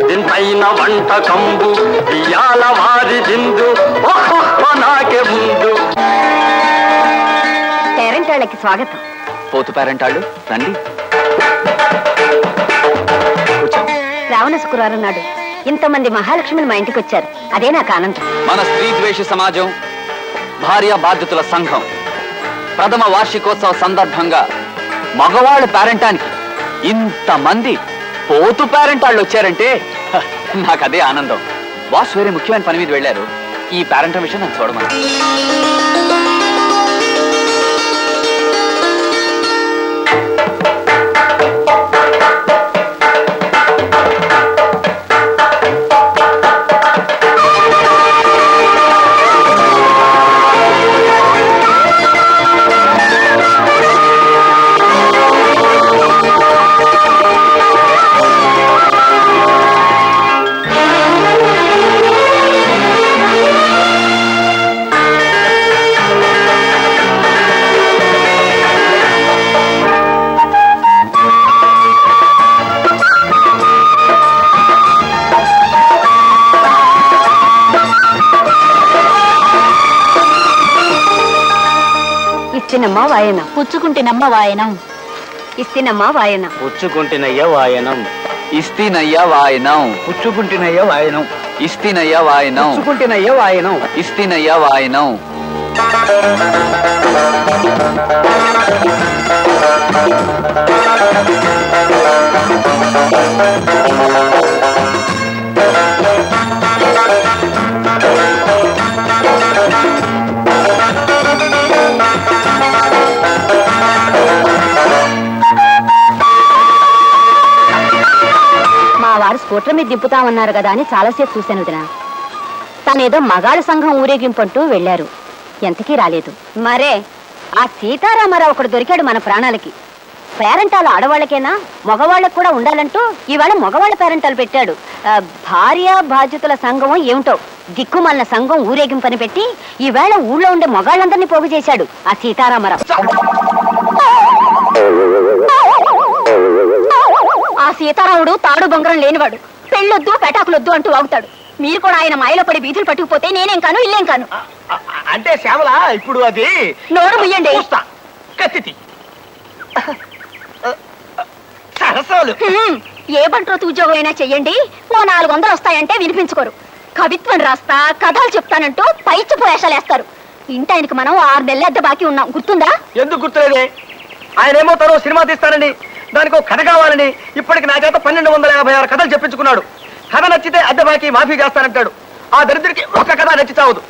దింపైన వంట కంబు బియ్యాల వారి దిందు నాకే ముందు. పేరెంటాళ్ళకి స్వాగతం. పోతు పేరెంటాళ్ళు రండి. శ్రావణ శుక్రవారం నాడు ఇంతమంది మహాలక్ష్మిని మా ఇంటికి వచ్చారు. అదే నాకు ఆనందం. మన స్త్రీ ద్వేష సమాజం భార్య బాధ్యతల సంఘం ప్రథమ వార్షికోత్సవ సందర్భంగా మగవాళ్ళ పేరెంటానికి ఇంతమంది పోతు పేరెంటాళ్ళు వచ్చారంటే నాకు అదే ఆనందం. బాస్ వేరే ముఖ్యమైన పని మీద వెళ్ళారు. ఈ పేరెంట్ విషయం నన్ను చూడమని. ఇస్తినమ్మ వాయనం పుచ్చుకుంటేనమ్మ వాయనం. ఇస్తినమ్మ వాయనం పుచ్చుకుంటున్నయ్య వాయనం. ఇస్తినయ్య వాయనం పుచ్చుకుంటున్నయ్య వాయనం. ఇస్తినయ్య వాయనం పుచ్చుకుంటున్నయ్య వాయనం. ఇస్తినయ్య వాయనం. వారు స్కూటర్ మీద దింపుతామన్నారు కదా అని చాలాసేపు చూశాను వదినా. తనేదో మగాళ్ళ సంఘం ఊరేగింపంటూ వెళ్లారు. ఎంతకీ రాలేదు. మరే ఆ సీతారామారావు ఒకడు దొరికాడు మన ప్రాణాలకి. పేరెంటాలు ఆడవాళ్ళకేనా మగవాళ్ళకు కూడా ఉండాలంటూ ఈవేళ మగవాళ్ళ పేరెంటాలు పెట్టాడు. భార్య బాధ్యతల సంఘం ఏమిటో దిక్కుమాలిన సంఘం ఊరేగింపని పెట్టి ఈవేళ ఊళ్ళో ఉండే మగాళ్ళందరినీ పోగు చేశాడు ఆ సీతారామారావు. ఆ సీతారాముడు తాడు బొంగరం లేనివాడు. పెళ్ళొద్దు పెటాకులొద్దు అంటూ వాగుతాడు. మీరు కూడా ఆయన మాయలో పడి బీతులు పట్టుకుపోతే నేనేం కాను ఇల్లేం కాను. అంటే శ్యామల ఇప్పుడు అది నోరు ముయ్యండి. కత్తి సరసాలు ఏ బంట్రోతు ఉద్యోగం అయినా చెయ్యండి, ఓ 400 వస్తాయంటే వినిపించుకోరు. కవిత్వం రాస్తా కథలు చెప్తానంటూ పైచ్చి వేషాలేస్తారు. ఇంటి ఆయనకి మనం 6 నెలల అద్దె బాకీ ఉన్నాం, గుర్తుందా? ఎందుకు గుర్తులేదే? ఆయన ఏమో తను సినిమా తీస్తానండి, దానికి కథ కావాలని ఇప్పటికి నా చేత 1256 కథలు చెప్పించుకున్నాడు. కథ నచ్చితే అద్దె బాకీ మాఫీ చేస్తానంటాడు. ఆ దరిద్రుడికి ఒక కథ నచ్చి చావదు.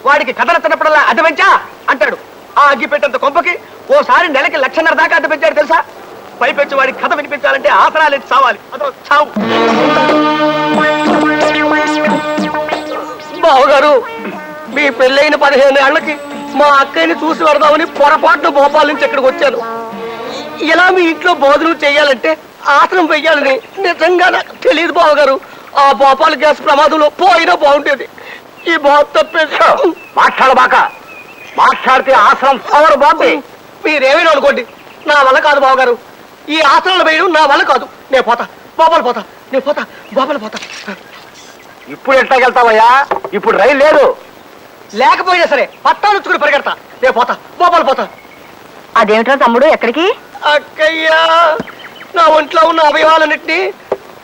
వాడికి కథ నచ్చినప్పుడల్లా అద్దె పెంచా అంటాడు. ఆ అగ్గి పెట్టేంత కొంపకి ఓసారి నెలకి 1,50,000 దాకా అద్దె పెంచాడు తెలుసా? పైపెచ్చి వాడికి కథ వినిపించాలంటే ఆసనాలు ఎత్తి చావాలి. అదో చావు. బావగారు, మీ పెళ్ళైన 15 ఏళ్లకి మా అక్కయ్యని చూసి వరదామని పొరపాటున భోపాల్ నుంచి ఇక్కడికి వచ్చాను. ఇలా మీ ఇంట్లో భోజనం చెయ్యాలంటే ఆసనం వెయ్యాలని నిజంగా నాకు తెలియదు బావగారు. ఆ భోపాల్ గ్యాస్ ప్రమాదంలో పోయినా బాగుండేది. ఈ బాబు తప్పేసి మాట్లాడబాక. మాట్లాడితే ఆసనం పవర్ బాబే. మీరేమైనా అనుకోండి, నా వల్ల కాదు బావగారు. ఈ ఆసనాలు వేయడం నా వల్ల కాదు. నేను పోతా, భోపాల్ పోతా. నేను పోతా, భోపాల్ పోతా. ఇప్పుడు ఎట్లాగెళ్తావయ్యా? ఇప్పుడు రైలు లేదు. లేకపోయినా సరే పట్టాలుచ్చుకుని పరిగెడతా. నేను పోతా, భోపాల్ పోతా. అదేమిటో తమ్ముడు, ఎక్కడికి? అక్కయ్యా, నా ఒంట్లో ఉన్న అవయవాలన్నింటినీ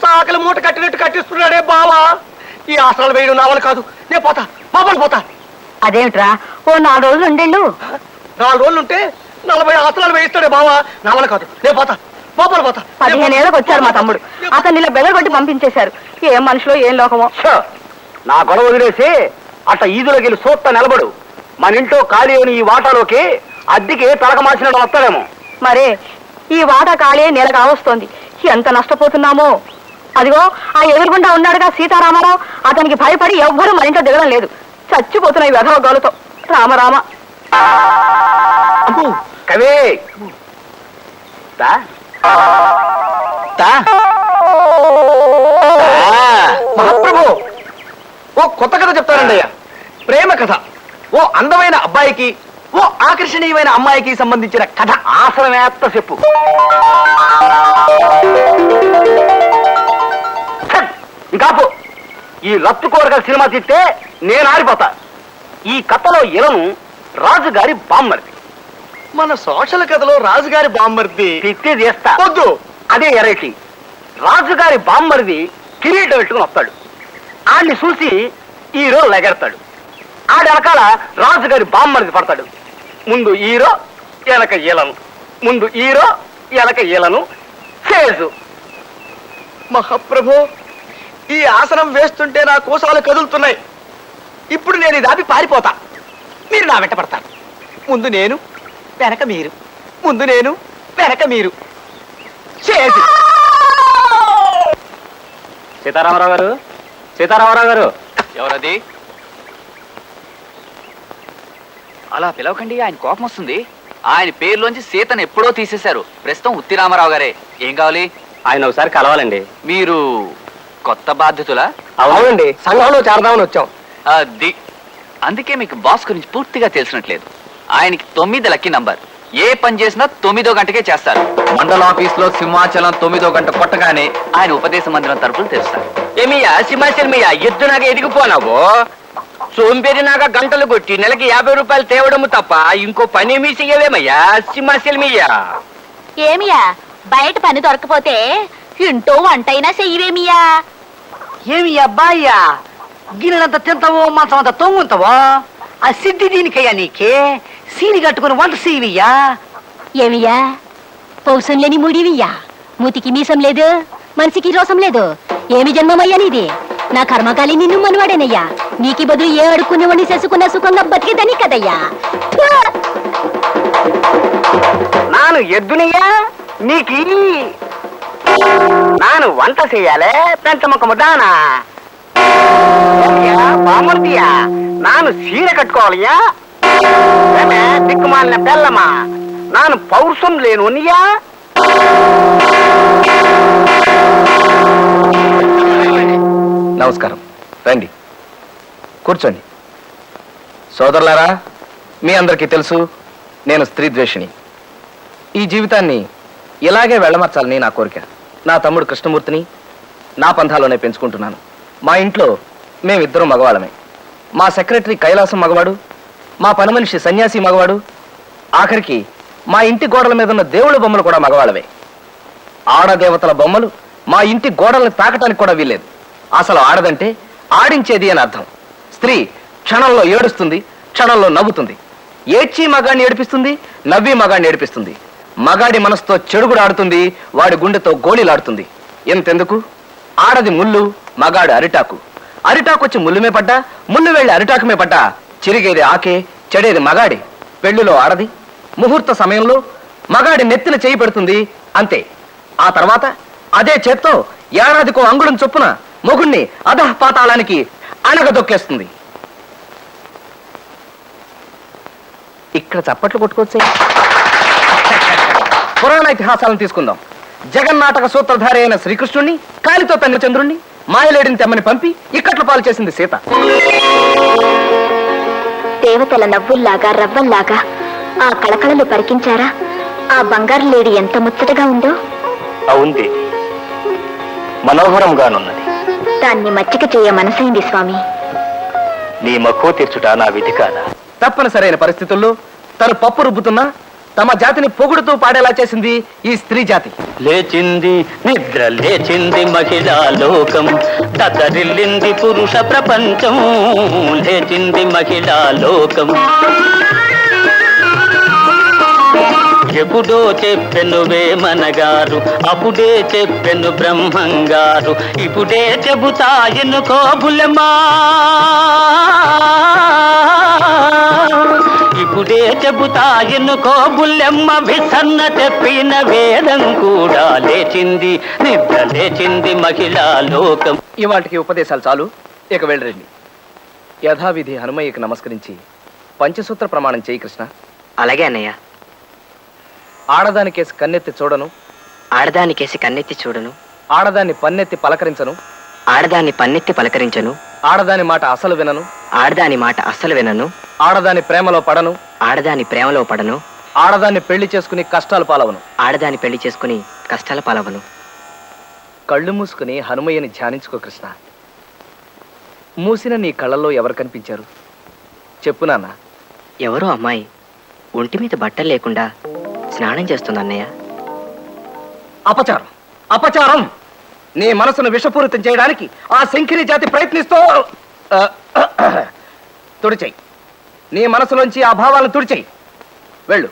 చాకలి మూట కట్టినట్టు కట్టిస్తున్నాడే బావా. ఈ ఆసనాలు వేయడం నా వల్ల కాదు. నేను పోతా, భోపాల్ పోతా. అదేమిట్రా, ఓ 4 రోజులు ఉండేళ్ళు. 4 రోజులు ఉంటే 40 ఆసనాలు వేయిస్తాడే బావా. నా వల్ల కాదు. నేను పోతా, భోపాల్ పోతా. 15 ఏళ్ళకి వచ్చారు మా తమ్ముడు. అతను ఇలా బెదరగొట్టి పంపించేశారు. ఏం మనుషులో ఏం లోకమో. నా గొడవ వదిలేసి అట్ట ఈదులోకి వెళ్ళి సూత్త నిలబడు. మన ఇంట్లో ఖాళీ అయిన ఈ వాటాలోకి అద్దెకి తలక మార్చినట్టు వస్తాడేమో. మరే ఈ వాటా ఖాళీ నెల కావస్తోంది. ఎంత నష్టపోతున్నామో. అదిగో ఆ ఎదురుగుండా ఉన్నాడుగా సీతారామారావు, అతనికి భయపడి ఎవ్వరూ మన ఇంట్లో దిగడం లేదు. చచ్చిపోతున్నాయి వెధవ గాలుతో. రామరామ. కవి మహాప్రభు, ఓ కొత్త కథ చెప్తారండి అయ్యా. ప్రేమ కథ. ఓ అందమైన అబ్బాయికి ఓ ఆకర్షణీయమైన అమ్మాయికి సంబంధించిన కథ. ఆసనమేత్త చెప్పు. రత్తు కోరగల సినిమా తీస్తే నేను ఆరిపోతా. ఈ కథలో ఇలను రాజుగారి బామ్మర్ది. మన సోషల్ కథలో రాజుగారి బామ్మర్ది తిత్తి చేస్తా వద్దు. అదే ఎరైటీ. రాజుగారి బామ్మర్ది కిరీటం పెట్టుకుని వస్తాడు. ఆడిని చూసి హీరో లెగెడతాడు. ఆడి వెనకాల రాజుగారి బామ్మర్ది పడతాడు. ముందు హీరో వెనక ఈలను, ముందు హీరో వెనక ఈలను. చేజు. మహాప్రభు, ఈ ఆసనం వేస్తుంటే నా కోసాలు కదులుతున్నాయి. ఇప్పుడు నేను ఇది ఆపి పారిపోతా. మీరు నా వెంట పడతారు. ముందు నేను వెనక మీరు, ముందు నేను వెనక మీరు. చేసి సీతారామరావు గారు, సీతారామరావు గారు. ఎవరది? అలా పిలవకండి, ఆయన కోపం వస్తుంది. ఆయన పేరులోంచి సీతను ఎప్పుడో తీసేశారు. ప్రస్తుతం ఉత్తి రామారావు గారే. ఏం కావాలి? ఆయన ఒకసారి కలవాలండి. మీరు కొత్త బాధ్యతలా? అవునండి, సంఘంలో చేరదామని వచ్చాం. అది అందుకే మీకు బాస్ గురించి పూర్తిగా తెలిసినట్లేదు. ఆయనకి 9 లక్కీ నంబర్. ఏ పని చేసినా 9వ గంటకే చేస్తారు. మండల ఆఫీస్ లో సింహాచలం 9వ గంట కొట్టగానే ఆయన ఉపదేశ మందిరం తరపులు తెరుస్తారు. ఏమియా సింహాచలమియా, ఎద్దునాగా ఎదిగిపోనావు. సోంపేరినాగా గంటలు కొట్టి నెలకి 50 రూపాయలు తేవడము తప్ప ఇంకో పని ఏమీ చెయ్యవేమయ్యా సింహాచలమియా. ఏమియా, బయట పని దొరకపోతే ఇంటో వంటైనా చెయ్యవేమియా? ఏమి అబ్బాయ్యా, గిన్నెలంత తింటావో మంచం అంత తొంగుంటావో? ఆ సిద్ధి దీనికయ్యా నీకే. సీని కట్టుకుని వంట సీవియ్యా. ఏమియా, పౌసం లేని ముడివియ్యా, మూతికి మీసం లేదు, మనిషికి రోసం లేదు. ఏమి జన్మమయ్యా నీది? నా కర్మకాలి నిన్ను మనవాడేనయ్యా. నీకి బదులు ఏ అడుక్కునేవాడిని చేసుకున్న సుఖంగా బతికేదని కదయ్యా. నాను ఎద్దునియా నీకి, నాను వంట చెయ్యాలే పెంచముఖము దానా. బామర్దియా, నాను సీర కట్టుకోవాలయ్యా. దిక్కుమాలిన బెల్లమా, నాను పౌరుషం లేనునియా. నమస్కారం, రండి కూర్చోండి. సోదరులారా, మీ అందరికీ తెలుసు నేను స్త్రీ ద్వేషిని. ఈ జీవితాన్ని ఇలాగే వెళ్ళమర్చాలని నా కోరిక. నా తమ్ముడు కృష్ణమూర్తిని నా పంథాలోనే పెంచుకుంటున్నాను. మా ఇంట్లో మేమిద్దరం మగవాళ్ళమే. మా సెక్రటరీ కైలాసం మగవాడు, మా పని మనిషి సన్యాసి మగవాడు, ఆఖరికి మా ఇంటి గోడల మీద ఉన్న దేవుళ్ళ బొమ్మలు కూడా మగవాళ్ళవే. ఆడదేవతల బొమ్మలు మా ఇంటి గోడల్ని తాకటానికి కూడా వీల్లేదు. అసలు ఆడదంటే ఆడించేది అని అర్థం. స్త్రీ క్షణంలో ఏడుస్తుంది, క్షణంలో నవ్వుతుంది. ఏడ్చి మగాడిని ఏడిపిస్తుంది, నవ్వి మగాడిని ఏడిపిస్తుంది. మగాడి మనసుతో చెడుగుడు ఆడుతుంది, వాడి గుండెతో గోళీలాడుతుంది. ఎంతెందుకు, ఆడది ముళ్ళు, మగాడు అరిటాకు. అరిటాకు వచ్చి ముళ్ళుమే పడ్డా, ముళ్ళు వెళ్ళి అరిటాకుమే పడ్డా చిరిగేది ఆకే, చెడేది మగాడి. పెళ్లిలో ఆడది ముహూర్త సమయంలో మగాడి నెత్తిన చేయి పెడుతుంది, అంతే. ఆ తర్వాత అదే చేత్తో ఏడాదికో అంగుళం చొప్పున మొగుణ్ణి అధః పాతాళానికి అణగదొక్కేస్తుంది. ఇక్కడ చప్పట్లు కొట్టుకోవచ్చే. పురాణ ఇతిహాసాలను తీసుకుందాం. జగన్నాటక సూత్రధారి అయిన శ్రీకృష్ణుణ్ణి కాలితో తన్ని చంద్రుణ్ణి మాయలేడిని తెమ్మని పంపి ఇక్కట్లు పాలు చేసింది సీత. దేవతల నవ్వుల్లాగా రవ్వల్లాగా ఆ కళకళలు పరికించారా? ఆ బంగారు లేడి ఎంత ముచ్చటగా ఉందో. అవుంది, మనోహరంగానున్నది. దాన్ని మచ్చిక చేయ మనసైంది స్వామి. నీ మక్కువ తీర్చుట నా విధి కాదా? తప్పనిసరైన పరిస్థితుల్లో తను పప్పు రుబ్బుతున్నా తమ జాతిని పొగుడుతూ పాడేలా చేసింది ఈ స్త్రీ జాతి. లేచింది నిద్ర లేచింది మహిళా లోకం, దద్దరిల్లింది పురుష ప్రపంచం. లేచింది మహిళా లోకం. ఎప్పుడో చెప్పెను వేమనగారు, అప్పుడే చెప్పెను బ్రహ్మంగారు. ఇప్పుడే చెబుతా ఎన్నుకో బుల్లెమ్మా, ఇప్పుడే చెబుతా ఎన్నుకో బుల్లెమ్మ. విసన్న చెప్పిన వేదం కూడా లేచింది, నిద్ర లేచింది మహిళా లోకం. ఇవాటికి ఉపదేశాలు చాలు, ఇక వెళ్ళరండి. యథావిధి హనుమయ్యకి నమస్కరించి పంచసూత్ర ప్రమాణం చేయి కృష్ణ. అలాగే అన్నయ్య. ఆడదానికేసి కన్నెత్తి చూడను, ఆడదానికేసి కన్నెత్తి చూడను, ఆడదాన్ని పన్నెత్తి పలకరించను, ఆడదాన్ని పన్నెత్తి పలకరించను, ఆడదాని మాట అసలు వినను, ఆడదాని మాట అస్సలు వినను, ఆడదాని ప్రేమలో పడను, ఆడదాని ప్రేమలో పడను, ఆడదాన్ని పెళ్లి చేసుకుని కష్టాలు పాలవను. ఆడదాని పెళ్లి చేసుకుని కష్టాల పాలవను. కళ్ళు మూసుకుని హనుమయ్యని ధ్యానించుకో కృష్ణ. మూసిన నీ కళ్ళల్లో ఎవరు కనిపించారు చెప్పు నాన్న. ఎవరో అమ్మాయి ఒంటి మీద బట్టలు లేకుండా స్నానం చేస్తుంది అన్నయ్య. అపచారం, అపచారం! నీ మనసును విషపూరితం చేయడానికి ఆ శంకిని జాతి ప్రయత్నిస్తూ తుడిచేయి. నీ మనసులోంచి ఆ భావాలను తుడిచేయి. వెళ్ళు,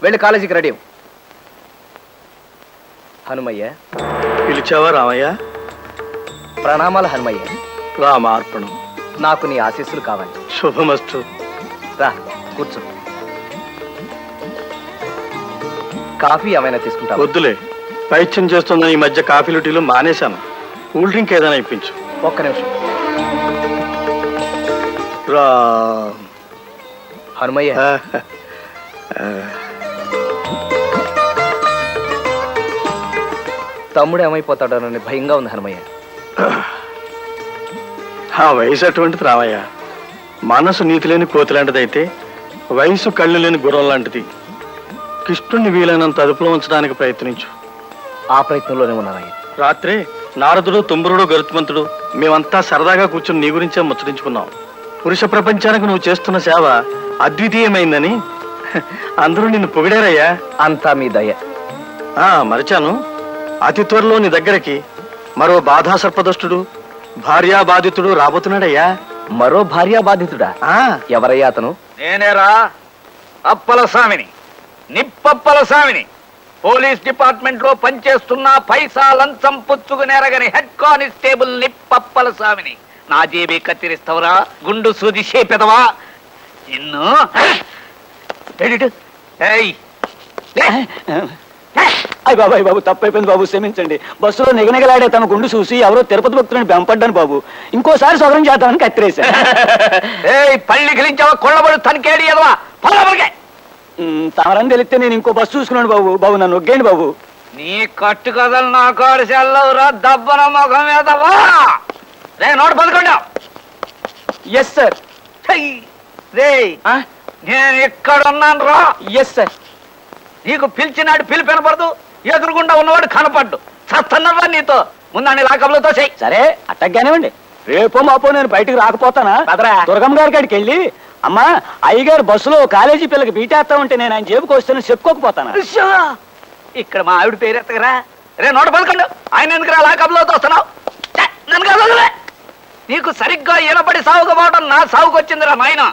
వెళ్ళి కాలేజీకి రెడీ అవ్వు. హనుమయ్య. పిలిచావా రామయ్య? ప్రణామాలు హనుమయ్య. రామార్పణం. నాకు నీ ఆశీస్సులు కావాలి. శుభమస్తు. రా కూర్చో. కాఫీ ఏమైనా తీసుకుంటా? వద్దులే, పైత్యం చేస్తుందని ఈ మధ్య కాఫీలు టీలు మానేశాను. కూల్ డ్రింక్ ఏదైనా ఇప్పించు. ఒక్క నిమిషం. రా హనుమయ్య, తమ్ముడు ఏమైపోతాడోనని భయంగా ఉంది హనుమయ్య. ఆ వయసు అటువంటిది రామయ్య. మనసు నీతి లేని కోతి లాంటిదైతే వయసు కళ్ళు లేని గుర్రం లాంటిది. కృష్ణుణ్ణి వీలైనంత అదుపులో ఉంచడానికి ప్రయత్నించు. ఆ ప్రయత్నంలోనే ఉన్నానయ్య. రాత్రి నారదుడు, తుంబురుడు, గరుత్మంతుడు మేమంతా సరదాగా కూర్చుని నీ గురించే ముచ్చరించుకున్నాం. పురుష ప్రపంచానికి నువ్వు చేస్తున్న సేవ అద్వితీయమైందని అందరూ నిన్ను పొగిడారయ్యా. అంతా మీ దయ. మరిచాను, అతి త్వరలో నీ దగ్గరికి మరో బాధా సర్పదష్టుడు, భార్యా బాధితుడు రాబోతున్నాడయ్యా. మరో భార్యా బాధితుడా? ఎవరయ్యా అతను? నేనేరా, అప్పల స్వామిని, నిప్పప్పల స్వామిని. పోలీస్ డిపార్ట్మెంట్ లో పనిచేస్తున్న పైసా లంచం పుచ్చుకునేరగని హెడ్ కానిస్టేబుల్ నిప్పప్పల స్వామిని. నా జేబీ కత్తిరిస్తావురా, గుండు సూది చేపెదవా నిన్ను. అయ్య బాబు, అయ్య బాబు, తప్పైపోయింది బాబు, క్షమించండి. బస్సులో నిగనిగలాడే తన గుండు చూసి ఎవరో తిరుపతి భక్తులని బెంపడ్డాను బాబు. ఇంకోసారి సౌకర్యం చేద్దామని కత్తిరేశా. పళ్ళి గిలించావా, కొళ్ళబడి తనకేడి ఎదవా, పొలబడికే. తమరని తెలిస్తే నేను ఇంకో బస్సు చూసుకున్నాను బాబు. బాబు నన్ను ఒగ్గేయండి బాబు. నీ కట్టు కథలు నా కాడు సెల్లవురా, దబ్బన ముఖం ఎదవా. రే నోటు పదకొండా. Yes sir. రే నేను ఎక్కడున్నాను రా. Yes sir. నీకు పిలిచినాడు పిలిపి వినపడదు, ఎదురుగుండా ఉన్నవాడు కనపడ్డు. చస్తున్నావా నీతో ముందని లాకబులతో చెయ్యి. సరే అట్టగ్గానేవ్వండి. రేపో మాపో నేను బయటికి రాకపోతానా? దుర్గమ్మ గారి కాడికి వెళ్ళి, అమ్మా అయ్యగారు బస్సులో కాలేజీ పిల్లకి బీటేస్తా ఉంటే నేను ఆయన జేబుకి వస్తాను చెప్పుకోకపోతానా? ఇక్కడ మా ఆవిడ పేరు ఎత్తగరా. రే నోట పదకొండు. ఆయన ఎందుకురా లాకబులతో వస్తున్నావు? నన్ను కాదు, నీకు సరిగ్గా ఈనపడి సాగుకపోవడం నా సాగుకు వచ్చిందిరా నాయన.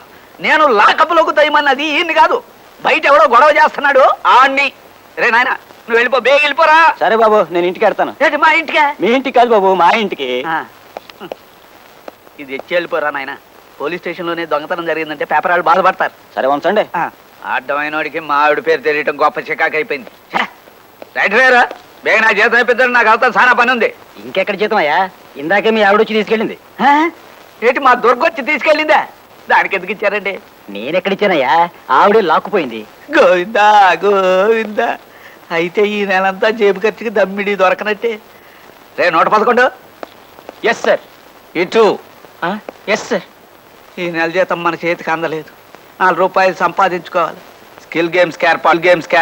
నేను లాకబులోకి తయమన్నది ఈయన్ని కాదు, బయట ఎవడో గొడవ చేస్తున్నాడు ఆడిని. రే నాయన నువ్వు వెళ్ళిపో, బేగ వెళ్ళిపోరా. సరే బాబు, నేను ఇంటికి వెళ్తాను. మా ఇంటికే? మీ ఇంటికి కాదు బాబు, మా ఇంటికి. ఇది ఎచ్చి వెళ్ళిపోరా నాయన. పోలీస్ స్టేషన్ లోనే దొంగతనం జరిగిందంటే పేపర్ వాళ్ళు బాధపడతారు. సరే ఉంచండి. అడ్డమైన వాడికి మా ఆవిడ పేరు తెలియటం గొప్ప చికాకు అయిపోయింది. రైట్ వేరా, బేగ నా జీతం అయిపోతాడు, నాకు అవుతా చాలా పని ఉంది. ఇంకెక్కడ జీతం అయ్యా? ఇందాకే మీ ఆవిడ వచ్చి తీసుకెళ్ళింది. ఏంటి మా దుర్గొచ్చి తీసుకెళ్ళిందా? దానికి ఎందుకు ఇచ్చారండి? నేనెక్కడిచ్చానయ్యా? ఆవిడే లాక్కుపోయింది. గోవిందా గోవిందా, అయితే ఈ నెలంతా జేబు ఖర్చుకి దమ్మిడి దొరకనట్టే. రే నోట పదకొండు. Yes sir. ఇటు. Yes sir. ఈ నెల జీతం మన చేతికి అందలేదు, 4 రూపాయలు సంపాదించుకోవాలి. స్కిల్ గేమ్స్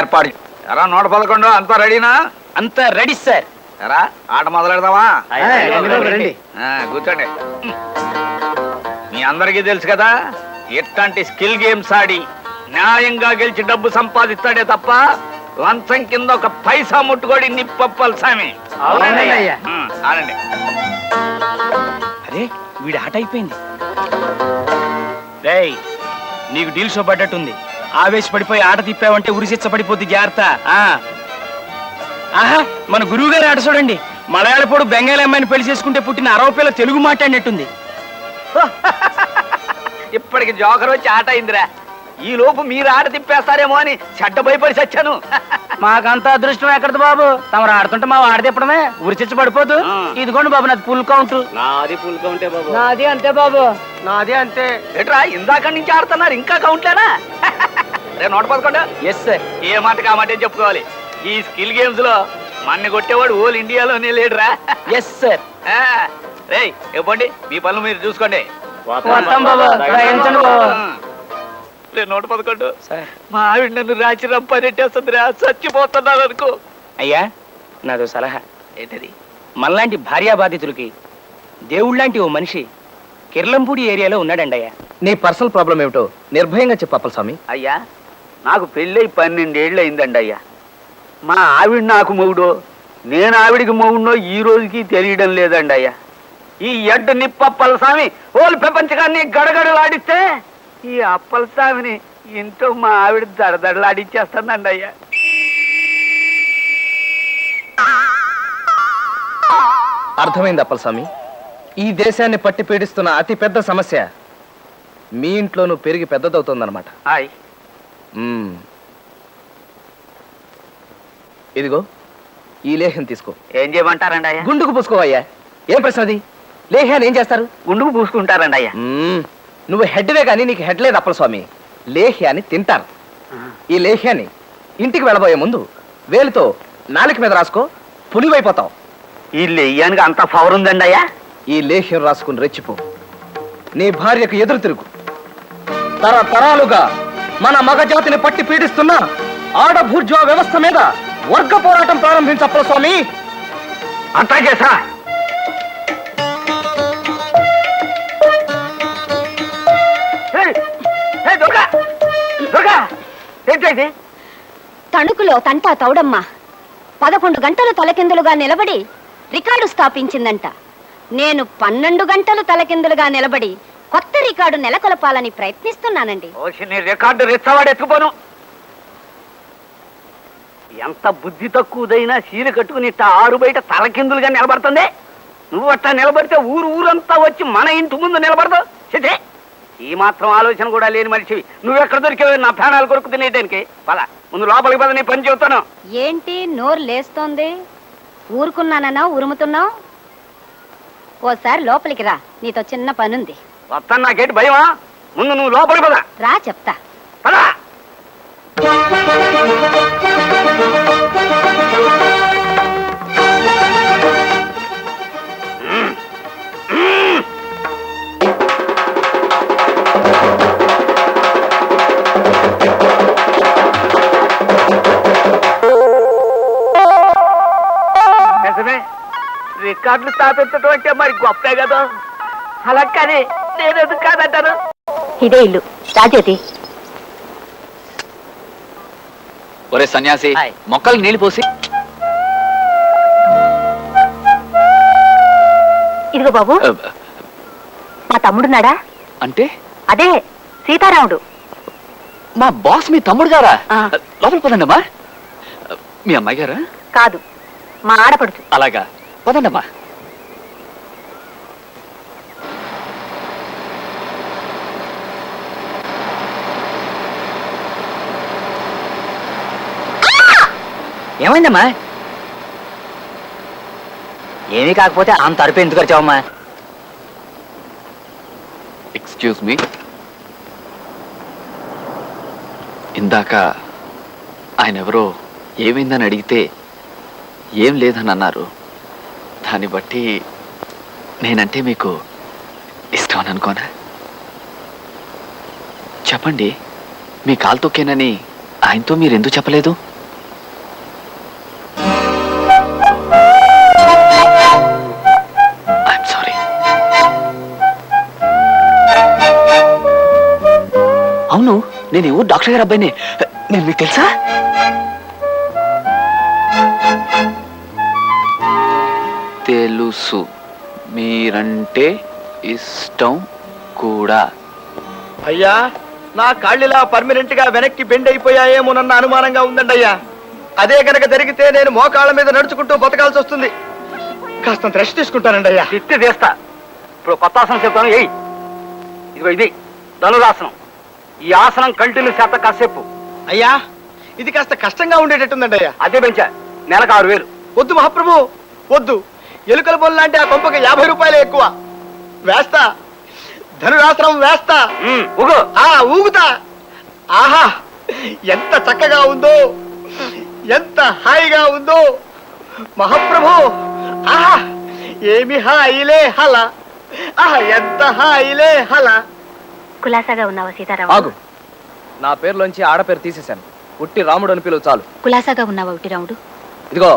ఏర్పాటు. ఎరా నోట పదకొండు, అంతా రెడీనా? అంతా రెడీ సార్. ఎరా ఆట మొదలెడదామా? రండి. కూర్చోండి. మీ అందరికీ తెలుసు కదా, ఇట్లాంటి స్కిల్ గేమ్స్ ఆడి న్యాయంగా గెలిచి డబ్బు సంపాదిస్తాడే తప్ప లంచం కింద ఒక పైసా ముట్టుకోడి నిప్పప్పల స్వామి. ఆడండి. అరే వీడి ఆట అయిపోయింది. రేయ్ నీకు డీల్ షో పడ్డట్టుంది. ఆవేశపడిపోయి ఆట తిప్పావంటే ఉరిశిచ్చ పడిపోద్ది, జాగ్రత్త. ఆహా, మన గురువు గారి ఆట చూడండి. మలయాళపోడు బెంగాలీ అమ్మాయిని పెళ్లి చేసుకుంటే పుట్టిన 60 పిల్ల తెలుగు మాట్లాడినట్టుంది. ఇప్పటికి జోకర్ వచ్చి ఆట అయిందిరా. ఈ లోపు మీరు ఆట తిప్పేస్తారేమో అని చెడ్డ భయపడి చచ్చాను. మాకంత అదృష్టం ఎక్కడది బాబు? తమరు ఆడుతుంటే మా ఆడ తిప్పడమే, ఉరిచిచ్చ పడిపోదు. ఇదిగోండి బాబు నాది ఫుల్ కౌంట్. నాది ఫుల్ కౌంటే బాబు. నాది అంతే బాబు. నాదే అంతే. ఎట్రా ఇందాక నుంచి ఆడుతున్నారు, ఇంకా కౌంట్లేనా? రే నోట పదకొండు. Yes sir. ఏ మాట కామాటే చెప్పుకోవాలి. ఈ స్కిల్ గేమ్స్ లో మన్ని కొట్టేవాడు ఓల్ ఇండియాలోనే లేడురా. Yes sir. రే ఇవ్వండి, మీ పనులు మీరు చూసుకోండి. వస్తాం బాబు. రాయించండి బాబు. రే నోట పదకొండు. మా ఆవిడ నన్ను రాచి రంపనెట్టేస్తుందిరా, చచ్చిపోతున్నాను అనుకో. అయ్యా నాదో సలహా. ఏంటది? మనలాంటి భార్యా బాధితులకి దేవుళ్ళంటి ఓ మనిషి కిర్లంపూడి ఏరియాలో ఉన్నాడండి అయ్యా. నీ పర్సనల్ ప్రాబ్లం ఏమిటో నిర్భయంగా చెప్పు అప్పలస్వామి. అయ్యా నాకు పెళ్ళై 12 ఏళ్ళు అయిందండి అయ్యా. మా ఆవిడ నాకు మొగుడో, నేను ఆవిడికి మొగుడో ఈ రోజుకి తెలియడం లేదండి అయ్యా. ఈ ఎడ్డు నిప్పప్పలస్వామి ఓలు ప్రపంచకాన్ని గడగడలాడిస్తే ఈ అప్పలస్వామిని ఇంట్లో మా ఆవిడ దడదడలాడిచ్చేస్తుందండి అయ్యా. అర్థమైంది అప్పలస్వామి. ఈ దేశాన్ని పట్టి పీడిస్తున్న అతి పెద్ద సమస్య మీ ఇంట్లోనూ పెరిగి పెద్దదవుతోందన్నమాట. హాయ్ మ్మ్. ఇదిగో ఈ లేహ్యం తీసుకో. ఏం చేయమంటారండి అయ్యా? గుండుకు పూసుకోవయ్యా. ఏం ప్రశ్న అది? లేహ్యాన్ని ఏం చేస్తారు? గుండుకు పూసుకుంటారండి అయ్యా. నువ్వు హెడ్వే కానీ నీకు హెడ్ లేదు అప్పలస్వామి. లేహ్యాన్ని తింటారు. ఈ లేహ్యాన్ని ఇంటికి వెళ్ళబోయే ముందు వేలుతో నాలుక మీద రాసుకో, పులివైపోతావు. ఈ లెయ్యానికి అంత పవర్ ఉందండి అయ్యా? ఈ లేహ్యం రాసుకుని రెచ్చిపో. నీ భార్యకు ఎదురు తిరుగు. తరతరాలుగా మన మగజాతిని పట్టి పీడిస్తున్న ఆడభూర్జువా వ్యవస్థ మీద వర్గ పోరాటం ప్రారంభించప్పల స్వామి. అట్లాగే సార్. ఏంటండి తణుకులో తంటా తౌడమ్మ 11 గంటలు తలకిందులుగా నిలబడి రికార్డు స్థాపించిందంట. నేను 12 గంటలు తలకిందులుగా నిలబడి కొత్త రికార్డు నెలకొల్పాలని ప్రయత్నిస్తున్నానండి. నీ రికార్డు రెచ్చవాడెత్తుకోను. ఎంత బుద్ధి తక్కువదైనా చీర కట్టుకుని ఇట్ట ఆరు బయట తలకిందులుగా నిలబడుతుంది. నువ్వు అట్లా నిలబడితే ఊరంతా వచ్చి మన ఇంటి ముందు నిలబడదు. చితే, ఈ మాత్రం ఆలోచన కూడా లేని మనిషివి. నువ్వెక్కడ దొరికేవి నా ప్రాణాలు కొరకు తినేదానికి? పద, ముందు లోపలికి పద, నీ పని చెబుతాను. ఏంటి నోరు లేస్తోంది? ఊరుకున్నానన్నా ఉరుముతున్నావు? ఓసారి లోపలికి రా, నీతో చిన్న పనుంది. వస్తాను, నాకేంటి భయమా? ముందు నువ్వు లోపలికి పద. రా చెప్తా. పదా. రికార్డులు స్థాపించడం అంటే మరి గొప్పే కదా. అలా కానీ నేను ఎందుకు కాదంటాను? ఇదే ఇల్లు, రాజేది. ఒరే సన్యాసి, మొక్కలు నీళ్లు పోసి. ఇదిగో బాబు, మా తమ్ముడున్నాడా? అంటే అదే సీతారాముడు. మా బాస్ మీ తమ్ముడు గారా? ఆ. లోపల పదండమ్మా. మీ అమ్మాయి గారా? కాదు, మా ఆడపడుచు. అలాగా, పదండమ్మా. ఏమైందమ్మా? ఏమీ కాకపోతే అంత అరుపు ఎందుకు వచ్చావమ్మా? Excuse me. ఇందాక ఆయన ఎవరో ఏమైందని అడిగితే ఏం లేదని అన్నారు. దాన్ని బట్టి నేనంటే మీకు ఇష్టం అని అనుకోనా? చెప్పండి, మీ కాలు తొక్కేనని ఆయనతో మీరు ఎందుకు చెప్పలేదు? I'm sorry. అవును, నేను ఈ ఊరు డాక్టర్ గారు అబ్బాయిని. నేను మీకు తెలుసా? తెలుసు, మీరంటే ఇష్టం కూడా. అయ్యా, నా కాళ్ళిలా పర్మనెంట్ గా వెనక్కి బెండ్ అయిపోయాయేమోనన్న అనుమానంగా ఉందండి అయ్యా. అదే కనుక జరిగితే నేను మోకాళ్ళ మీద నడుచుకుంటూ బతకాల్సి వస్తుంది. కాస్తంత రెస్ట్ తీసుకుంటానండి అయ్యా. తిట్టి చేస్తా. ఇప్పుడు కొత్త ఆసనం చెప్తాను. ఏయ్, ఇదిగో ఇది ధనురాసనం. ఈ ఆసనం కంటిన్యూ చేత కాసేపు. అయ్యా, ఇది కాస్త కష్టంగా ఉండేటట్టుందండి అయ్యా. అదే పెంచా, నెలకు 6000. వద్దు మహాప్రభు, వద్దు. ఎలుకల బొల్ లాంటి ఆ కొంపకి 50 రూపాయలే ఎక్కువ. వేస్తా, ధనురాసనం వేస్తా. ఊగు. ఊగుతా. ఆహా, ఎంత చక్కగా ఉందో, ఎంత హాయిగా ఉందో మహాప్రభు. ఆహా, ఏమి హాయిలే హల. ఆహా, ఎంత హాయిలే హల. కులాసాగా ఉన్నావా సీతారాము? ఆగు, నా పేరులోంచి ఆడపేరు తీసేశాను. ఉట్టి రాముడు అని పిలువు చాలు. కులాసాగా ఉన్నావా ఉట్టి రాముడు? ఇదిగో,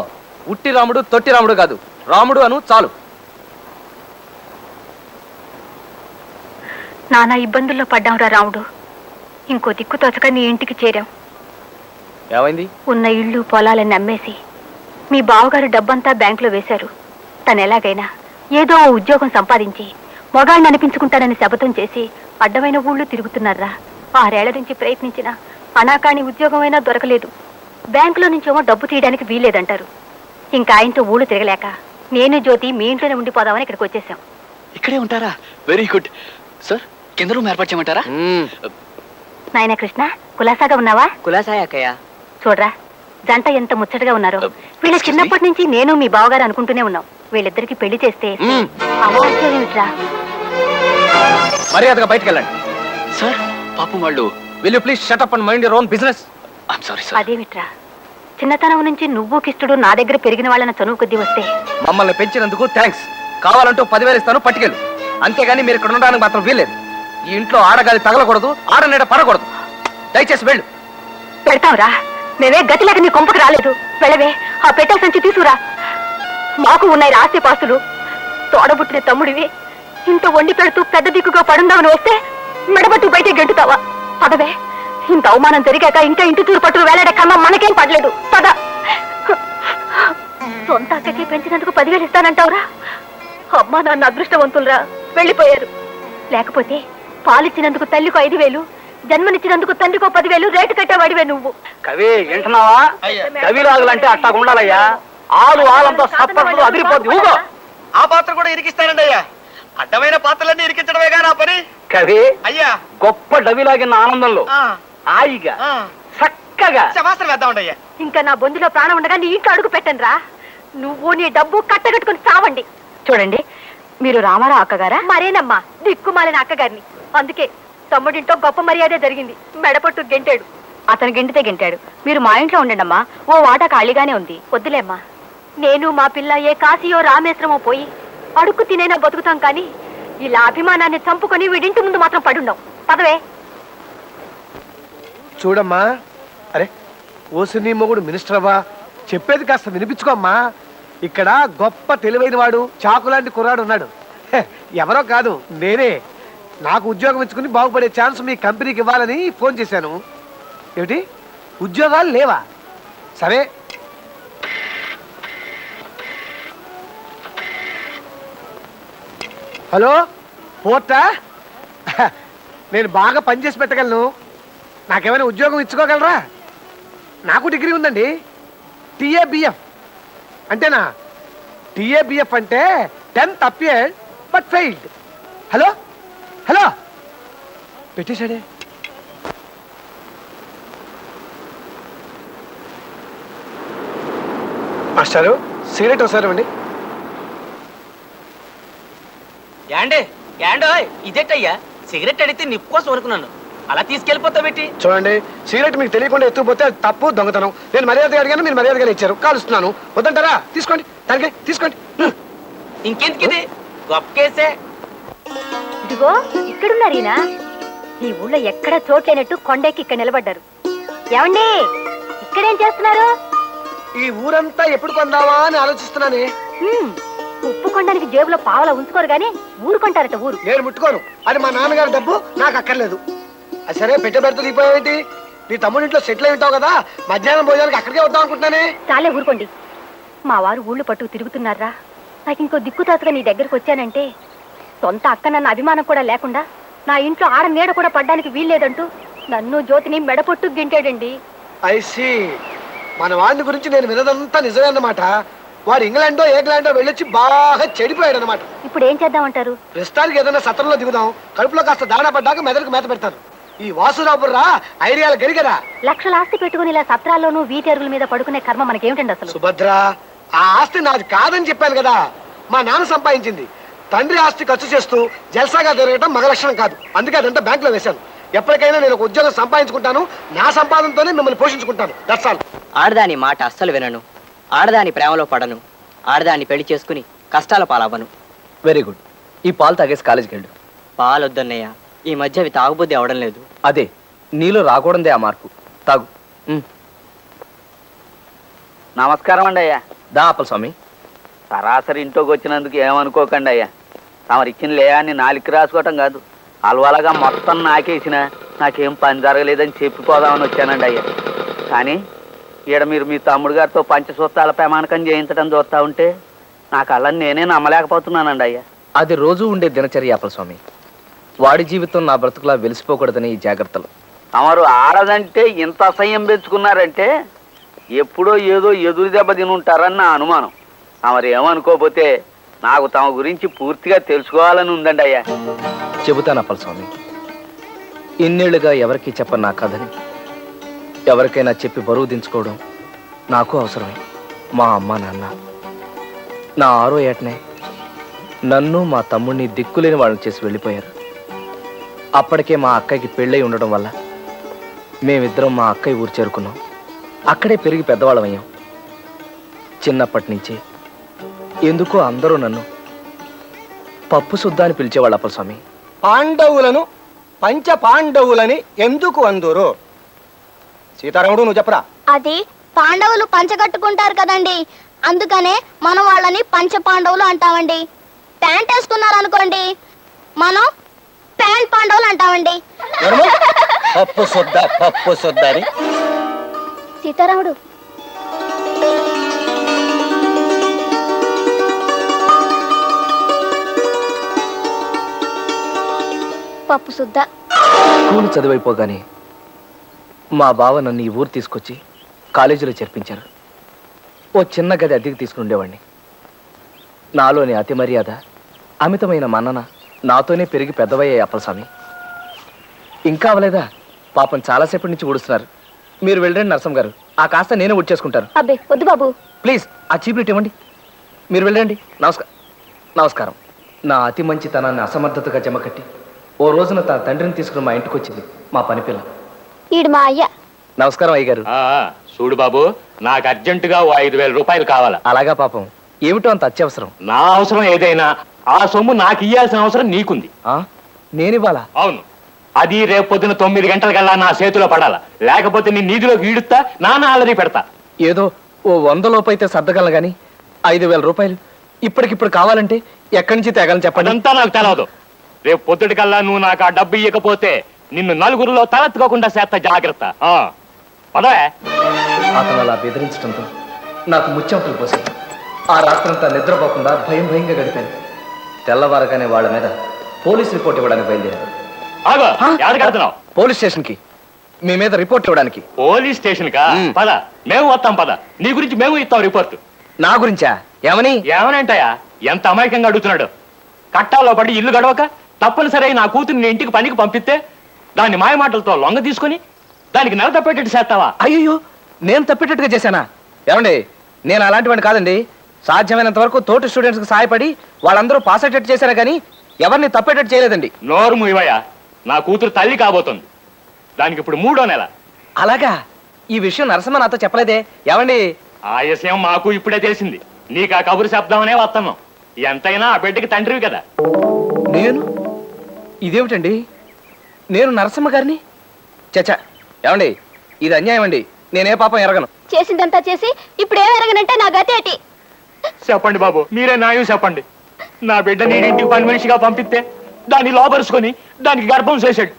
ఉట్టి రాముడు తొట్టి రాముడు కాదు, రాముడు అను చాలు. నానా ఇబ్బందుల్లో పడ్డాంరా రాముడు. ఇంకో దిక్కు తోచక నీ ఇంటికి చేరాం. ఏమైంది? ఉన్న ఇళ్ళు పొలాలని అమ్మేసి మీ బావగారు డబ్బంతా బ్యాంకులో వేశారు. తను ఎలాగైనా ఏదో ఓ ఉద్యోగం సంపాదించి మొగాళ్ళని అనిపించుకుంటానని శపథం చేసి అడ్డమైన ఊళ్ళు తిరుగుతున్నారా. 6 ఏళ్ల నుంచి ప్రయత్నించినా అనాకాని ఉద్యోగమైనా దొరకలేదు. బ్యాంకులో నుంచేమో డబ్బు తీయడానికి వీల్లేదంటారు. ఇంకా ఆయనతో ఊళ్ళు తిరగలేక నేను జ్యోతి మీ ఇంట్లోనే ఉండిపోదామని ఇక్కడికి వచ్చేసాం. ఇక్కడే ఉంటారా? Very good sir. కింద రూమ్ ఏర్పాటు చేయమంటారా? నాయనా కృష్ణ, కులాసాగా ఉన్నావా? కులాసాయ అక్కయ్య. చూడరా, జంట ఎంత ముచ్చటగా ఉన్నారో. వీళ్ళ excuse me? చిన్నప్పటి నుంచి నేను మీ బావగారు అనుకుంటూనే ఉన్నాం. వీళ్ళిద్దరికి పెళ్లి చేస్తే అవాంఛనీయమిట్రా. మర్యాదగా బయటికి వెళ్ళండి. సార్ పాపం వాళ్ళు. Will you please shut up and mind your own business? I'm sorry sir. అదేమిట్రా, చిన్నతనం నుంచి నువ్వు కిష్టుడు నా దగ్గర పెరిగిన వాళ్ళని చనువు కొద్దీ వస్తే మమ్మల్ని పెంచినందుకు థ్యాంక్స్. కావాలంటూ 10,000 ఇస్తాను, పట్టుకెళ్ళు. అంతేగాని మీరు ఇక్కడ ఉండడానికి మాత్రం వీల్లేదు. ఈ ఇంట్లో ఆడగాలి తగలకూడదు, ఆడనీడ పడకూడదు. దయచేసి వెళ్ళు. పెడతావురా. మేమే గతి లేక నీ కొంపకు రాలేదు. వెళ్ళవే, ఆ పెట్టెల సంచి తీసుకురా. మాకు ఉన్నాయి ఆస్తి పాస్తులు. తోడబుట్టిన తమ్ముడివి ఇంత వండి పెడుతూ పెద్ద దిక్కుగా పడుందామని వస్తే మెడబట్టు బయట గెంటుతావా? పదవే, ఇంత అవమానం జరిగాక ఇంకా ఇంటి తూరు పట్టు వేలాడే కన్నా మనకేం పడలేదు. పద. సొంత అక్కకి పెంచినందుకు 10,000 ఇస్తానంటావురా? అమ్మా నాన్న అదృష్టవంతులరా, వెళ్ళిపోయారు. లేకపోతే పాలిచ్చినందుకు తల్లికో 5,000, జన్మనిచ్చినందుకు తండ్రికో 10,000 రేటు కట్టేవాడివే నువ్వు. కవి వింటున్నావా? కవిలాగులంటే అట్టా ఉండాలయ్యా. ఆలంతా సప్పట్లు అదిరిపోద్ది. ఊగో. ఆ పాత్ర కూడా ఇరికిస్తానండి అయ్యా. అడ్డమైన పాత్రలన్నీ ఇరికించడమేగా నా పని. కవి అయ్యా, గొప్ప డవిలాగిన ఆనందంలో హాయిగా చక్కగా శమాస్త్రం వేద్దామండి అయ్యా. ఇంకా నా బొందులో ప్రాణం ఉండగా నీ ఇంట్లో అడుగు పెట్టండి రా. నువ్వు నీ డబ్బు కట్టగట్టుకుని చావండి. చూడండి, మీరు రామారావు అక్కగారా? మరేనమ్మా, దిక్కుమాలిన అక్కగారిని. అందుకే తమ్ముడింటో గొప్ప మర్యాదే జరిగింది. మెడపట్టు గెంటాడు. అతను గెంటితే గెంటాడు. మీరు మా ఇంట్లో ఉండండమ్మా. ఓ వాటా ఖాళీగానే ఉంది. వద్దులేమ్మా, నేను మా పిల్ల ఏ కాశీయో రామేశ్వరమో పోయి అడుక్కు తినైనా బతుకుతాం. కానీ ఇలా అభిమానాన్ని చంపుకొని వీడింటి ముందు మాత్రం పడుండం. పదవే. చూడమ్మా, అరే ఓసిని మొగుడు మినిస్టర్ అవ్వా, చెప్పేది కాస్త వినిపించుకోమ్మా. ఇక్కడ గొప్ప తెలివైన వాడు, చాకులాంటి కుర్రాడు ఉన్నాడు. ఎవరో కాదు, నేనే. నాకు ఉద్యోగం ఇచ్చుకుని బాగుపడే ఛాన్స్ మీ కంపెనీకి ఇవ్వాలని ఫోన్ చేశాను. ఏమిటి, ఉద్యోగాలు లేవా? సరే, హలో పోర్టా? నేను బాగా పనిచేసి పెట్టగలను. నాకేమైనా ఉద్యోగం ఇచ్చుకోగలరా? నాకు డిగ్రీ ఉందండి. టీఏబిఎఫ్ అంటేనా? టీఏబిఎఫ్ అంటే 10th appeared but failed. Hello hello, పెట్టేశాడే. మాస్టారు, సిగరెట్ ఒకసారి ఇవ్వండి. ఇదేటయ్యా, సిగరెట్ అడిగితే నిప్పు కోసం అనుకున్నాను. అలా తీసుకెళ్ళిపోతా పెట్టి. చూడండి, సిగరెట్ మీకు తెలియకుండా ఎత్తుకుపోతే అది తప్పు, దొంగతనం. నేను మర్యాదగా అడిగాను, మీరు మర్యాదగా ఇచ్చారు. కాలుస్తున్నాను. వద్దంటారా? తీసుకోండి, తనకే తీసుకోండి. ఇంకెందుకు ఇది గొప్ప కేసే. ఇదిగో ఇక్కడున్నారు ఈయన. ఈ ఊళ్ళో ఎక్కడ చోట్లేనట్టు కొండెక్కి ఇక్కడ నిలబడ్డారు. ఏమండి, ఇక్కడేం చేస్తున్నారు? ఈ ఊరంతా ఎప్పుడు కొందావా అని ఆలోచిస్తున్నానే. ఉప్పు కొండానికి జేబులో పావలా ఉంచుకోరు గాని ఊరు కొంటారట. ఊరు నేను ముట్టుకోను. అది మా నాన్నగారి డబ్బు, నాకు అక్కర్లేదు. అది సరే, పెట్టబెడతా దిగిపోయావేంటి? నీ తమ్ముడింట్లో సెటిల్ అయి ఉంటావు కదా, మధ్యాహ్నం భోజనానికి అక్కడికే వద్దాం అనుకుంటున్నానే. చాలే ఊరుకోండి. మా వారు ఊళ్ళు పట్టుకు తిరుగుతున్నారా? నాకు ఇంకో దిక్కు తాతగా నీ దగ్గరకు వచ్చానంటే సొంత అక్క నన్న అభిమానం కూడా లేకుండా నా ఇంట్లో ఆడ నీడ కూడా పడ్డానికి వీల్లేదంటూ నన్ను జ్యోతిని మెడపొట్టు గింటాడండి. ఐసి, మన వాడిని గురించి నేను వినదంతా నిజమే అన్నమాట. వాడు ఇంగ్లాండో ఇంగ్లాండో వెళ్ళొచ్చి బాగా చెడిపోయాడు అనమాట. ఇప్పుడు ఏం చేద్దామంటారు? ప్రస్తుతానికి ఏదైనా సత్రంలో దిగుదాం. కడుపులో కాస్త దాణా పడ్డాక మెదడుకు మేత పెడతాను. ఈ వాసురాబుర్రా ఐడియాలు గరిగరా. లక్షల ఆస్తి పెట్టుకుని ఇలా సత్రాల్లోనూ వీటెరుగుల మీద పడుకునే కర్మ మనకేమిటండి అసలు? సుభద్ర, ఆ ఆస్తి నాది కాదని చెప్పాను కదా. మా నాన్న సంపాదించింది. తండ్రి ఆస్తి ఖర్చు చేస్తూ జల్సాగా తిరగటం మగ లక్షణం కాదు. అందుకే అదంతా బ్యాంకులో వేశాను. ఎప్పటికైనా నేను ఒక ఉద్యోగం సంపాదించుకుంటాను. నా సంపాదనతోనే మిమ్మల్ని పోషించుకుంటాను. That's all. ఆడదాని మాట అస్సలు వినను, ఆడదాని ప్రేమలో పడను, ఆడదాన్ని పెళ్లి చేసుకుని కష్టాల పాలవ్వను. Very good. ఈ పాలు తాగేసి కాలేజీకి వెళ్ళు. పాలొద్దన్నయ్య, ఈ మధ్య అవి తాగుబోద్ది అవడం లేదు. అదే నీలో రాకూడదే ఆ మార్పు. తాగు. నమస్కారం అండి అయ్యా. దా అప్పల స్వామి. సరాసరి ఇంట్లోకి వచ్చినందుకు ఏమనుకోకండి అయ్యా. తమరు ఇచ్చిన లేయాన్ని నాలుగు రాసుకోవటం కాదు, అలవాలగా మొత్తం నాకేసిన నాకేం పని జరగలేదని చెప్పిపోదామని వచ్చానండి అయ్యా. కానీ ఈడ మీరు మీ తమ్ముడు గారితో పంచసూత్రాల ప్రమాణకం చేయించడం చూస్తా ఉంటే నాకు అలా నేనే నమ్మలేకపోతున్నానండి అయ్యా. అది రోజు ఉండే దినచర్య అప్పలస్వామి. వాడి జీవితం నా బ్రతుకులా వెలిసిపోకూడదని ఈ జాగ్రత్తలు. తమరు ఆడదంటే ఇంత అసహ్యం పెంచుకున్నారంటే ఎప్పుడో ఏదో ఎదురు దెబ్బ తిని ఉంటారని నా అనుమానం. తమరు ఏమనుకోకపోతే నాకు తమ గురించి పూర్తిగా తెలుసుకోవాలని ఉందండి అయ్యా. చెబుతాను అప్పలస్వామి. ఇన్నేళ్లుగా ఎవరికి చెప్పను నా కథని ఎవరికైనా చెప్పి బరువు దించుకోవడం నాకు అవసరమే. మా అమ్మ నాన్న నా 6వ ఏటనే నన్ను మా తమ్ముడిని దిక్కులేని వాళ్ళని చేసి వెళ్ళిపోయారు. అప్పటికే మా అక్కకి పెళ్ళై ఉండడం వల్ల మేమిద్దరం మా అక్కయ్య ఊరు చేరుకున్నాం. అక్కడే పెరిగి పెద్దవాళ్ళమయ్యాం. చిన్నప్పటి నుంచి ఎందుకో అందరూ నన్ను పప్పు సుద్దా అని పిలిచేవాళ్ళు అప్పలస్వామి. పాండవులను పంచ పాండవులని ఎందుకు అందురు? సీతారాముడు నువ్వు చెప్పరా. అది పాండవులు పంచగట్టుకుంటారు కదండి, అందుకనే మనం వాళ్ళని పంచ పాండవులు అంటామండి. ప్యాంట్ వేసుకున్నారు అనుకోండి, మనం ప్యాంట్ పాండవులు అంటామండి. పప్పు సుద్ద అని. సీతారాముడు పప్పు సుద్ద. స్కూలు చదివైపోగానే మా బావ నన్ను ఈ ఊరు తీసుకొచ్చి కాలేజీలో చేర్పించారు. ఓ చిన్న గది అద్దెకి తీసుకుని ఉండేవాడిని. నాలోని అతి మర్యాద, అమితమైన మన్నన నాతోనే పెరిగి పెద్దవయ్యాయి అప్పలస్వామి. ఇంకా అవలేదా? పాపం చాలాసేపటి నుంచి ఊడుస్తున్నారు. మీరు వెళ్ళండి నరసం గారు, ఆ కాస్త నేనే ఊడ్చేసుకుంటాను. అబ్బే వద్దు బాబు. ప్లీజ్ ఆ చీపులిట్ ఇవ్వండి. మీరు వెళ్ళండి. నమస్కారం. నా అతి మంచితనాన్ని అసమర్థతగా జమకట్టి ఓ రోజున తన తండ్రిని తీసుకుని మా ఇంటికి వచ్చింది మా పని పిల్ల. ఈడు మా అయ్య. నమస్కారం అయ్య గారు. చూడు బాబు, నాకు అర్జెంటుగా 5,000 రూపాయలు కావాలా. అలాగా పాపం, ఏమిటో అంత అత్యవసరం. నా అవసరం ఏదైనా ఆ సొమ్ము నాకు ఇయ్యాల్సిన అవసరం నీకుంది. నేనివ్వాలా? అవును. అది రేపు పొద్దున 9 గంటలకల్లా నా చేతిలో పడాలా, లేకపోతే నీ నీధిలోకి ఈడుస్తా, నాన్న అలరి పెడతా. ఏదో ఓ 100 లోపు అయితే సర్దగలను గాని 5,000 రూపాయలు ఇప్పటికిప్పుడు కావాలంటే ఎక్కడి నుంచి తేగలని చెప్పండి. అదంతా నాకు తెలవదు. రేపు పొద్దుటికల్లా నువ్వు నాకు ఆ డబ్బు ఇవ్వకపోతే నిన్ను నలుగురిలో తలెత్తుకోకుండా చేస్తా, జాగ్రత్త. పదవే. అతను అలా బెదిరించడంతో నాకు ముచ్చెమటలు పోసాయి. ఆ రాత్రంతా నిద్రపోకుండా భయంగా గడిపాను. తెల్లవారగానే వాళ్ళ మీద పోలీస్ రిపోర్ట్ ఇవ్వడానికి బయలుదేరారు. పోలీస్ స్టేషన్ కి మీ మీద రిపోర్ట్ ఇవ్వడానికి. పోలీస్ స్టేషన్ కా? పద, మేము వస్తాం. పద, నీ గురించి మేము ఇస్తాం రిపోర్ట్. నా గురించా? ఏమనంటాయా? ఎంత అమాయకంగా అడుగుతున్నాడు. కట్టాలో పడి ఇల్లు గడవక తప్పనిసరి నా కూతుర్ని ఇంటికి పనికి పంపిస్తే దాన్ని మాయమాటలతో లొంగ తీసుకుని దానికి నెల తప్పేటట్టు చేస్తావా? అయ్యో, నేను తప్పేటట్టుగా చేశానా? ఏమండి, నేను అలాంటి వాడిని కాదండి. సాధ్యమైనంత వరకు తోటి స్టూడెంట్స్ కి సహాయపడి వాళ్ళందరూ పాస్ అయ్యేటట్టు చేశారా కానీ ఎవరిని తప్పేటట్టు చేయలేదండి. నోరు మూయవయ్యా. నా కూతురు తల్లి కాబోతుంది. దానికి ఇప్పుడు 3వ నెల. అలాగా? ఈ విషయం నరసింహ నాతో చెప్పలేదే. ఏమండి? ఆ విషయం మాకు ఇప్పుడే తెలిసింది. నీకు ఆ కబురు చెప్దామనే వస్తున్నాం. ఎంతైనా ఆ బిడ్డకి తండ్రివి కదా. ఇదేమిటండి, నేను నరసింహ గారిని? చచ్చా, ఏమండి, ఇది అన్యాయం అండి. నేనే పాపం ఎరగను. చేసిందంతా చేసి ఇప్పుడు ఏం ఎరగనంటే నా గతి ఏంటి? చెప్పండి బాబు, మీరే న్యాయం చెప్పండి. నా బిడ్డ నేను ఇంటికి పని మనిషిగా పంపిస్తే దాన్ని లోపరుచుకొని దానికి గర్భం చేశాడు.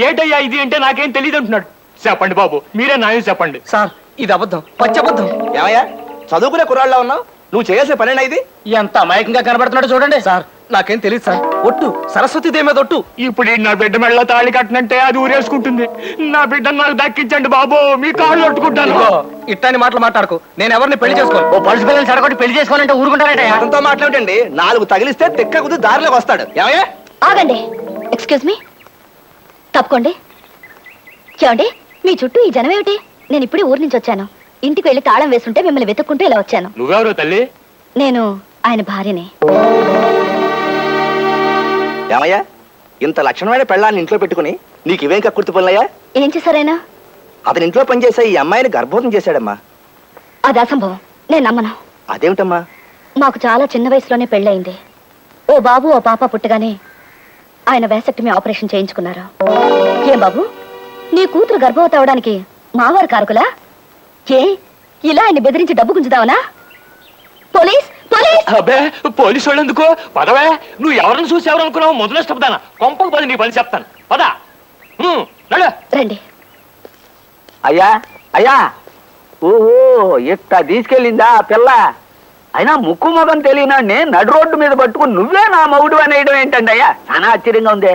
ఏటయ్యా ఇది అంటే నాకేం తెలియదు అంటున్నాడు. చెప్పండి బాబు, మీరే న్యాయం చెప్పండి. సార్, ఇది అబద్ధం, పచ్చి అబద్ధం. ఏమయ్యా, చదువుకునే కుర్రాళ్ళ ఉన్నావు? నువ్వు చేసే పనేనా ఇది? ఎంత అమాయకంగా కనబడుతున్నాడు చూడండి. సార్, నాకేం తెలియదు సార్. ఒట్టు, సరస్వతి దేవి మీద ఒట్టు. ఇప్పుడు నా బిడ్డ మెళ్ళ తాళి కట్టినంటే అది ఊరేసుకుంటుంది. నా బిడ్డను నాకు దక్కించండి బాబు, మీ కాళ్ళు కొట్టుకుంటాను. ఇట్లాంటి మాటలు మాట్లాడుకో. నేను ఎవరిని పెళ్లి చేసుకోను. ఓ పలుసు పిల్లలు సడగొట్టి పెళ్లి చేసుకోవాలంటే ఊరుకుంటారట. అతనితో మాట్లాడండి. 4 తగిలిస్తే తెక్క కుది దారిలోకి వస్తాడు. ఏమయ్యా? ఆగండి. ఎక్స్క్యూజ్ మీ, తప్పుకోండి. చూడండి, మీ చుట్టూ ఈ జనం ఏమిటి? నేను ఇప్పుడే ఊరు నుంచి వచ్చాను. ఇంటికి వెళ్ళి తాళం వేస్తుంటే మిమ్మల్ని వెతుక్కుంటూ ఇలా వచ్చాను. నువ్వెవరు తల్లి? నేను ఆయన భార్యని. ఏమయ్యా, ఇంత లక్షణమైన పెళ్ళాన్ని ఇంట్లో పెట్టుకుని నీకు ఇవేం కక్కుర్తి పనులయ్యా? ఏం చేశారైనా? అతని ఇంట్లో పనిచేసే ఈ అమ్మాయిని గర్భవతం చేశాడమ్మా. అది అసంభవం, నేను నమ్మను. అదేమిటమ్మా? మాకు చాలా చిన్న వయసులోనే పెళ్ళయింది. ఓ బాబు ఓ పాప పుట్టగానే ఆయన వేసక్టమీ ఆపరేషన్ చేయించుకున్నారు. ఏం బాబు, నీ కూతురు గర్భవతి అవడానికి మావారు కారకులా? ఏ ఇలా ఆయన్ని బెదిరించి డబ్బు గుంజుదావనా? పోలీస్ అబ్బే పోలీసు వాళ్ళు ఎందుకు పదవే. నువ్వు ఎవరిని చూసి ఎవరు అనుకున్నావు? మొదలెష్టపదానా కొంపకు పది నీ పని చెప్తాను పదా. రండి. అయ్యా అయ్యా, ఓహో ఇట్ట తీసుకెళ్ళిందా ఆ పిల్ల? అయినా ముక్కు మొగం తెలియనాడిని నడు రోడ్డు మీద పట్టుకుని నువ్వే నా మగుడు అనేయడం ఏంటండి అయ్యా? చాలా ఆశ్చర్యంగా ఉంది.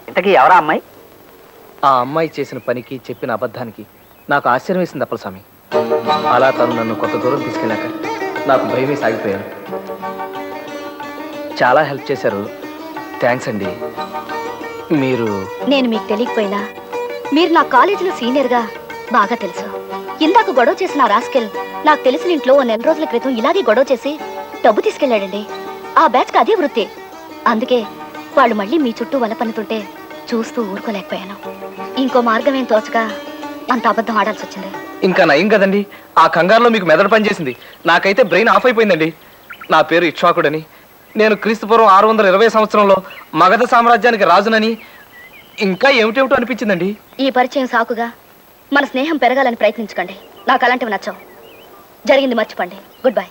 ఇంతకీ ఎవరా అమ్మాయి? ఆ అమ్మాయి చేసిన పనికి చెప్పిన అబద్ధానికి నాకు ఆశ్చర్యం వేసింది అప్పలస్వామి. అలా తను నన్ను కొంత దూరం తీసుకెళ్ళాక నాకు భయమే సాగిపోయాను. చాలా హెల్ప్ చేశారు. థ్యాంక్స్ అండి. మీరు నేను మీకు తెలియకపోయినా మీరు నా కాలేజీలో సీనియర్గా బాగా తెలుసు. ఇందాక గొడవ చేసిన ఆ రాస్కెల్ నాకు తెలిసిన ఇంట్లో 1 నెల రోజుల క్రితం ఇలాగే గొడవ చేసి డబ్బు తీసుకెళ్లాడండి. ఆ బ్యాచ్కి అదే వృత్తి. అందుకే వాళ్ళు మళ్ళీ మీ చుట్టూ వల పన్నుతుంటే చూస్తూ ఊరుకోలేకపోయాను. ఇంకో మార్గం ఏం తోచగా అంత అబద్ధం ఆడాల్సి వచ్చింది. ఇంకా నయం కదండి. ఆ కంగారులో మీకు మెదడు పనిచేసింది. నాకైతే బ్రెయిన్ ఆఫ్ అయిపోయిందండి. నా పేరు ఇక్ష్వాకుడని, నేను క్రీస్తుపూర్వం 620 సంవత్సరంలో మగధ సామ్రాజ్యానికి రాజునని, ఇంకా ఏమిటేమిటో అనిపించిందండి. ఈ పరిచయం సాకుగా మన స్నేహం పెరగాలని ప్రయత్నించకండి. నాకు అలాంటివి నచ్చవు. జరిగింది మర్చిపోండి. Good bye.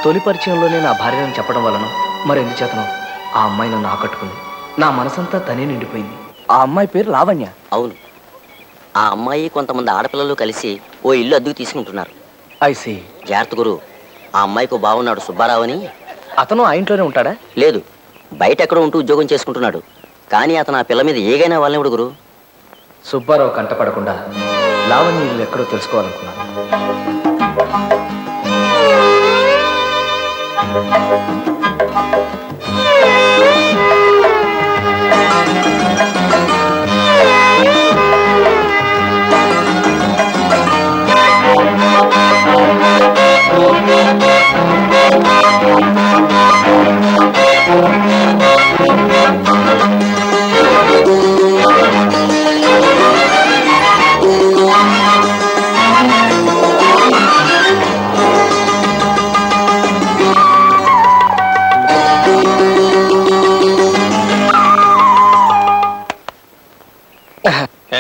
తొలి పరిచయంలోనే నా భార్యను చెప్పడం వలన మరెందుచేతనో ఆ అమ్మాయి నన్ను ఆకట్టుకుంది. నా మనసంతా తనే నిండిపోయింది. ఆ అమ్మాయి పేరు లావణ్య. అవును, ఆ అమ్మాయి కొంతమంది ఆడపిల్లలు కలిసి ఓ ఇల్లు అద్దెకు తీసుకుంటున్నారు. I see. జాగ్రత్త గురు, ఆ అమ్మాయికి బాగున్నాడు సుబ్బారావు అని. అతను ఆ ఇంట్లోనే ఉంటాడా? లేదు, బయట ఎక్కడో ఉంటూ ఉద్యోగం చేసుకుంటున్నాడు. కానీ అతను ఆ పిల్ల మీద ఏగైనా వాళ్ళనివ్వడు గురు. సుబ్బారావు కంటపడకుండా లావణ్య ఇల్లు ఎక్కడో తెలుసుకోవాలనుకున్నాను.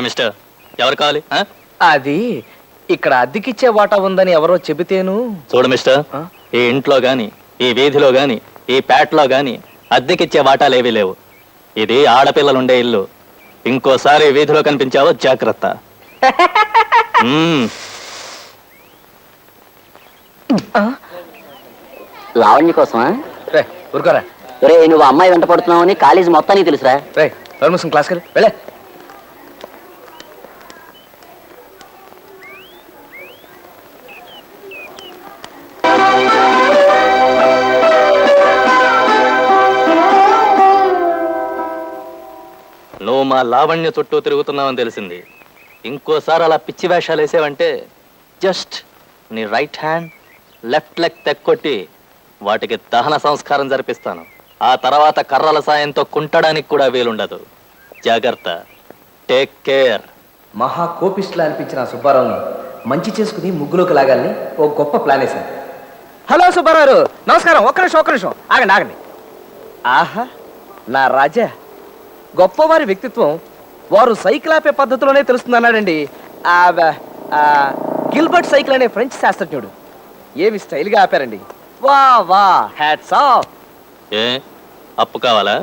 మిస్టర్, ఎవరు కావాలి? అది ఇక్కడ అద్దెకిచ్చే వాటా ఉందని ఎవరో చెబితేను. చూడు మిస్టర్, ఈ ఇంట్లో గాని, ఈ వీధిలో గాని, ఈ పేటలో గాని అద్దెకిచ్చే వాటాలేవీ లేవు. ఇది ఆడపిల్లలుండే ఇల్లు. ఇంకోసారి వీధిలో కనిపించావో జాగ్రత్త. లావణ్య కోసమా? రే ఊరుకోరా. రే, నువ్వు అమ్మాయి వెంట పడుతున్నావు అని కాలేజీ మొత్తానికి తెలుసురా. రే పర్మిషన్ క్లాస్కి వెళ్ళే. నువ్వు మా లావణ్య చుట్టూ తిరుగుతున్నావని తెలిసింది. ఇంకోసారి అలా పిచ్చి వేషాలు వేసావంటే జస్ట్ నీ రైట్ హ్యాండ్ లెఫ్ట్ లెగ్ తెక్కొట్టి వాటికి దహన సంస్కారం జరిపిస్తాను. ఆ తర్వాత కర్రల సాయంతో కుంటడానికి కూడా వీలుండదు. జాగ్రత్త. Take care. మహా కోపిస్టులా అనిపించిన సుబ్బారావుని మంచి చేసుకుని ముగ్గులోకి లాగాలని ఓ గొప్ప ప్లాన్ వేశాను. హలో సుబ్బారావు, నమస్కారం. ఒక్క నిమిషం ఆగండి. ఆహా, నా రాజా, గొప్పవారి వ్యక్తిత్వం వారు సైకిల్ ఆపే పద్ధతిలోనే తెలుస్తుందన్నాడండి. గిల్బర్ట్ సైకిల్ అనే ఫ్రెంచ్ శాస్త్రజ్ఞుడు. ఏమి స్టైల్గా ఆపారండి. వా వా, హ్యాట్స్ ఆఫ్. ఏ అప్పు కావాలా?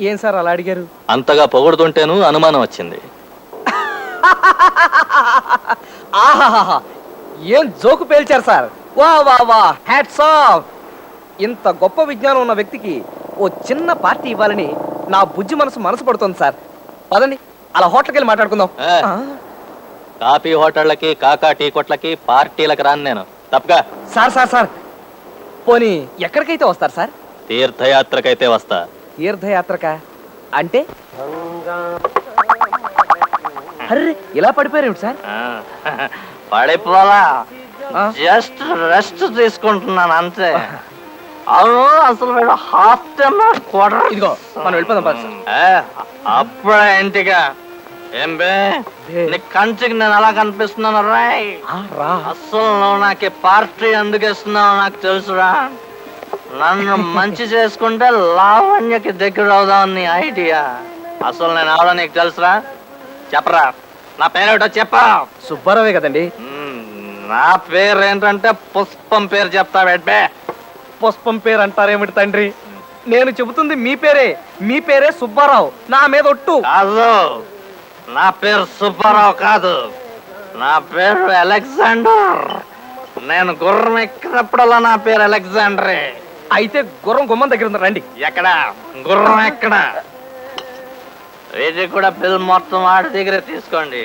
ఏం సార్ అలా అడిగారు? అంతగా పొగుడుతుంటేను అనుమానం వచ్చింది. ఆహాహా, ఏం జోకు పేల్చారు సార్. వా వా వా, హ్యాట్స్ ఆఫ్. ఇంత గొప్ప విజ్ఞానం ఉన్న వ్యక్తికి ఓ చిన్న పార్టీ ఇవ్వాలని నా బుజ్జి మనసు పడుతుంది సార్. పదండి, అలా హోటల్కి వెళ్ళి మాట్లాడుకుందాం. కాఫీ హోటళ్ళకి, కాకా టీ కొట్లకి, పార్టీలకు రాను నేను. తప్పగా. సార్ పోనీ ఎక్కడికైతే వస్తారు సార్? తీర్థయాత్రకైతే వస్తా. తీర్థయాత్రక అంటే? అర్రే, ఇలా పడిపోయారు సార్? పడిపోలా, జస్ట్ రెస్ట్ తీసుకుంటున్నాను అంతే. అవును, అసలు వీడు హాఫ్ టైమ్ క్వార్టర్. ఇదిగో మనం వెళ్ళిపోదాం పద సార్. అప్పుడే ఇంటిగా ఏం బే, నీ కంటికి నేను ఎలా కనిపిస్తున్నాను రాయ్? అసలు నువ్వు నాకు పార్టీ ఎందుకు ఇస్తున్నావు నాకు తెలుసురా. నన్ను మంచి చేసుకుంటే లావణ్యకి దగ్గర అవుదాం నీ ఐడియా. అసలు నేను అవడం నీకు తెలుసురా? చెప్పరా, నా పేరేటో చెప్పా. సుబ్బారావే కదండి. నా పేరు ఏంటంటే పుష్పం పేరు చెప్తా బెడ్బే. పుష్పం పేరు అంటారేమిటి తండ్రి? నేను చెబుతుంది మీ పేరే. మీ పేరే సుబ్బారావు. నా మీద ఒట్టు. కాదు, నా పేరు సుబ్బారావు కాదు, నా పేరు అలెగ్జాండర్. నేను గుర్రం ఎక్కినప్పుడల్లా నా పేరు అలెగ్జాండరే. అయితే గుర్రం గుమ్మం దగ్గర ఉంది, రండి. ఎక్కడ గుర్రం ఎక్కడ? ఇది కూడా బిల్ మొత్తం వాడి దగ్గర తీసుకోండి.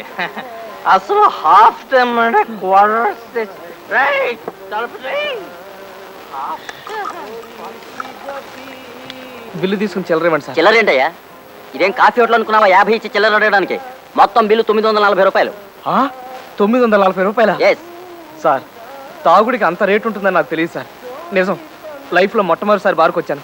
అసలు హాఫ్ టైం అంటే క్వార్టర్. బిల్లు తీసుకుని చిల్లరేమండి సార్. చిల్లరేంటయ్యా? ఇదేం కాఫీ హోటల్ అనుకున్నావా 50 ఇచ్చి చిల్లర అడగడానికి? మొత్తం బిల్లు 940 రూపాయలు. 940 రూపాయల? ఎస్ సార్, తాగుడికి అంత రేటు ఉంటుందని నాకు తెలియదు సార్. నిజం, లైఫ్లో మొట్టమొదటిసారి బార్కు వచ్చాను.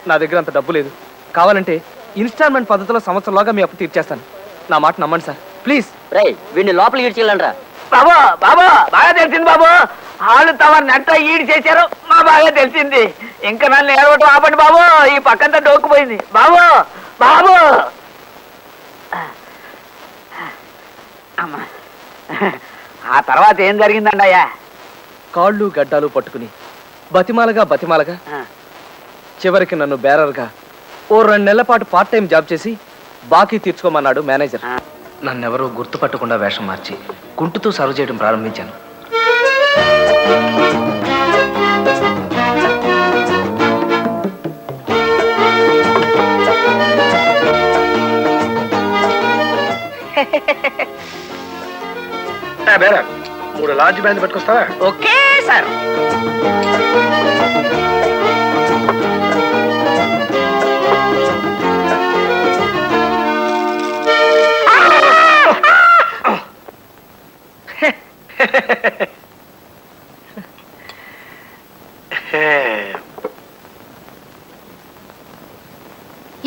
నా దగ్గర అంత డబ్బు లేదు. కావాలంటే ఇన్స్టాల్మెంట్ పద్ధతిలో సంవత్సరంలోగా మీ అప్పు తీర్చేస్తాను. నా మాట నమ్మండి సార్, ప్లీజ్. రే, వీడిని లోపలికి ఇడ్చిల్లండ్రా. బాబు బాబు బాగా తెలిసింది బాబు. వాళ్ళు తమ నెట్ట ఈడి చేశారు, మా బాగా తెలిసింది. ఇంకా నన్ను ఏడవటం ఆపండి బాబు. ఈ పక్కంతా డోక్కుపోయింది బాబు. బాబు అమ్మా, ఆ తర్వాత ఏం జరిగిందండి అయ్యా? కాళ్ళు గడ్డాలు పట్టుకుని బతిమాలగా చివరికి నన్ను బేరర్గా ఓ 2 నెలల పాటు పార్ట్ టైం జాబ్ చేసి బాకీ తీర్చుకోమన్నాడు మేనేజర్. నన్నెవరూ గుర్తుపట్టకుండా వేషం మార్చి కుంటుతూ సర్వ్ చేయడం ప్రారంభించాను. బేరా 3 లార్జ్ బ్యాండ్ పట్టుకొస్తావా? Okay sir.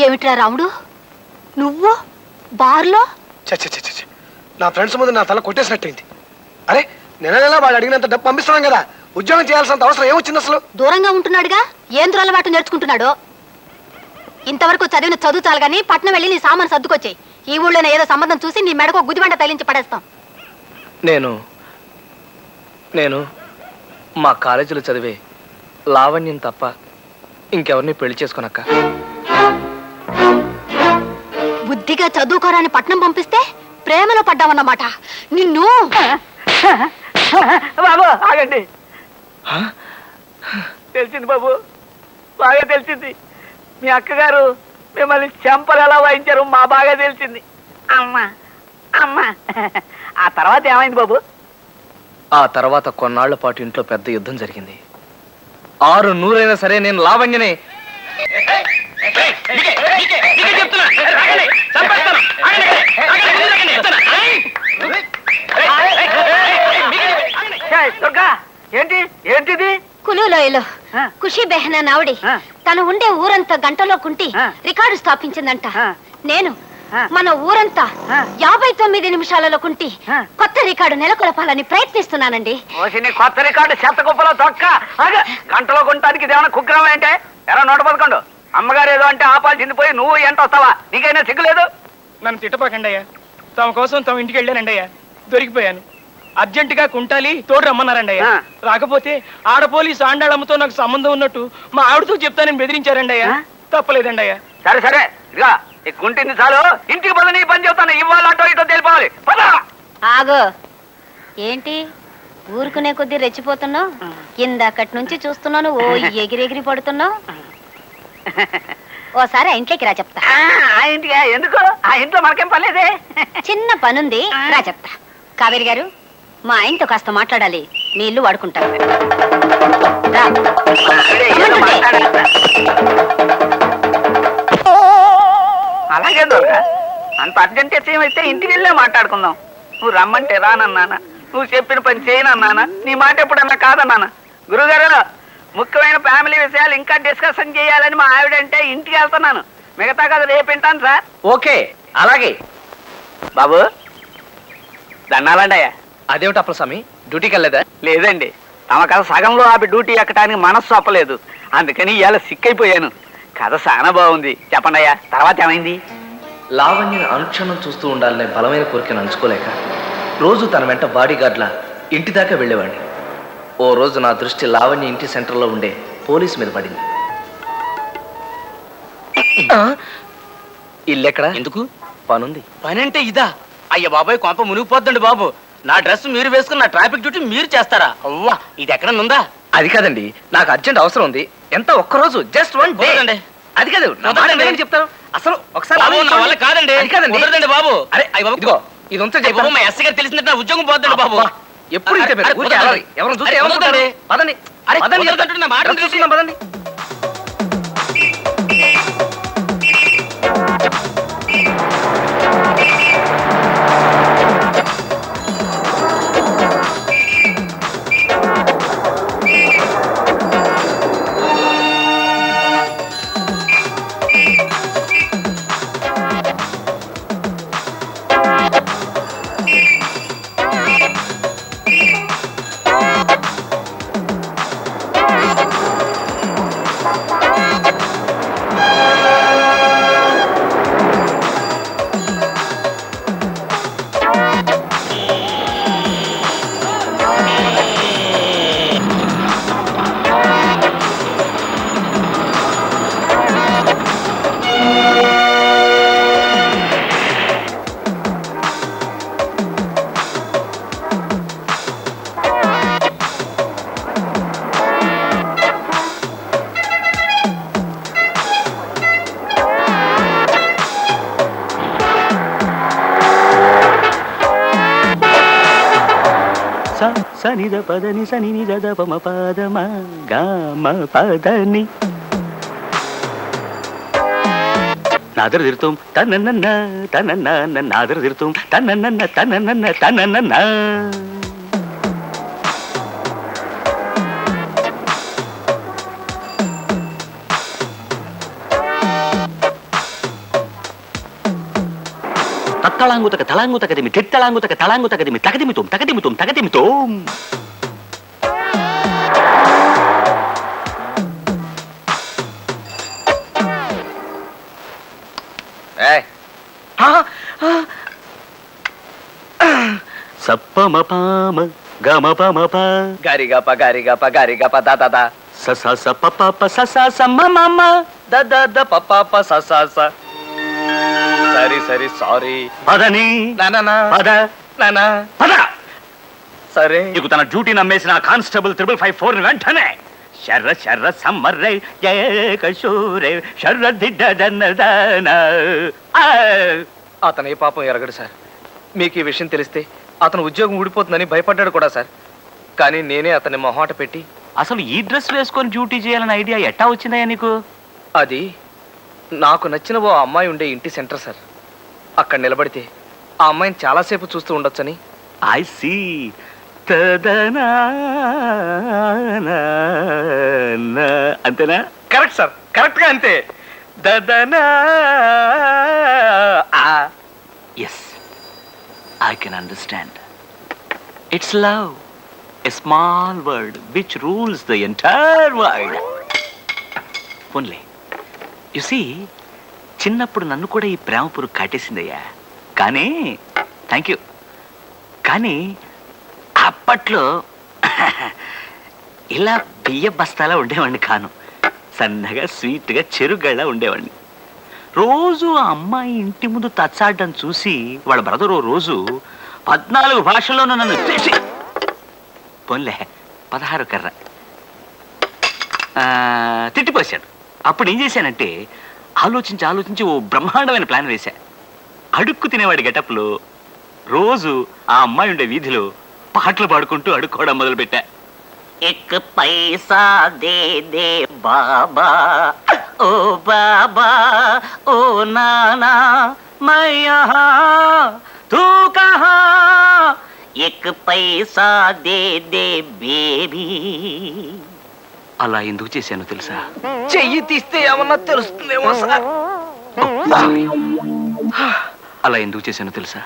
ఏమిట్రా రాముడు, నువ్వు బార్లో? నా ఫ్రెండ్స్ ముందు నా తల కొట్టేసినట్టయింది. అరే, నెల వాడు అడిగినంత డబ్బు పంపిస్తున్నాం కదా, ఉద్యోగం చేయాల్సినంత అవసరం ఏమొచ్చింది అసలు? దూరంగా ఉంటున్నాడుగా, ఏం దురలవాటు నేర్చుకుంటున్నాడో. ఇంతవరకు చదివిన చదువు చాలు గానీ పట్నం వెళ్ళి నీ సామాను సర్దుకొచ్చాయి. ఈ ఊళ్ళోనే ఏదో సంబంధం చూసి నీ మెడకు గుదిబండ తగిలించి పడేస్తాం. నేను మా కాలేజీలో చదివే లావణ్యం తప్ప ఇంకెవరిని పెళ్లి చేసుకోనక్క. బుద్ధిగా చదువుకోరాని పట్నం పంపిస్తే ప్రేమలో పడ్డావన్నమాట. నిన్ను బాబు ఆగండి. తెలిసింది బాబు, బాగా తెలిసింది. మీ అక్కగారు మిమ్మల్ని చెంపలు ఎలా వాయించారు మా బాగా తెలిసింది. అమ్మా అమ్మా. ఆ తర్వాత ఏమైంది బాబు? ఆ తర్వాత కొన్నాళ్ల పాటు ఇంట్లో పెద్ద యుద్ధం జరిగింది. 600 సరే నేను లావణ్యనే. దుర్గా, ఏంటి ఏంటిది? కులులోయలో ఖుషి బెహనా నావుడి తను ఉండే ఊరంతా గంటలో కుంటి రికార్డు స్థాపించిందంట. నేను మన ఊరంతా 59 నిమిషాలలో కుంటి కొత్త రికార్డు నెలకొల్పాలని ప్రయత్నిస్తున్నానండి. కొత్త రికార్డు చెత్త కుప్పలో తొక్క. గంటలో కొనటానికి ఇదేమన్నా కుగ్రహం ఏంటే? ఎలా 111 అమ్మగారు ఏదో అంటే ఆపాల్సింది పోయి నువ్వు ఏంట వస్తావా? నీకైనా సిగ్గులేదు? నన్ను తిట్టపాకండి అయ్యా. తమ కోసం తమ ఇంటికి వెళ్ళానండి అయ్యా, దొరికిపోయాను. అర్జెంటుగా కుంటాలి తోడు రమ్మన్నారండి అయ్యా. రాకపోతే ఆడపోలీసు ఆండాళమ్మతో నాకు సంబంధం ఉన్నట్టు మా ఆవిడతో చెప్తానని బెదిరించారండి అయ్యా. తప్పలేదండి అయ్యా. సరే సరే, ఇదిగా ఈ కుంటింది చాలు. ఇంటికి పద, నీ పని చెప్తాను. ఇవాళ అటో ఇటో తెలిపోవాలి. పదా ఆగో, ఏంటి ఊరుకునే కొద్దీ రెచ్చిపోతున్నావు? ఇందాకటి నుంచి చూస్తున్నాను ఓ ఎగిరెగిరి పడుతున్నావు. ఓసారి ఆ ఇంట్లోకి రా చెప్తా. ఆ ఇంటికి ఎందుకు? ఆ ఇంట్లో మనకేం పర్లేదే. చిన్న పనుంది, రా చెప్తా. కావేరి గారు, మా ఆయనతో కాస్త మాట్లాడాలి. మీ ఇల్లు వాడుకుంటారు. రా. అలాగే దొరక. అంత అర్జెంట్ అయితే ఇంటికి వెళ్ళే మాట్లాడుకుందాం. నువ్వు రమ్మంటే రానన్నానా, నువ్వు చెప్పిన పని చేయనన్నానా, నీ మాట ఎప్పుడన్నా కాదన్నానా? గురుగారు, ముఖ్యమైన ఫ్యామిలీ విషయాలు ఇంకా డిస్కషన్ చేయాలని మా ఆవిడంటే ఇంటికి వెళ్తున్నాను. మిగతా కదా రేపు వింటాను సార్. ఓకే, అలాగే. బాబు దండాలండి అయ్యా. అదేమిటి అప్పలస్వామి, డ్యూటీకి వెళ్ళలేదా? లేదండి, తమ కథ సగంలో ఆపి డ్యూటీ ఎక్కడానికి మనస్సు అప్పలేదు. అందుకని ఇవాళ సిక్కైపోయాను. కథ చాలా బాగుంది. చెప్పండి అయ్యా, తర్వాత ఏమైంది? లావణ్యని అనుక్షణం చూస్తూ ఉండాలనే బలమైన కోరికను అంచుకోలేక రోజు తన వెంట బాడీ గార్డ్లా ఇంటి దాకా వెళ్ళేవాడిని. ఓ రోజు నా దృష్టి లావణ్య ఇంటి సెంటర్లో ఉండే పోలీస్ మీద పడింది. ఇల్లెక్కడ? ఎందుకు? పనుంది. పని అంటే ఇదా? అయ్య బాబాయ్, కొంప మునిగిపోద్దండి బాబు. నా డ్రెస్ మీరు వేసుకుని నా ట్రాఫిక్ డ్యూటీ మీరు చేస్తారా? అవ్వా, ఇది ఎక్కడ ఉందా? అది కాదండి, నాకు అర్జెంట్ అవసరం ఉంది. ఎంత ఒక్కరోజు, జస్ట్ 1 డే. కుదరదండి. అది కాదు, నా మాట వినని చెప్తాను. అసలు ఒకసారి బాబు, నా ఆలోచించండి. వల్ల కాదండి. అది కాదండి. కుదరదండి బాబు. అరే అయ్య బాబు, ఇదిగో, ఇది ఉంచే అయ్య బాబు, మా ఎస్సీ గారు తెలిసిందంటే నా ఉద్యోగం పోద్దండి బాబు. అబ్బా, ఎప్పుడు ఇంతే మీరు. అరే, ఊరికే కుదరదండి. అలరి. ఎవరిని చూస్తే అరే, ఏమనుకుంటారు? కుదరదండి. పదండి. అరే, పదండి, కుదరదంటే నా మాట డ్రెస్ చూసుకుందాం, పదండి. సనిద పదని సని నిద పమ పదమ గామ పదని నాదర తిరుతాం తనన్న తనన్న నాదర తిరుతాం తనన్న తనన్న తనన్న. తత్తళాంగుతక తళాంగుతకదిమి తిత్తళాంగుతక తళాంగుతకదిమి తగదిమితోం తగదిమితోం తగదిమితోం. సప్పమ పామ గమ పమ ప గారిగప గారిగప గారిగప దాదా సస స ప ప ప స స స మ మ మ ద పప ప స స స. సరి సరి సారీ. పదని నానా పద నానా పద. సరే. నీకు తన డ్యూటీ నమ్మేసిన కానిస్టేబుల్ 5554 ని వెంటనే శర్ర శర్ర సమ్మర్రే ఏకశూరే శర్ర దిడ్డదన్నదాన. అతను ఏ పాపం ఎరగడు సార్. మీకు ఈ విషయం తెలిస్తే అతను ఉద్యోగం ఊడిపోతుందని భయపడ్డాడు కూడా సార్. కానీ నేనే అతన్ని మొహాట పెట్టి అసలు ఈ డ్రెస్ వేసుకొని డ్యూటీ చేయాలనే ఐడియా ఎట్టా వచ్చిందయ్యా నీకు? అది నాకు నచ్చిన ఓ అమ్మాయి ఉండే ఇంటి సెంటర్ సార్. అక్కడ నిలబడితే ఆ అమ్మాయిని చాలాసేపు చూస్తూ ఉండొచ్చని. I see. తదనా అంతేనా? కరెక్ట్ సార్, కరెక్ట్ గా అంతే. దదనా. Yes, I can understand. It's love, a small word which rules the entire world. Only you see, చిన్నప్పుడు నన్ను కూడా ఈ ప్రేమ పురుగు కాటేసిందయ్యా. కానీ థ్యాంక్ యూ. కానీ అప్పట్లో ఇలా బియ్య బస్తాలా ఉండేవాడిని కాను. సన్నగా స్వీట్గా చెరుగళ్ళ ఉండేవాడిని. రోజు ఆ అమ్మాయి ఇంటి ముందు తచ్చాడడం చూసి వాళ్ళ బ్రదర్ ఓ రోజు 14 భాషల్లోనూ నన్ను చేసి పోన్లే 16 కర్ర తిట్టిపోశాడు. అప్పుడు ఏం చేశానంటే ఆలోచించి ఆలోచించి ఓ బ్రహ్మాండమైన ప్లాన్ వేశా. అడుక్కు తినేవాడి గెటప్లో రోజు ఆ అమ్మాయి ఉండే వీధిలో పాటలు పాడుకుంటూ అడుక్కోవడం మొదలుపెట్టా. ఎక్ పైసా దే దే బాబా ఓ బాబా ఓ నానా మై తూ కహా ఎక్ పైసా దే దే బేబీ. అలా ఎందుకు చేశాను తెలుసా? చెయ్యి తీస్తే ఏమన్నా తెలుస్తుందేమో సార్. అలా ఎందుకు చేశానో తెలుసా?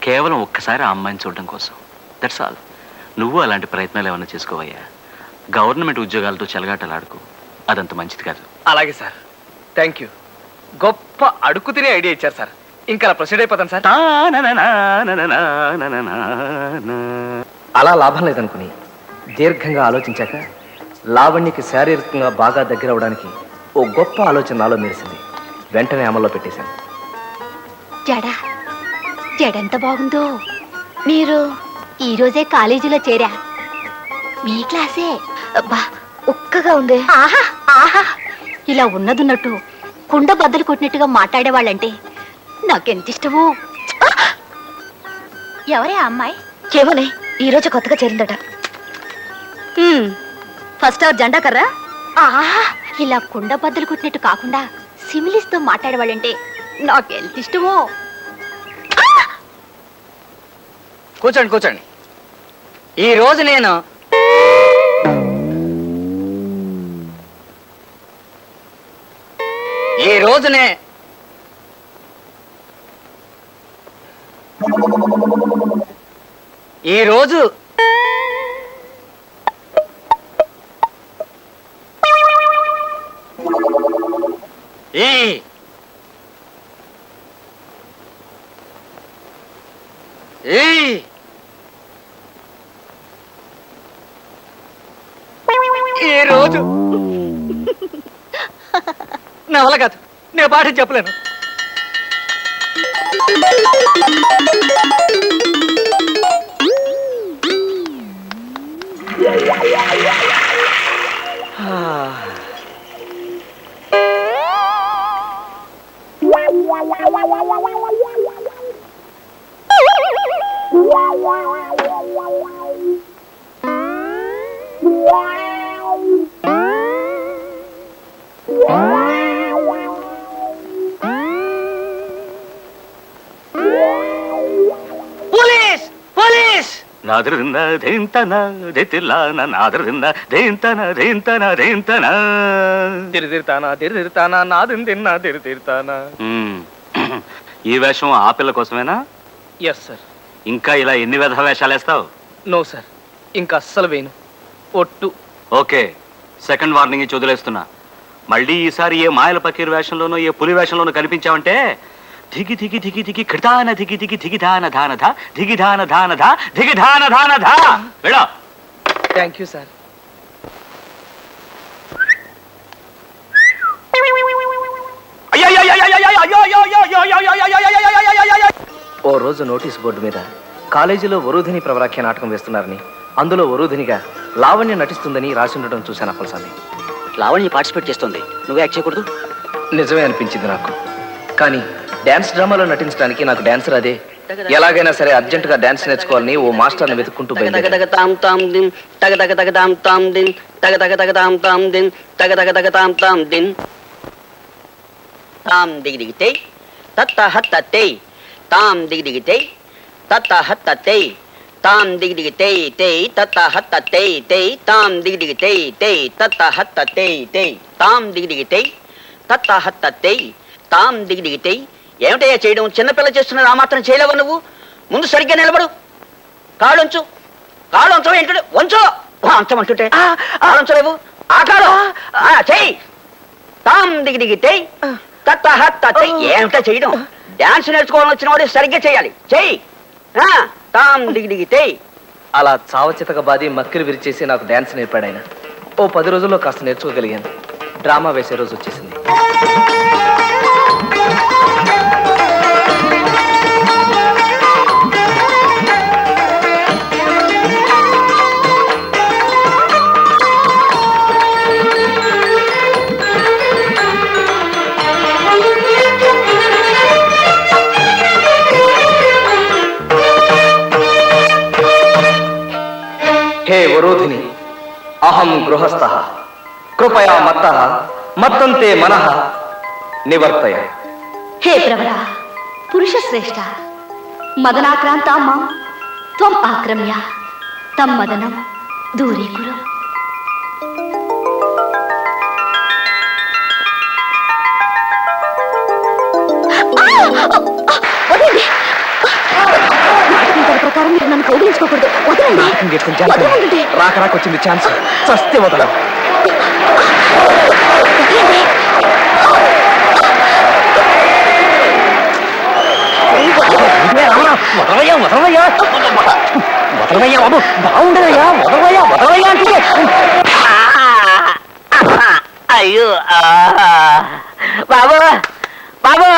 కేవలం ఒక్కసారి ఆ అమ్మాయిని చూడడం కోసం. That's all. నువ్వు అలాంటి ప్రయత్నాలు ఏమైనా చేసుకోవయ్యా. గవర్నమెంట్ ఉద్యోగాలతో చెలగాటలాడుకో, అదంత మంచిది కాదు. అలాగే సార్, థ్యాంక్ యూ. గొప్ప అడుక్కు తినే ఐడియా ఇచ్చారు సార్. ఇంకా ప్రొసీడ్ అయిపోతాను సార్. అలా లాభం లేదనుకుని దీర్ఘంగా ఆలోచించాక లావణ్యకి శారీరకంగా బాగా దగ్గర అవడానికి ఓ గొప్ప ఆలోచన నాలో మెరిసింది. వెంటనే అమల్లో పెట్టేశాను. జడెంత బాగుందో. మీరు ఈ రోజే కాలేజీలో చేరా? మీ క్లాసే. అబ్బా ఒక్కగా ఉంది. ఆహా ఆహా, ఇలా ఉన్నదున్నట్టు కుండ బద్దలు కొట్టినట్టుగా మాట్లాడేవాళ్ళంటే నాకెంత ఇష్టమో. ఎవరే ఆ అమ్మాయి? ఏమోనే, ఈ రోజు కొత్తగా చేరిందట. ఫస్ట్ అవర్ జెండా కర్రా. ఆహా, ఇలా కుండ బద్దలు కొట్టినట్టు కాకుండా సిమిలిస్తో మాట్లాడేవాళ్ళంటే నాకెంత ఇష్టమో. కూర్చోండి కూర్చోండి. ఈ రోజు నేను ఈ రోజునే ఈ రోజు ఈ ఈ రోజు నా వల్ల కాదు, నేను పాఠం చెప్పలేను. పోలీస్ పోలీస్ ఈ వేషం ఆ పిల్ల కోసమేనా? Yes sir. ఇంకా ఇలా ఎన్ని విధ వేషాలు వేస్తావు? నో సార్, ఇంకా అస్సలు వేయను. ఒట్టు. ఓకే, సెకండ్ వార్నింగ్ ఇచ్చి వదిలేస్తున్నా. మళ్ళీ ఈసారి ఏ మాయల పకీర్ వేషంలోనో ఏ పులి వేషంలోనో కనిపించావంటే ధిగి ధిగి ధిగి ధిగి కృతాన ధిగి ధిగి ధిగిధాన ధాన ధ ధిగిధాన ధాన ధ ధిగిధాన ధాన ధ. వెళ్ళా. Thank you sir. ఓ రోజు నోటీస్ బోర్డు మీద కాలేజీలో వరూధిని ప్రవరాఖ్య నాటకం వేస్తున్నారని, అందులో వరూధినిగా లావణ్య నటిస్తుందని రాసి ఉండటం చూశాను అప్పలస్వామి. లావణ్య పార్టిసిపేట్ చేస్తుంది, నువ్వే యాక్ట్ చేయకూడదు? నిజమే అనిపించింది నాకు. కానీ డాన్స్ డ్రామాలో నటించడానికి నాకు డాన్సర్ అదే. ఎలాగైనా సరే అర్జెంట్ గా డాన్స్ నేర్చుకోవాలని ఓ మాస్టర్ని వెతుక్కుంటూ ఏమిటయ్యా చేయడం? చిన్నపిల్ల చేస్తున్నది ఆ మాత్రం చేయలేవు నువ్వు? ముందు సరిగ్గా నిలబడు, కాళ్ళొంచు. కాళ్ళొంచు ఏంటంటే వంచు, అంచమంటుంటే కాళ్ళొంచలేవు. ఆ కాడు చెయ్యి. తాం దిగి దిగి తెయ్ తత్త హత్త తెయ్. ఏమిటా చేయడం? డాన్స్ నేర్చుకోవాలని వచ్చిన వాడు సరిగ్గా చేయాలి. చెయ్యి. తాం దిగి దిగి తెయ్. అలా చావచితక బాది మక్కిరి విరిచేసి నాకు డాన్స్ నేర్పాడు ఆయన. ఓ 10 రోజుల్లో కాస్త నేర్చుకోగలిగాను. డ్రామా వేసే రోజు వచ్చేసింది. హే వరోధిని, అహం గృహస్థః కృపయా మత్తః మత్తంతే మనః నివర్తయ. హే ప్రవర పురుష శ్రేష్ఠ, మదనాక్రాంత మాం త్వం ఆక్రమ్య తం మదనం దూరీకురు. ప్రకారం మీరు నన్ను కౌగిలించుకోకూడదు. వదలండి. రాక రాకొచ్చింది ఛాన్స్, చస్తే వదల. వదలవయ్యా బాబు బాగుండదయ్యా, వదలవయ్యా వదలవయ్యా అంటే. అయ్యో బాబు బాబు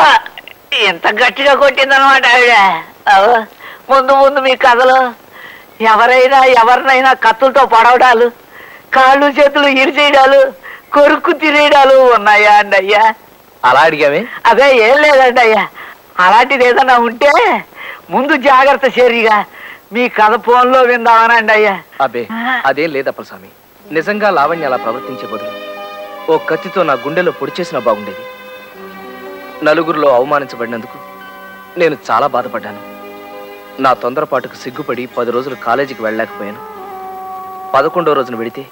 ఎంత గట్టిగా కొట్టిందనమాట ఆవిడ. ముందు ముందు మీ కథలో ఎవరైనా ఎవరినైనా కత్తులతో పడవడాలు, కాళ్ళు చేతులు ఇరిచేయడాలు, కొరుక్కు తినేయడాలు ఉన్నాయా అండి అయ్యా? అలా అడిగామే? అదే ఏం లేదండి అయ్యా. అలాంటిది ఏదన్నా ఉంటే ముందు జాగ్రత్త చర్యగా మీ కథ ఫోన్లో విందామనండి అయ్యా. అబ్బే అదేం లేదు అప్పలస్వామి. నిజంగా లావణ్య అలా ప్రవర్తించే బదులు ఓ కత్తితో నా గుండెలో పొడి చేసినా బాగుండేది. నలుగురిలో అవమానించబడినందుకు నేను చాలా బాధపడ్డాను. నా తొందరపాటుకు సిగ్గుపడి 10 రోజులు కాలేజీకి వెళ్ళలేకపోయాను. 11వ రోజున వెడితే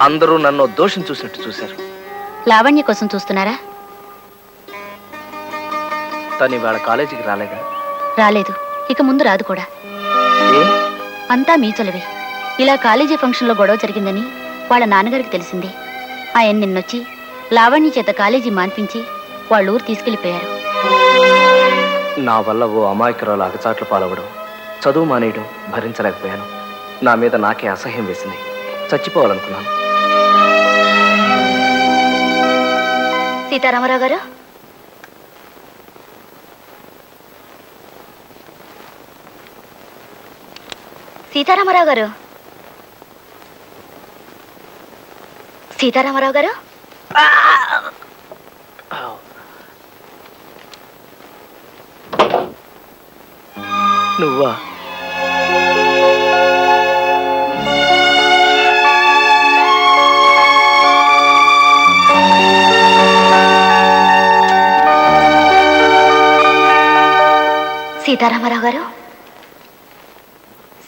అందరూ నన్ను దోషం చూసినట్టు చూశారు. లావణ్య కోసం చూస్తున్నారా? తను ఇవాళ కాలేజీకి రాలేదా? రాలేదు, ఇక ముందు రాదు కూడా. ఏ? అంతా మీ చొలవే. ఇలా కాలేజీ ఫంక్షన్లో గొడవ జరిగిందని వాళ్ళ నాన్నగారికి తెలిసింది. ఆయన నిన్నొచ్చి లావణ్య చేత కాలేజీ మాన్పించి వాళ్ళ ఊరు తీసుకెళ్లిపోయారు. నా వల్ల ఓ అమాయకురాలు అగచాట్లు పాలవడం, చదువు మానేయడం భరించలేకపోయాను. నా మీద నాకే అసహ్యం వేసింది. చచ్చిపోవాలనుకున్నాను. సీతారామరావు గారు, సీతారామరావు గారు, సీతారామరావు గారు, నువ్వా? సీతారామరావు గారు,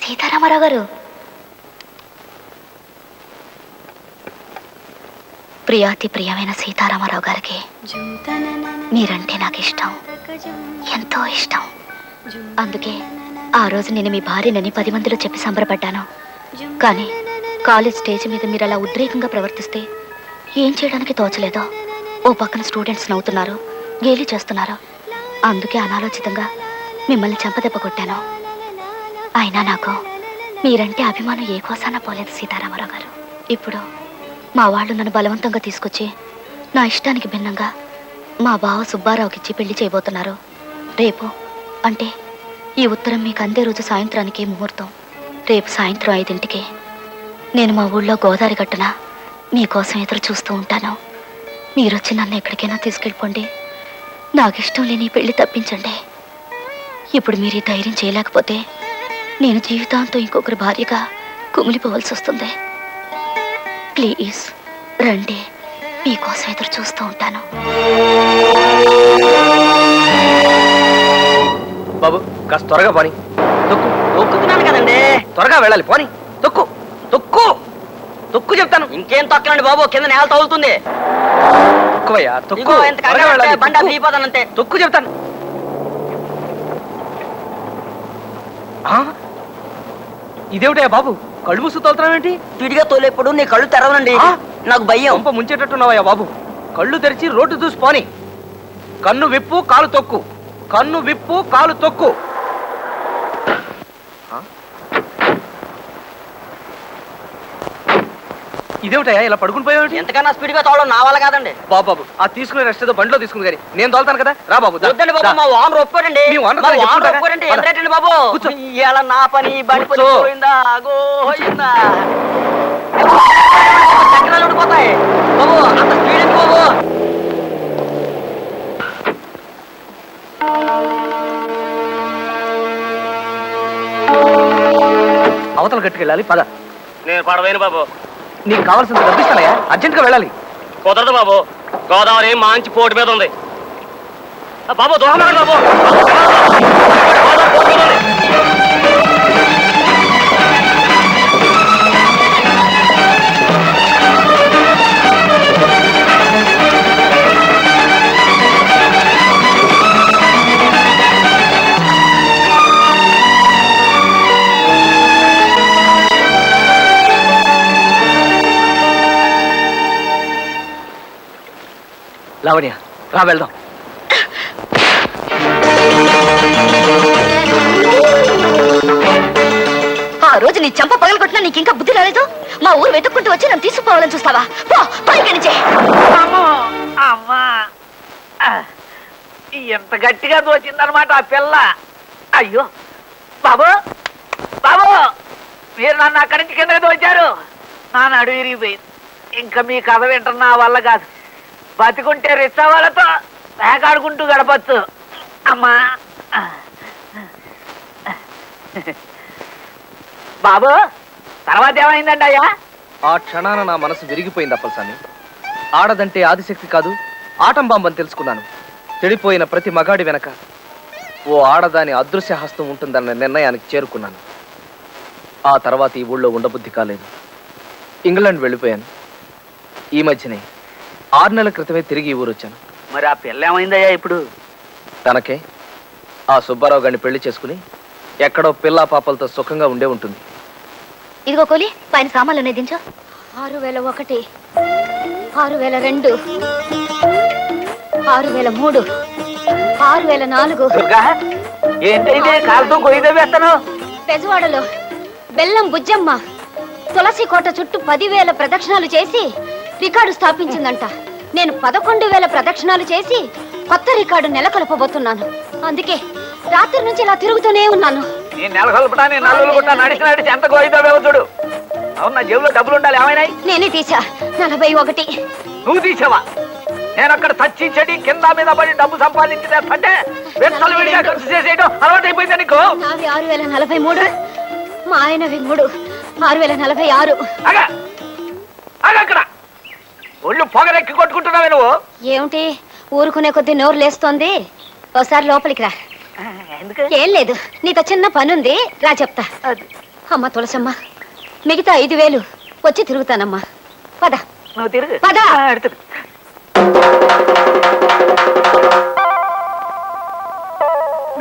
సీతారామరావు గారు. ప్రియాతి ప్రియమైన సీతారామరావు గారికి మీరంటే నాకు ఇష్టం, ఎంతో ఇష్టం. అందుకే ఆ రోజు నేను మీ భార్యనని 10 మందిలో చెప్పి సంబరపడ్డాను. కానీ కాలేజ్ స్టేజ్ మీద మీరు అలా ఉద్రేకంగా ప్రవర్తిస్తే ఏం చేయడానికి తోచలేదో. ఓ పక్కన స్టూడెంట్స్ నవ్వుతున్నారు, గేలి చేస్తున్నారు. అందుకే అనాలోచితంగా మిమ్మల్ని చెంపదెబ్బ కొట్టాను. అయినా నాకు మీరంటే అభిమానం ఏ కోసానా పోలేదు సీతారామరావు గారు. ఇప్పుడు మా వాళ్ళు నన్ను బలవంతంగా తీసుకొచ్చి నా ఇష్టానికి భిన్నంగా మా బావ సుబ్బారావుకి ఇచ్చి పెళ్లి చేయబోతున్నారు. రేపు అంటే ఈ ఉత్తరం మీకు అందే రోజు సాయంత్రానికి ముహూర్తం. రేపు సాయంత్రం 5ంటికి నేను మా ఊళ్ళో గోదావరి గట్టున మీకోసం ఎదురు చూస్తూ ఉంటాను. మీరొచ్చి నన్ను ఎక్కడికైనా తీసుకెళ్ళిపోండి. నాకు ఇష్టం లేని పెళ్లి తప్పించండి. ఇప్పుడు మీరు ఈ ధైర్యం చేయలేకపోతే నేను జీవితాంతం ఇంకొకరి భార్యగా కుమిలిపోవలసి వస్తుంది. ప్లీజ్ రండి, మీకోసం ఎదురు చూస్తూ ఉంటాను. బాబు కాస్త త్వరగా పోని. తొక్కు. తొక్కుతున్నాను కదండి. త్వరగా వెళ్ళాలి, పోని. తొక్కు తొక్కు తొక్కు చెప్తాను. ఇంకేం తొక్కలండి బాబు, కింద నేల తగులుతుంది. తొక్కువయ్యా, తొక్కు. ఇదిగో ఇంత త్వరగా వెళ్ళాలి. బండ తొక్కు. దిగిపోతానంతే. తొక్కు చెప్తాను. ఇదేమిటయ్యా బాబు, కళ్ళు మూసు తోలుతున్నావేంటి? విడిగా తోలేప్పుడు నీ కళ్ళు తెరవనండి, నాకు భయం. పంప ముంచేటట్టున్నావయ్యా బాబు. కళ్ళు తెరిచి రోడ్డు చూసి పోని. కన్ను విప్పు కాలు తొక్కు, కన్ను విప్పు కాలు తొక్కు. ఇదేమిటయ్యా ఇలా పడుకుని పోయావు? ఎంతకన్నా స్పీడ్ గా తోవడం నా వల్ల కాదండి. బాబు ఆ తీసుకునే రెస్ట్ ఏదో బండిలో తీసుకుని కానీ నేను తోలుతాను కదా. రా బాబు. వద్దండి బాబు, మా ఓనర్ ఒప్పుకోరండి. మీ ఓనర్ మా దగ్గర ఓనర్ చెప్పుకుంటారా? ఒప్పుకోరండి. పద. ఎంతరేటండి బాబు? కూర్చో. ఇవాళ నా పని బండి పని కూర్చో. పోయిందా గోయిందా. చక్రాలు ఉండిపోతాయి బాబు, అంత స్పీడ్ ఎందుకు బాబు? అవతల గట్టుకెళ్ళాలి, పద. నేను పడవేను బాబు. నీకు కావాల్సినంత డబ్బిస్తానయ్యా, అర్జెంట్ గా వెళ్ళాలి. కుదరదు బాబు, గోదావరి మంచి పోటీ మీద ఉంది. బాబు దూరం బాబు. గోదావరి పోటీ మీద ఉంది. లావణ్య రా వెళ్దాం. రోజు నీ చెంప పగలగొట్టినా నీకు ఇంకా బుద్ధి రాలేదు. మా ఊరు వెతుక్కుంటూ వచ్చి నన్ను తీసుకుపోవాలని చూస్తావా? పో పరిగణించే. అమ్మా ఎంత గట్టిగా దోచిందనమాట ఆ పిల్ల. అయ్యో బాబు బాబు, మీరు నన్ను అక్కడి నుంచి కింద దోచారు. నా నడు విరిగిపోయింది. ఇంకా మీ కథ వింటున్న నా వల్ల కాదు. బతికుంటే రిచ్చా వాళ్ళతో వేకాడుకుంటూ గడపచ్చు. అమ్మా బాబు, తర్వాత ఏమైందండి అయ్యా? ఆ క్షణాన నా మనసు విరిగిపోయింది అప్పలస్వామి. ఆడదంటే ఆదిశక్తి కాదు, ఆటం బాంబని తెలుసుకున్నాను. చెడిపోయిన ప్రతి మగాడి వెనక ఓ ఆడదాని అదృశ్య హస్తం ఉంటుందన్న నిర్ణయానికి చేరుకున్నాను. ఆ తర్వాత ఈ ఊళ్ళో ఉండబుద్ధి కాలేదు. ఇంగ్లాండ్ వెళ్ళిపోయాను. ఈ మధ్యనే 6 నెలల క్రితమే తిరిగి ఈ ఊరు వచ్చాను. మరి ఆ పిల్ల ఏమైందయ్యా ఇప్పుడు? తనకే ఆ సుబ్బారావు గారిని పెళ్లి చేసుకుని ఎక్కడో పిల్లా పాపలతో సుఖంగా ఉండే ఉంటుంది. ఇదిగో కోలి, పైన సామాన్లు ఉన్నాయి దించు. 6001, 6002, 6003, 6004. దుర్గా, ఏంటైతే కాలుతో గొయ్యి వేస్తాను? పెజవాడలో బెల్లం బుజ్జమ్మ తులసి కోట చుట్టూ 10,000 ప్రదక్షిణాలు చేసి రికార్డు స్థాపించిందంట. నేను 11,000 ప్రదక్షిణాలు చేసి కొత్త రికార్డు నెలకొల్పబోతున్నాను. అందుకే రాత్రి నుంచి ఇలా తిరుగుతూనే ఉన్నాను. నీ నెలకొల్పటా, నీ నల్లులు గుట్టా నడిచి నడిచి ఎంత గోయితో వేవుతుడు. అవును, నా జేబులో డబ్బులు ఉండాలి. ఏమైనాయి? నేనే తీసా. 41. నువ్వు తీసావా? నేను అక్కడ చచ్చి చెడి కింద మీద పడి డబ్బు సంపాదించి తెస్తుంటే వెచ్చలు విడిగా ఖర్చు చేసేయడం అలవాటు అయిపోయింది నీకు. నావి 6043, మా ఆయనవి 3, 6046. అక్కడ ఒళ్ళు పొగరెక్కి కొట్టుకుంటున్నావే నువ్వు. ఏమిటి ఊరుకునే కొద్ది నోరు లేస్తోంది? ఒకసారి లోపలికి రా. ఏం లేదు, నీతో చిన్న పనుంది, రా చెప్తా. అమ్మ తులసమ్మ, మిగతా 5,000 వచ్చి తిరుగుతానమ్మా. పద నువ్వు తిరుగు. పద.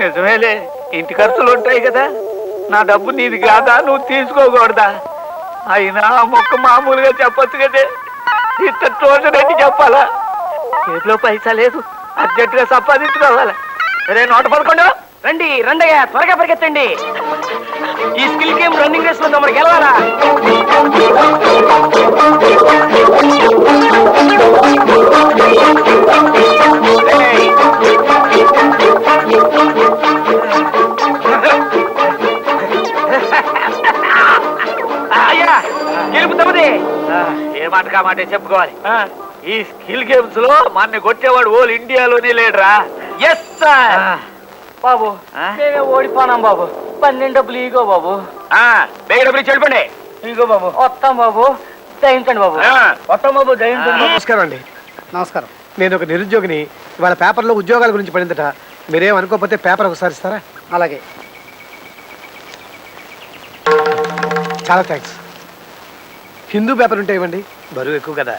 నిజమేలే, ఇంటి ఖర్చులు ఉంటాయి కదా. నా డబ్బు నీది కాదా, నువ్వు తీసుకోకూడదా? అయినా మొక్క మామూలుగా చెప్పొచ్చు కదే, ఇంత రోజునట్టు చెప్పాలా? చేతిలో పైసా లేదు, అర్జెంటుగా సంపాదించుకోవాలా. సరే, 111. రండి రండయ్యా, త్వరగా పరిగెత్తండి. ఈ స్కిల్ గేమ్ రన్నింగ్ రేస్ లో మనకి గెలవాలా? అయ్యా, గెలుపు తమది. ఏ మాట కా మాట చెప్పుకోవాలి. ఈ స్కిల్ గేమ్స్ లో మన కొట్టేవాడు ఓల్ ఇండియాలోనే లేడురా. Yes sir. బాబు, మేమే ఓడిపోనాం బాబు. 12 డబ్బులు ఇగో బాబు. బేగ డబ్బులు చెడిపండి. ఇగో బాబు. వస్తాం బాబు, దయించండి బాబు. వస్తాం బాబు, దయించండి. నమస్కారం అండి. నమస్కారం. నేను ఒక నిరుద్యోగిని. ఇవాళ పేపర్లో ఉద్యోగాల గురించి పడిందట. మీరేం అనుకోకపోతే పేపర్ ఒకసారి ఇస్తారా? అలాగే, చాలా థ్యాంక్స్. హిందూ పేపర్ ఉంటే ఇవ్వండి, బరువు ఎక్కువ కదా.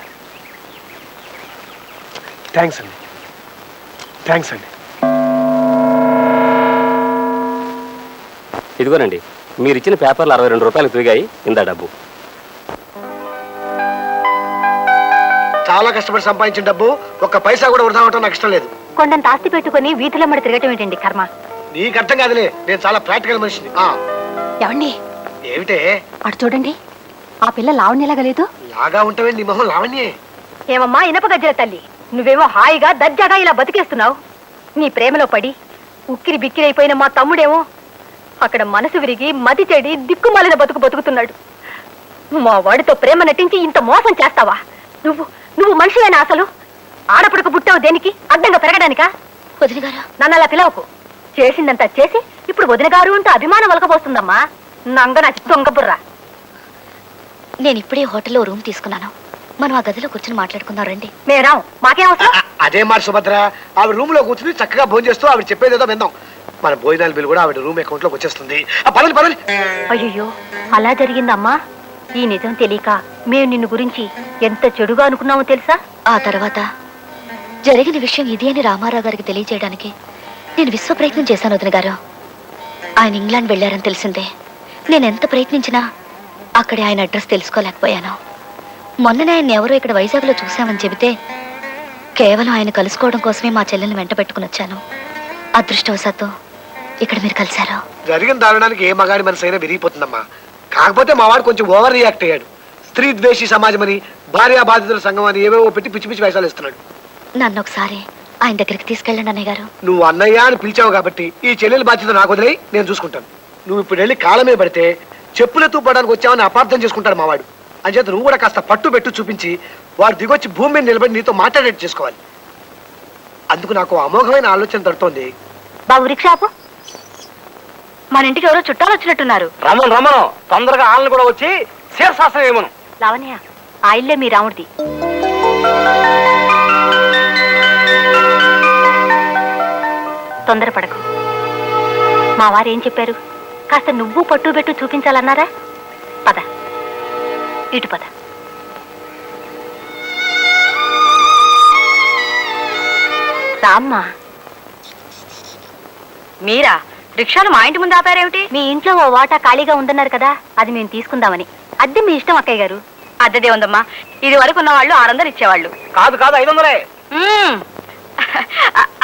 థ్యాంక్స్ అండి. థ్యాంక్స్ అండి. ఇదిగోనండి, మీరు ఇచ్చిన పేపర్లు 62 రూపాయలు తిరిగాయి. ఇందా డబ్బు. చాలా కష్టపడి సంపాదించిన డబ్బు ఒక్క పైసా కూడా వృధా అవటం నాకు ఇష్టం లేదు. కొండంత ఆస్తి పెట్టుకుని వీధిలో మడి తిరగటం ఏంటండి కర్మ? నీకు అర్థం కాదులే, నేను చాలా ప్రాక్టికల్ మనిషిని. ఏమండి, ఏమిటే అటు చూడండి, ఆ పిల్ల లావణ్యలాగలేదు? లాగా ఉంటావే, నీ మొహం లావణ్యే. ఏమమ్మా ఇనప గజ్జల తల్లి, నువ్వేమో హాయిగా దర్జాగా ఇలా బతికేస్తున్నావు. నీ ప్రేమలో పడి ఉక్కిరి బిక్కిరి అయిపోయిన మా తమ్ముడేమో అక్కడ మనసు విరిగి మతి చెడి దిక్కుమాలిన బతుకుతున్నాడు. మా వాడితో ప్రేమ నటించి ఇంత మోసం చేస్తావా? నువ్వు నువ్వు మనిషివేనా అసలు? ఆడపడుకు పుట్టావు దేనికి? అడ్డంగా పెరగడానికా? వదిన గారు, నన్ను అలా పిలవకు. చేసిందంతా చేసి ఇప్పుడు వదిన గారు అంటూ అభిమానం వలకపోస్తుందమ్మా. నంగ నా దొంగ బుర్రా. నేను ఇప్పుడే హోటల్లో రూమ్ తీసుకున్నాను. మనం ఆ గదిలో కూర్చొని మాట్లాడుకుందాం రండి. మేడం, మాకేం అవసరం? అదే మాట సుభద్ర, ఆవిడ రూమ్ లో కూర్చుని చక్కగా భోజనం చేస్తూ ఆవిడ చెప్పేదేదో విందాం. మన భోజనాల బిల్లు కూడా ఆవిడ రూమ్ అకౌంట్ లోకి వచ్చేస్తుంది. పదండి పదండి. అయ్యో, అలా జరిగిందమ్మా. ఈ నిజం తెలియక మేము నిన్ను గురించి ఎంత చెడుగా అనుకున్నామో తెలుసా? ఆ తర్వాత జరిగిన విషయం ఇది అని రామారావు గారికి తెలియజేయడానికి నేను విశ్వ ప్రయత్నం చేశాను వదిన గారు. ఆయన ఇంగ్లాండ్ వెళ్ళారని తెలిసిందే. నేను ఎంత ప్రయత్నించినా అక్కడే ఆయన అడ్రస్ తెలుసుకోలేకపోయాను. మొన్ననే ఆయన ఎవరో ఇక్కడ వైజాగ్లో చూశామని చెబితే కేవలం ఆయన కలుసుకోవడం కోసమే మా చెల్లెల్ని వెంట పెట్టుకుని వచ్చాను. అదృష్టవశాత్తు ఇక్కడ మీరు కలిశారు. జరిగిన దారుణానికి ఏ మగాడి మనసు అయినా విరిగిపోతుందమ్మా. కాకపోతే మా వాడు కొంచెం ఓవర్ రియాక్ట్ అయ్యాడు. స్త్రీ ద్వేషి సమాజం అని, భార్యా బాధితుల సంఘం అని ఏవేవో పెట్టి పిచ్చి పిచ్చి వేషాలు ఇస్తున్నాడు. నన్ను ఒకసారి ఆయన దగ్గరికి తీసుకెళ్ళండి అన్నయ్య గారు. నువ్వు అన్నయ్య అని పిలిచావు కాబట్టి ఈ చెల్లెల బాధ్యత నాకు వదిలేయి, నేను చూసుకుంటాను. నువ్వు ఇప్పుడు వెళ్ళి కాలమే పడితే చెప్పులతో పడడానికి వచ్చావని అపార్థం చేసుకుంటాడు మావాడు. అంచేత నువ్వు కూడా కాస్త పట్టు పెట్టు చూపించి వాడు దిగొచ్చి భూమి మీద నిలబడి నీతో మాట్లాడేట్టు చేసుకోవాలి. అందుకు నాకు అమోఘమైన ఆలోచన తడుతోంది. బాబు రిక్షాపు, మన ఇంటికి ఎవరో చుట్టాలు వచ్చినట్టున్నారు. రమను తొందరగా ఆళ్ళని కూడా వచ్చి శీర్షాసనం ఏమను. లావణ్య, ఆ ఇల్లే మీ రాముడిది. తొందరపడకు. మా వారు ఏం చెప్పారు? కాస్త నువ్వు పట్టు పెట్టు చూపించాలన్నారా? పద, ఇటు పద. రామ్మా. మీరా రిక్షాలు మా ఇంటి ముందు ఆపారేమిటి? మీ ఇంట్లో ఓ వాటా ఖాళీగా ఉందన్నారు కదా, అది మేము తీసుకుందామని. అద్దె మీ ఇష్టం అక్కయ్య గారు. అద్దెదే ఉందమ్మా. ఇది వరకు ఉన్న వాళ్ళు 600 ఇచ్చేవాళ్ళు. కాదు 500.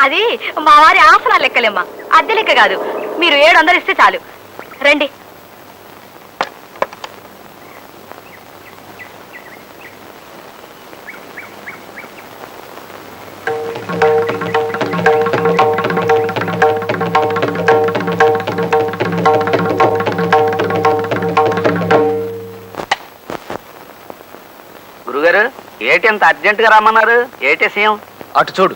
అది మా వారి ఆసనా లెక్కలేమ్మా, అద్దె లెక్క కాదు. మీరు 700 ఇస్తే చాలు. రండి. గురుగారు, ఏటి అంత అర్జెంట్ గా రమ్మన్నారు? ఏటి సీఎం? అటు చూడు.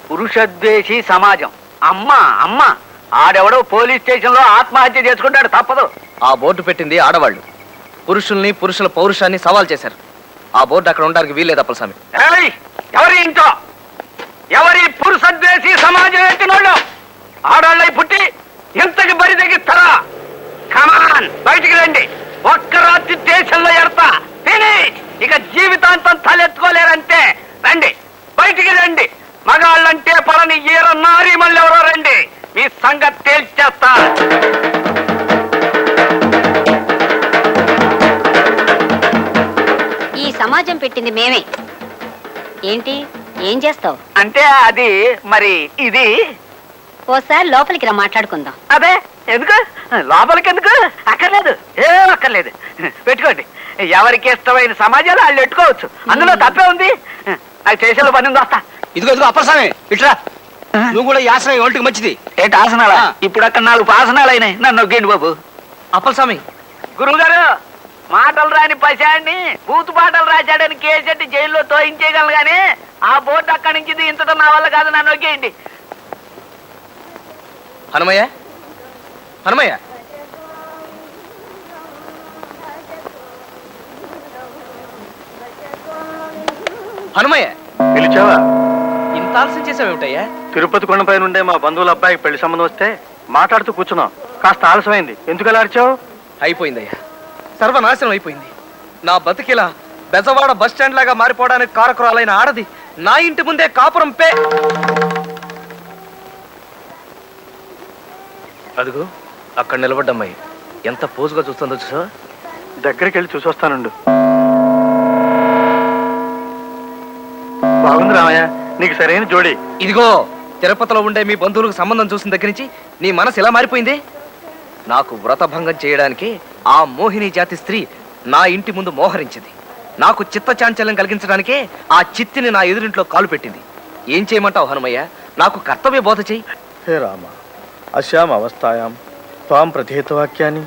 పురుషద్వేషి సమాజం. అమ్మ ఆడెవడో పోలీస్ స్టేషన్ లో ఆత్మహత్య చేసుకుంటాడు, తప్పదు. ఆ బోర్డు పెట్టింది ఆడవాళ్ళు. పురుషుల్ని, పురుషుల పౌరుషాన్ని సవాల్ చేశారు. ఆ బోర్డు అక్కడ ఉండడానికి వీల్లేదు అప్పలస్వామి. ఎవరి ఇంట్లో ఎవరి పురుషద్వేషి సమాజం ఎట్టినోళ్ళు ఆడవాళ్ళై పుట్టి ఇంతకి బరి తెగిస్తారా? కమాన్, బయటికి రండి. ఒక్క రాత్రి దేశంలో ఎడతా ఫినిష్. ఇక జీవితాంతం తలెత్తుకోలేరంటే రండి, బయటికి రండి. మగాళ్ళంటే పలని ఈర నారీ మళ్ళీ ఎవరో రండి, మీ సంగతి తేల్చేస్తా. ఈ సమాజం పెట్టింది మేమే. ఏంటి, ఏం చేస్తావు? అంటే అది మరి ఇది ఓసారి లోపలికి రా, మాట్లాడుకుందాం. అదే ఎందుకు లోపలికి ఎందుకు? అక్కర్లేదు, అక్కర్లేదు. పెట్టుకోండి. ఎవరికి ఇష్టమైన సమాజాలు వాళ్ళు పెట్టుకోవచ్చు, అందులో తప్పే ఉంది. నాకు చేసేలో పని ఉంది, వస్తా. ఇదిగో అప్పలస్వామి, ఇట్రా. నువ్వు కూడా ఈ ఆసనం ఒంటికి మంచిది. ఏంటి ఆసనాలా? ఇప్పుడు అక్కడ 4 ఆసనాలు అయినాయి, నన్ను నొక్కేండి బాబు. అప్పలస్వామి, గురువుగారు, మాటలు రాని పశాన్ని బూతు పాటలు రాశాడని కేసెట్టి జైల్లో తోయించేయగలను గానీ ఆ బోర్డు అక్కడి నుంచి ఇంతటో నా వల్ల కాదు, నన్ను నొక్కేయండి. హనుమయ్య, హనుమయ్య, హనుమయ్య, పిలిచావా? ఇంత ఆలస్యం చేసావేమిటయ్యా? తిరుపతి కొండపై నుండే మా బంధువుల అబ్బాయికి పెళ్లి సంబంధం వస్తే మాట్లాడుతూ కూర్చున్నాం. కాస్త ఆలస్యమైంది. ఎందుకు అలా అరిచావు? అయిపోయిందయ్యా, సర్వనాశనం అయిపోయింది. నా బతికిలా బెజవాడ బస్ స్టాండ్ లాగా మారిపోవడానికి కారకురాలైన ఆడది నా ఇంటి ముందే కాపురం అదిగో అక్కడ నిలబడ్డమ్మాయి ఎంత పోజుగా చూస్తుందో చూసా. దగ్గరికి వెళ్ళి చూసి వస్తానుండు. బాగుంది రామయ్య, నీకు సరైన జోడి. ఇదిగో తిరుపతిలో ఉండే మీ బంధువులకు సంబంధం చూసిన దగ్గర నుంచి నీ మనసు ఎలా మారిపోయింది? నాకు వ్రతభంగం చేయడానికి ఆ మోహిని జాతి స్త్రీ నా ఇంటి ముందు మోహరించింది. నాకు చిత్త చాంచల్యం కలిగించడానికే ఆ చిత్తిని నా ఎదురింట్లో కాలు పెట్టింది. ఏం చేయమంటావు హనుమయ్య? నాకు కర్తవ్య బోధ చెయ్యి. హే రామ, అశ్యాం అవస్థాయాం త్వాం ప్రతిహితవాక్యాన్ని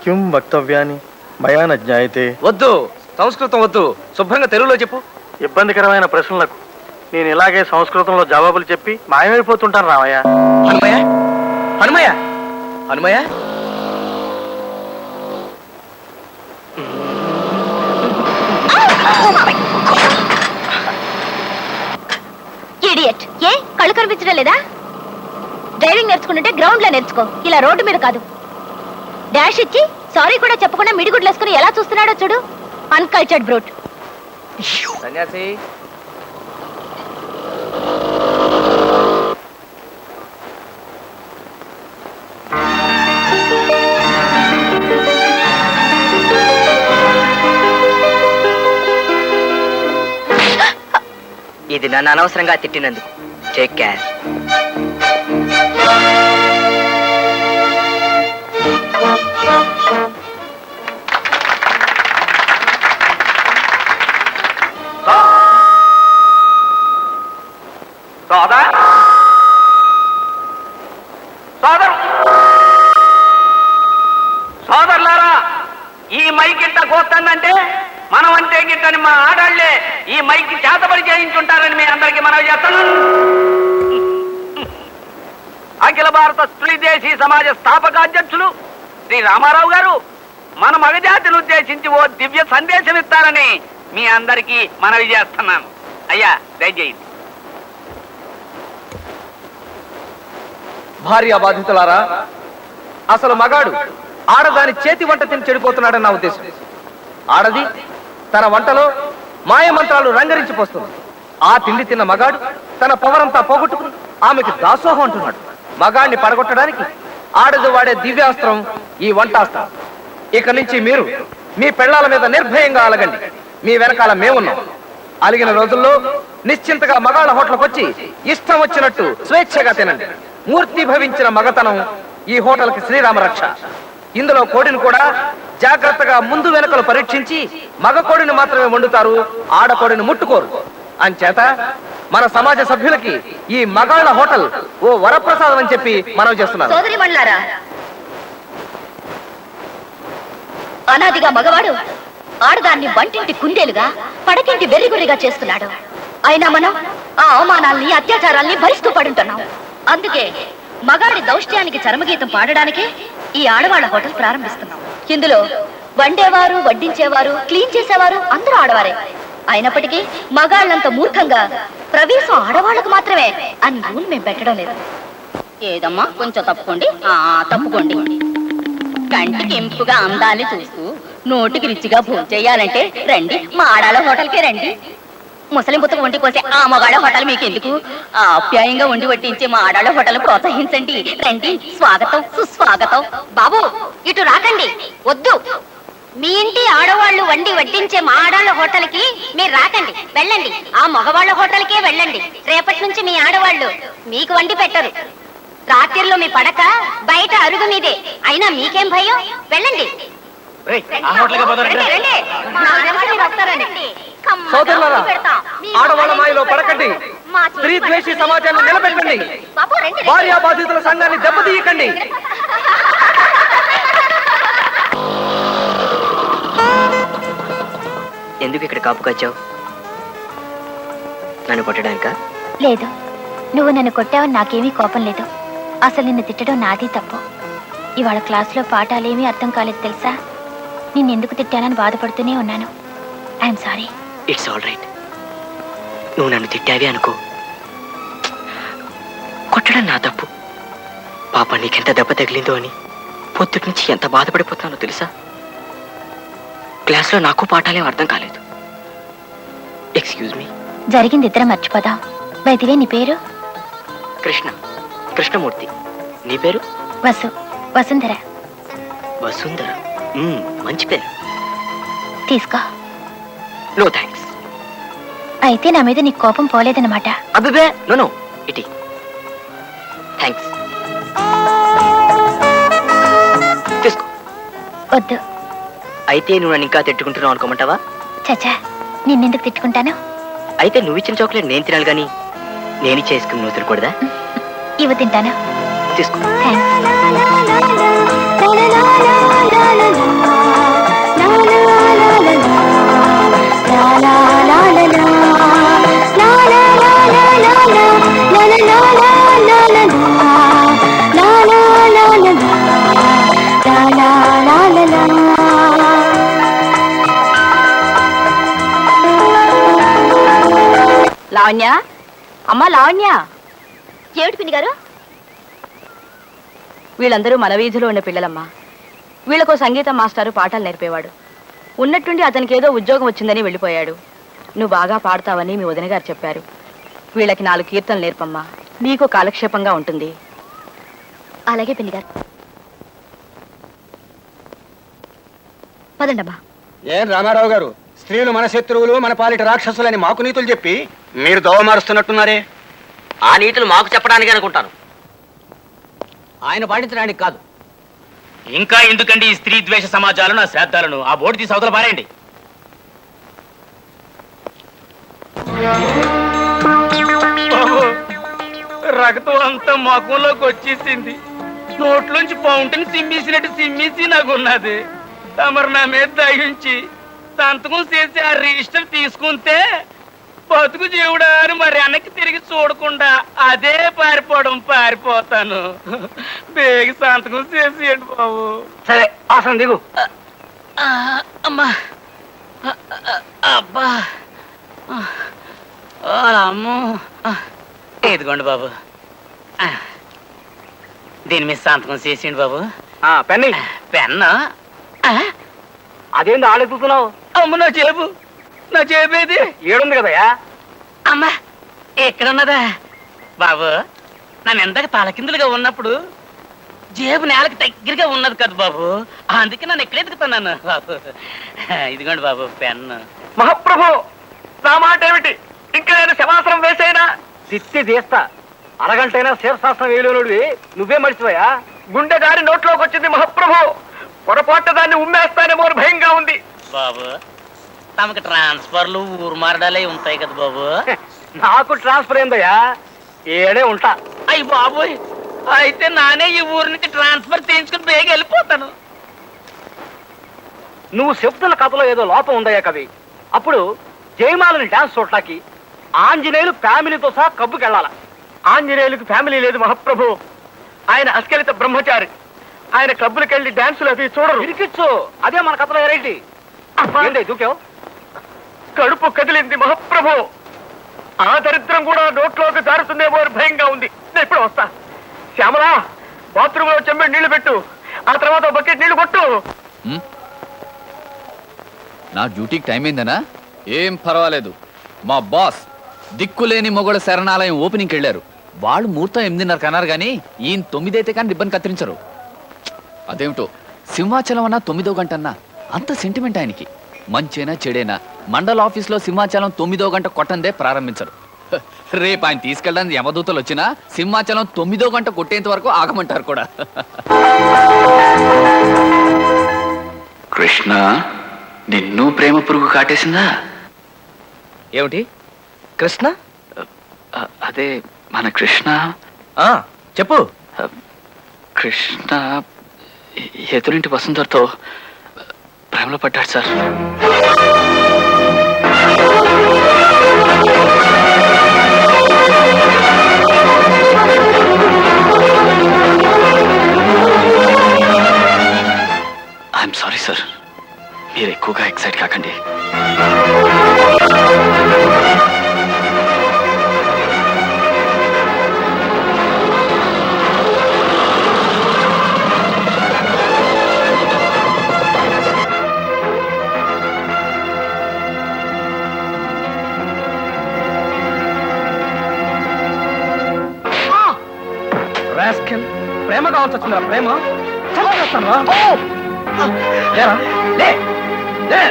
కిం వక్తవ్యాన్ని మయా న జ్ఞాయతే. వద్దు, సంస్కృతం వద్దు, శుభ్రంగా తెలుగులో చెప్పు. ఇబ్బందికరమైన ప్రశ్నలకు నేను ఇలాగే సంస్కృతంలో జవాబులు చెప్పి మాయమైపోతుంటాను రామయ్య. హనుమయ్య, హనుమయ్య, హనుమయ్య, ఇడియట్. ఏ కళ్ళు కనిపించడం లేదా? డ్రైవింగ్ నేర్చుకుంటుంటే గ్రౌండ్ లో నేర్చుకో, ఇలా రోడ్డు మీద కాదు. డాష్ ఇచ్చి సారీ కూడా చెప్పకుండా మిడిగుడ్లు వేసుకుని ఎలా చూస్తున్నాడో చూడు. Uncultured brute. సన్యాసి, ఇది నన్ను అనవసరంగా తిట్టినందుకు టేక్ కేర్. సోదరులారా, ఈ మైక్ ఇంత కోస్తుందంటే మనం అంటే గిట్టని మా ఆడాళ్లే ఈ మైక్ చేతబడి చేయించుంటారని మీ అందరికీ మనవి చేస్తున్నాను. అఖిల భారత స్త్రీ దేశీ సమాజ స్థాపకాధ్యక్షులు శ్రీ రామారావు గారు మన మగజాతిని ఉద్దేశించి ఓ దివ్య సందేశం ఇస్తారని మీ అందరికీ మనవి చేస్తున్నాను. అయ్యా దయచేయండి. భార్య బాధితులారా, అసలు మగాడు ఆడదాని చేతి వంట తిని చెడిపోతున్నాడని నా ఉద్దేశం. ఆడది తన వంటలో మాయమంత్రాలు రంగరించిపోస్తుంది. ఆ తిండి తిన్న మగాడు తన పవరంతా పోగొట్టుకుని ఆమెకి దాసోహం అంటున్నాడు. మగాడిని పడగొట్టడానికి ఆడది వాడే దివ్యాస్త్రం ఈ వంటాస్త్రం. ఇక నుంచి మీరు మీ పెళ్లాల మీద నిర్భయంగా అలగండి. మీ వెనకాల మేమున్నాం. అలిగిన రోజుల్లో నిశ్చింతగా మగాళ్ళ హోటల్కి వచ్చి ఇష్టం వచ్చినట్టు స్వేచ్ఛగా తినండి. మూర్తి భవించిన మగతనం ఈ హోటల్కి శ్రీరామ రక్ష. ఇందులో కోడిని కూడా జాగ్రత్తగా ముందు వెనకలు పరీక్షించి మగ కోడిని మాత్రమే వండుతారు, ఆడకోడిని ముట్టుకోరు. అంచేత మన సమాజ సభ్యులకి ఈ మగాళ్ళ హోటల్ ఓ వరప్రసాదం అని చెప్పి మనవి చేస్తున్నారు. సోదరి మండలారా, అనాదిగా మగవాడు ఆడదాన్ని వంటింటి కుందేలుగా పడకింటి వెర్రిగుర్రిగా చేస్తున్నాడు. అయినా మనం ఆ అవమానాల్ని అత్యాచారాల్ని భరిస్తూ పడుంటున్నాం. అందుకే మగాడి దౌష్ట్యానికి చరమగీతం పాడడానికే ఈ ఆడవాళ్ల హోటల్ ప్రారంభిస్తున్నాం. ఇందులో వండేవారు, వడ్డించేవారు, క్లీన్ చేసేవారు అందరూ ఆడవారే. అయినప్పటికీ మగాళ్ళంత మూర్ఖంగా ప్రవేశం ఆడవాళ్లకు మాత్రమే అని రూల్ మేము పెట్టడం లేదు. ఏదమ్మా కొంచెం తప్పుకోండి, తప్పుకోండి. కంటికి ఇంపుగా అందాన్ని చూస్తూ నోటికి రుచిగా భోజనం చేయాలంటే రండి, మా ఆడాళ్ళ హోటల్కే రండి. ముసలి ముత్తకు వండి కోసే ఆ మగాళ్ళ హోటల్ మీకు ఎందుకు? ఆప్యాయంగా వండి వడ్డించే మా ఆడాళ్ళ హోటల్ ప్రోత్సహించండి. రండి, స్వాగతం సుస్వాగతం. బాబు ఇటు రాకండి, వద్దు. మీ ఇంటి ఆడవాళ్లు వండి వడ్డించే మా ఆడాళ్ళ హోటల్కి మీరు రాకండి, వెళ్ళండి. ఆ మగవాళ్ళ హోటల్కే వెళ్ళండి. రేపటి నుంచి మీ ఆడవాళ్లు మీకు వండి పెట్టరు. రాత్రిలో మీ పడక బయట అరుగు మీదే. అయినా మీకేం భయం? వెళ్ళండి. సోదరులారా, ఆడవాళ్ళ మాయలో పడకండి. స్త్రీ ద్వేషి సమాజాన్ని నిలబెట్టండి. భార్యా బాధితుల సంఘాన్ని దెబ్బతీయకండి. ఎందుకు ఇక్కడ కాపు కాచావు? నన్ను కొట్టడానికా? లేదు, నువ్వు నన్ను కొట్టావని నాకేమీ కోపం లేదు. అసలు నిన్ను తిట్టడం నాది తప్పు. ఇవాళ క్లాసులో పాఠాలేమీ అర్థం కాలేదు తెలుసా? నిన్నెందుకు తిట్టానని బాధపడుతూనే ఉన్నాను. I'm sorry. It's all right. నువ్వు నన్ను తిట్టావి అనుకో, కొట్టడం నా తప్పు. పాప నీకెంత దెబ్బ తగిలిందో అని పొద్దుటి నుంచి ఎంత బాధపడిపోతున్నానో తెలుసా? క్లాస్లో నాకు పాఠాలేం అర్థం కాలేదు. Excuse me. జరిగింది ఇద్దరం మర్చిపోదాం. వైదివే నీ పేరు? కృష్ణ, కృష్ణమూర్తి. నీ పేరు? వసుంధర. వసుంధర, మంచి పేరు. తీసుకో. No thanks. అయితే నా మీద నీకు కోపం పోలేదన్నమాట. అబ్బే, నో ఇటీ. థ్యాంక్స్. తీసుకో. వద్దు. అయితే నువ్వు నన్ను ఇంకా తిట్టుకుంటున్నావు అనుకోమంటావా? చచ్చా, నిన్నెందుకు తిట్టుకుంటాను? అయితే నువ్వు ఇచ్చిన చాక్లెట్ నేను తినాలి కానీ నేను చేసుకుని నువ్వు తినకూడదా? ఇవి తింటాను. తీసుకో. లావణ్య, అమ్మా లావణ్య. ఏమిటి పిన్ని గారు? వీళ్ళందరూ మన వీధిలో ఉన్న పిల్లలమ్మా. వీళ్ళకో సంగీత మాస్టారు పాఠాలు నేర్పేవాడు. ఉన్నట్టుండి అతనికి ఏదో ఉద్యోగం వచ్చిందని వెళ్ళిపోయాడు. నువ్వు బాగా పాడతావని మీ వదిన గారు చెప్పారు. వీళ్ళకి 4 కీర్తనలు నేర్పమ్మా, నీకు కాలక్షేపంగా ఉంటుంది. అలాగే పిన్ని గారు. పదండమ్మా. ఏం రామారావు గారు, స్త్రీలు మన శత్రువులు, మన పాలిట రాక్షసులని మాకు నీతులు చెప్పి మీరు దోవ మారుస్తున్నట్టున్నారే. ఆ నీతులు మాకు చెప్పడానికి అనుకుంటాను, ఆయన పాటించడానికి కాదు. ఇంకా ఎందుకండి ఈ స్త్రీ ద్వేష సమాజాలను, ఆ శ్రాద్ధాలను? ఆ బోర్డు తీసి అవతల పారేయండి. రక్తం అంతా ముఖంలోకి వచ్చేసింది. నోట్లోంచి ఫౌంటైన్ సిమ్మేసినట్టు సిమ్మేసి నాకున్నది. తమరు నా మీద దయించి సంతకం చేసి ఆ రిజిస్టర్ తీసుకుంటే బతుకు జీవుడా అని మరి వెనక్కి తిరిగి చూడకుండా అదే పారిపోతాను. బేగి సంతకం చేసేయండి బాబు. సరే ఆసనం దిగు. అమ్మా అబ్బా అమ్మో. ఇదిగోండి బాబు, దీని మీద సంతకం చేసేయండి బాబు. పెన్ని పెన్ను అదేంటి ఆలోచిస్తున్నావు? అమ్మ నా చేపేది ఏడుంది కదయా. అమ్మా ఎక్కడున్నదా బాబు? నన్ను ఎందాక తలకిందులుగా ఉన్నప్పుడు జేబు నేలకు దగ్గరగా ఉన్నది కదా బాబు, అందుకే నన్ను ఎక్కడ ఎదుగుతున్నాను బాబు. ఇదిగోండి బాబు పెన్ను. మహాప్రభు, నా మాట ఏమిటి? ఇంకా నేను శవాసనం వేసేనా? తిత్తి తీస్తా. అరగంటైనా శీర్షాసనం వేయలేనుడివి నువ్వే మర్చిపోయా. గుండె గారి నోట్లోకి వచ్చింది మహాప్రభు. పొరపాటు దాన్ని ఉమ్మేస్తానేమో అని భయంగా ఉంది. బాబు తమకు ట్రాన్స్ఫర్లు ఊరు మారడాలే ఉంటాయి కదా బాబు. నాకు ట్రాన్స్ఫర్ అయిందయ్యా, ఏడే ఉంటా. అయ్యి బాబోయ్, అయితే నానే ఈ ఊరు నుంచి ట్రాన్స్ఫర్ చేయించుకుని బేగ వెళ్ళిపోతాను. నువ్వు చెప్తున్న కథలో ఏదో లోపం ఉందయ్యా కవి. అప్పుడు జయమాలని డాన్స్ చూడటానికి ఆంజనేయులు ఫ్యామిలీతో సహా కబ్బుకెళ్ళాల. ఆంజనేయులకు ఫ్యామిలీ లేదు మహాప్రభు. ఆయన అస్కలిత బ్రహ్మచారి. ఆయన క్లబ్బులకెళ్ళి డాన్సులు అవి చూడరు. ఇరికిచ్చు, అదే మన కథలో ఎరైటీ. ఏంటి దూకావు? కడుపు కదిలింది మహాప్రభు. ఆ దరిద్రం కూడా నోట్లోకి జారుతుందేమో అని భయంగా ఉంది. నేను ఇప్పుడు వస్తా. శ్యామలా, బాత్రూమ్ లో చెంబెడు నీళ్లు పెట్టు, ఆ తర్వాత బకెట్ నీళ్లు కొట్టు. నా డ్యూటీకి టైం అయిందనా? ఏం పర్వాలేదు. మా బాస్ దిక్కులేని మొగోళ్ళ శరణాలయం ఓపెనింగ్కి వెళ్ళారు. వాళ్ళు ముహూర్తం 8:30 అన్నారు కానీ ఈయన 9 అయితే కానీ రిబ్బన్ కత్తిరించరు. అదేమిటో సింహాచలం అన్నా 9వ గంట అన్నా అంత సెంటిమెంట్ ఆయనకి. మంచైనా చెడైనా మండల ఆఫీస్లో సింహాచలం 9వ గంట కొట్టందే ప్రారంభించరు. రేపు ఆయన తీసుకెళ్ళడానికి యమదూతలు వచ్చినా సింహాచలం 9వ గంట కొట్టేంత వరకు ఆగమంటారు కూడా. కృష్ణ, నిన్ను ప్రేమ పురుగు కాటేసిందా? ఏమిటి కృష్ణ? అదే మన కృష్ణ. చెప్పు. కృష్ణ ఎదురింటి వసుంధరతో ప్రేమలో పడ్డాడు సార్. ఐఎమ్ సారీ సార్, మీరు ఎక్కువగా ఎక్సైట్ కాకండి. ప్రేమ కావాల్సి వచ్చిందా? ప్రేమ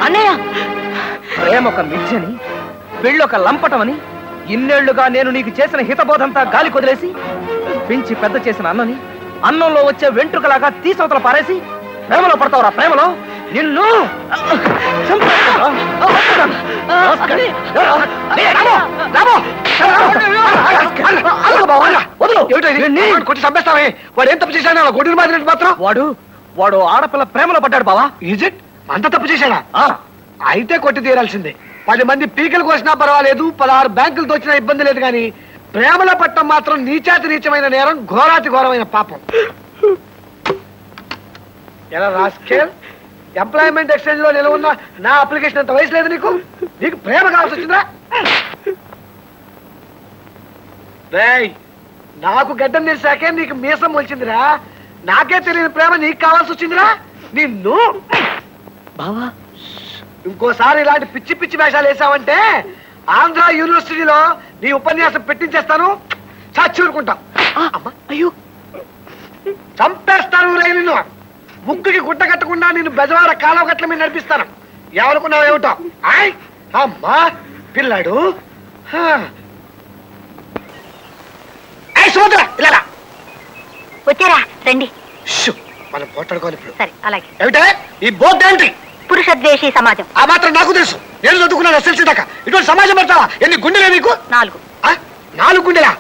అన్నయ్య, ప్రేమ ఒక మిథ్యని, పెళ్ళొక లంపటమని ఇన్నేళ్లుగా నేను నీకు చేసిన హితబోధంతా గాలి కొదిలేసి పెంచి పెద్ద చేసిన అన్నని అన్నంలో వచ్చే వెంట్రుకలాగా తీసవతల పారేసి ప్రేమలో పడతావురా? ప్రేమలో నిన్ను చంపేస్తావే. వాడు ఏం తప్పు చేశాడు? గొడ్డుని మాదిరి మాత్రం వాడు ఆడపిల్ల ప్రేమలో పడ్డాడు బావా. Is it? అంత తప్పు చేశాడా? అయితే కొట్టి తీరాల్సిందే. 10 మంది పీకలు కోసినా పర్వాలేదు, 16 బ్యాంకులు దోచినా ఇబ్బంది లేదు, కానీ ప్రేమలో పట్టడం మాత్రం నీచాతి నీచమైన నేరం, ఘోరాతి ఘోరమైన పాపం. ఎలా రాస్కేల్, ఎంప్లాయ్మెంట్ ఎక్స్చేంజ్ లో నిలవున్న నా అప్లికేషన్ అంత వయసు లేదు నీకు? నీకు ప్రేమ కావాల్సి వచ్చిందా? రేయ్, నాకు గడ్డం తెలిసాకే నీకు మీసం మొలిచిందిరా. నాకే తెలియని ప్రేమ నీకు కావాల్సి వచ్చిందిరా. నిన్ను బావా, ఇంకోసారి ఇలాంటి పిచ్చి పిచ్చి వేషాలు వేసావంటే ఆంధ్ర యూనివర్సిటీలో నీ ఉపన్యాసం పెట్టించేస్తాను. చచ్చి ఊరుకుంటాం. అయ్యో, చంపేస్తాను రే నిన్ను. ముక్కుకి గుడ్డ కట్టకుండా నిన్ను బెజవాడ కాలువ గట్ల మీద నడిపిస్తాను. ఏమనుకున్నావు ఏమిటో? ఆయ్ అమ్మా పిల్లాడు. ఇలా వచ్చారా? రండి. మనం పోట్లాడుకోవాలి ఇప్పుడు. సరే, అలాగే. ఏమిటే ఈ బోర్డు ఏంటి? పురుషద్వేషీ సమాజం. ఆ మాత్రం నాకు తెలుసు. నేను చదువుకున్నాను SLC దాకా. ఇటువంటి సమాజం పెడతావా? ఎన్ని గుండెలే నీకు? 4. 4 గుండెలా?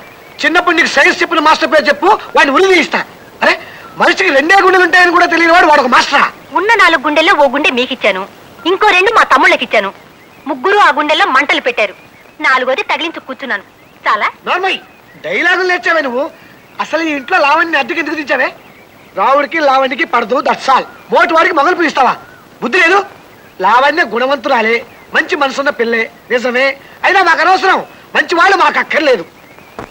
చిన్నప్పుడు నీకు సైన్స్ చెప్పిన మాస్టర్ పేరు చెప్పు, వాడిని ఉరి తీయిస్తా. అరే మనిషికి 2 గుండెలు ఉంటాయని కూడా తెలియని వాడు ఒక మాస్టరా? ఉన్న 4 గుండెల్లో ఓ గుండె మీకిచ్చాను, ఇంకో 2 మా తమ్ముళ్ళకిచ్చాను. ముగ్గురు ఆ గుండెల్లో మంటలు పెట్టారు, 4వది తగిలించు కూర్చున్నాను. చాలా నార్మల్ డైలాగులు నేర్చావే నువ్వు. అసలు ఈ ఇంట్లో లావణ్ణి అద్దెకి ఎందుకు తెచ్చావే? రావుడికి లావణ్యకి పడదు, దట్స్ ఆల్. మోటి వాడికి మొగలు పిలుస్తావా? బుద్ధి లేదు. లావణ్య గుణవంతురాలే, మంచి మనసున్న పిల్లే, నిజమే. అయినా మాకు అనవసరం, మంచి వాళ్ళు మాకు అక్కర్లేదు.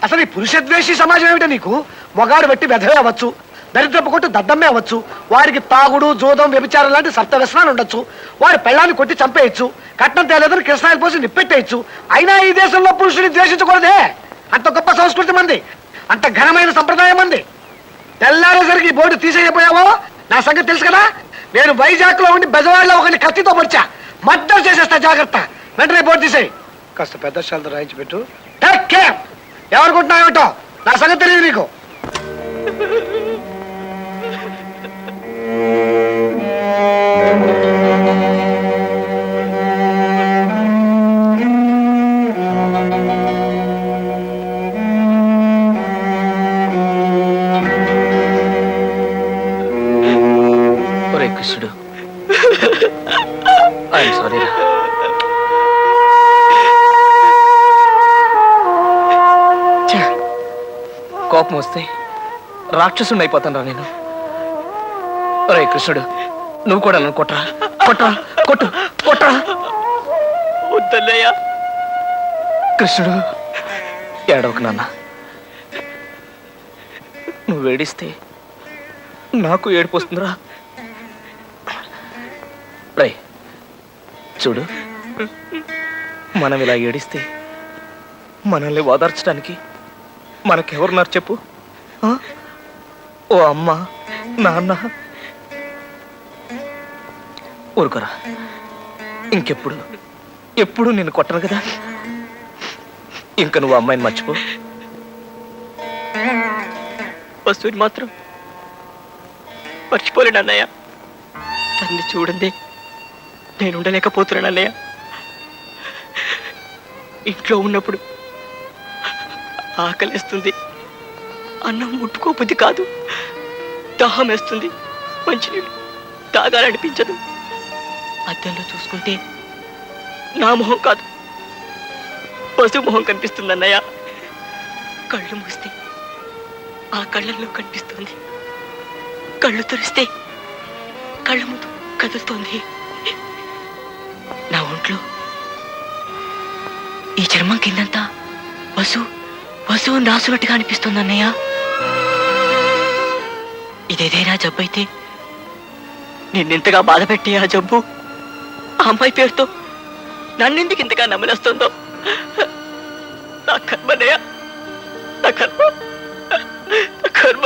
అసలు ఈ పురుషద్వేషి సమాజం ఏమిటో నీకు? మొగాడు బట్టి వెధవే అవ్వచ్చు, దరిద్రపు కొట్టు దద్దమ్మే అవ్వచ్చు, వాడికి తాగుడు జోదం వ్యభిచారం లాంటి సప్త వ్యసనాలు ఉండొచ్చు, వాడి పెళ్ళాన్ని కొట్టి చంపేయచ్చు, కట్నం తేలేదని కృష్ణాయిలు పోసి నిప్పెట్టేయచ్చు. అయినా ఈ దేశంలో పురుషుని ద్వేషించకూడదే. అంత గొప్ప సంస్కృతి మంది, అంత ఘనమైన సంప్రదాయం మంది. తెల్లారేసరికి ఈ బోర్డు తీసేయపోయావో నా సంగతి తెలుసు కదా. నేను వైజాగ్ లో ఉండి బెజవాడలో ఒకరిని కత్తితో పొడిచా, మర్డర్ చేసేస్తా, జాగ్రత్త. వెంటనే బోర్డు తీసేయి. కాస్త పెద్ద శాలతో రాయించి పెట్టు. Take care. ఎవరుకుంటున్నావేటో నా సంగతి తెలియదు నీకు. ఒరే కృష్ణుడు, ఐఎమ్ సారీ. కోపం వస్తే రాక్షసుని అయిపోతాను రా నేను. ఒరే కృష్ణుడు, నువ్వు కూడా నన్ను కొట్టరా, కొట్టరా, కొట్టు, కొట్టరా. వద్దన్నయ్యా. కృష్ణుడు ఏడవకు నాన్న. నువ్వు ఏడిస్తే నాకు ఏడుపు వస్తుందిరా. రే చూడు, మనం ఇలా ఏడిస్తే మనల్ని ఓదార్చడానికి మనకెవరున్నారు చెప్పు? ఆ? ఓ అమ్మ, నాన్న. ఊరుకోరా, ఇంకెప్పుడు ఎప్పుడు నేను కొట్టను కదా. ఇంకా నువ్వు అమ్మాయిని మర్చిపో. వస్తువుని మాత్రం మర్చిపోలేను అన్నయ్య. తన్ని చూడండి నేను ఉండలేకపోతున్నాను అన్నయ్య. ఇంట్లో ఉన్నప్పుడు ఆకలిస్తుంది, అన్నం ముట్టుకోబుద్ధి కాదు, దాహం వేస్తుంది, మంచినీళ్ళు తాగాలనిపించదు. అద్దంలో చూసుకుంటే నా మొహం కాదు, పశు మొహం కనిపిస్తుంది అన్నయ్య. కళ్ళు మూస్తే ఆ కళ్ళల్లో కనిపిస్తుంది, కళ్ళు తెరిస్తే కళ్ళ ముందు కదులుతోంది. నా ఒంట్లో ఈ చర్మం కిందంతా వసువు రాసునట్టుగా అనిపిస్తుంది అన్నయ్య. ఇదేదైనా జబ్బు అయితే నిన్నెంతగా బాధ పెట్టి ఆ జబ్బు ఆ అమ్మాయి పేరుతో నన్నెందుకు ఇంతగా నమ్మలేస్తుందో. నా కర్మనయ్య, నా కర్మ, నా కర్మ.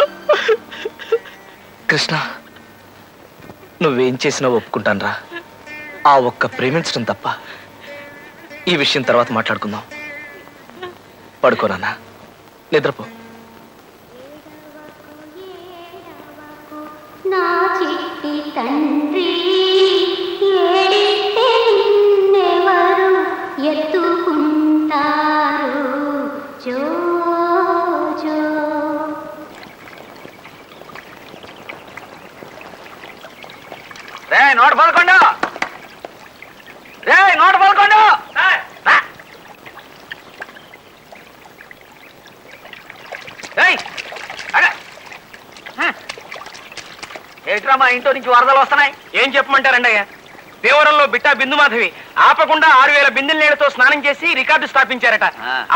కృష్ణ, నువ్వేం చేసినా ఒప్పుకుంటాను రా. ఆ ఒక్క ప్రేమించడం తప్ప. ఈ విషయం తర్వాత మాట్లాడుకుందాం. పడుకోనా, నిద్రపో. నా చిట్టి తండ్రి ఏడిస్తే నిన్నెవరు ఎత్తుకుంటారు? జో జో. రే 111, రే 111. ఏట్రా మా ఇంట్లో నుంచి వరదలు వస్తున్నాయి? ఏం చెప్పమంటారండి అయ్యా, దేవరంలో బిట్టా బిందు మాధవి ఆపకుండా 6000 బిందెల నీళ్లతో స్నానం చేసి రికార్డు స్థాపించారట.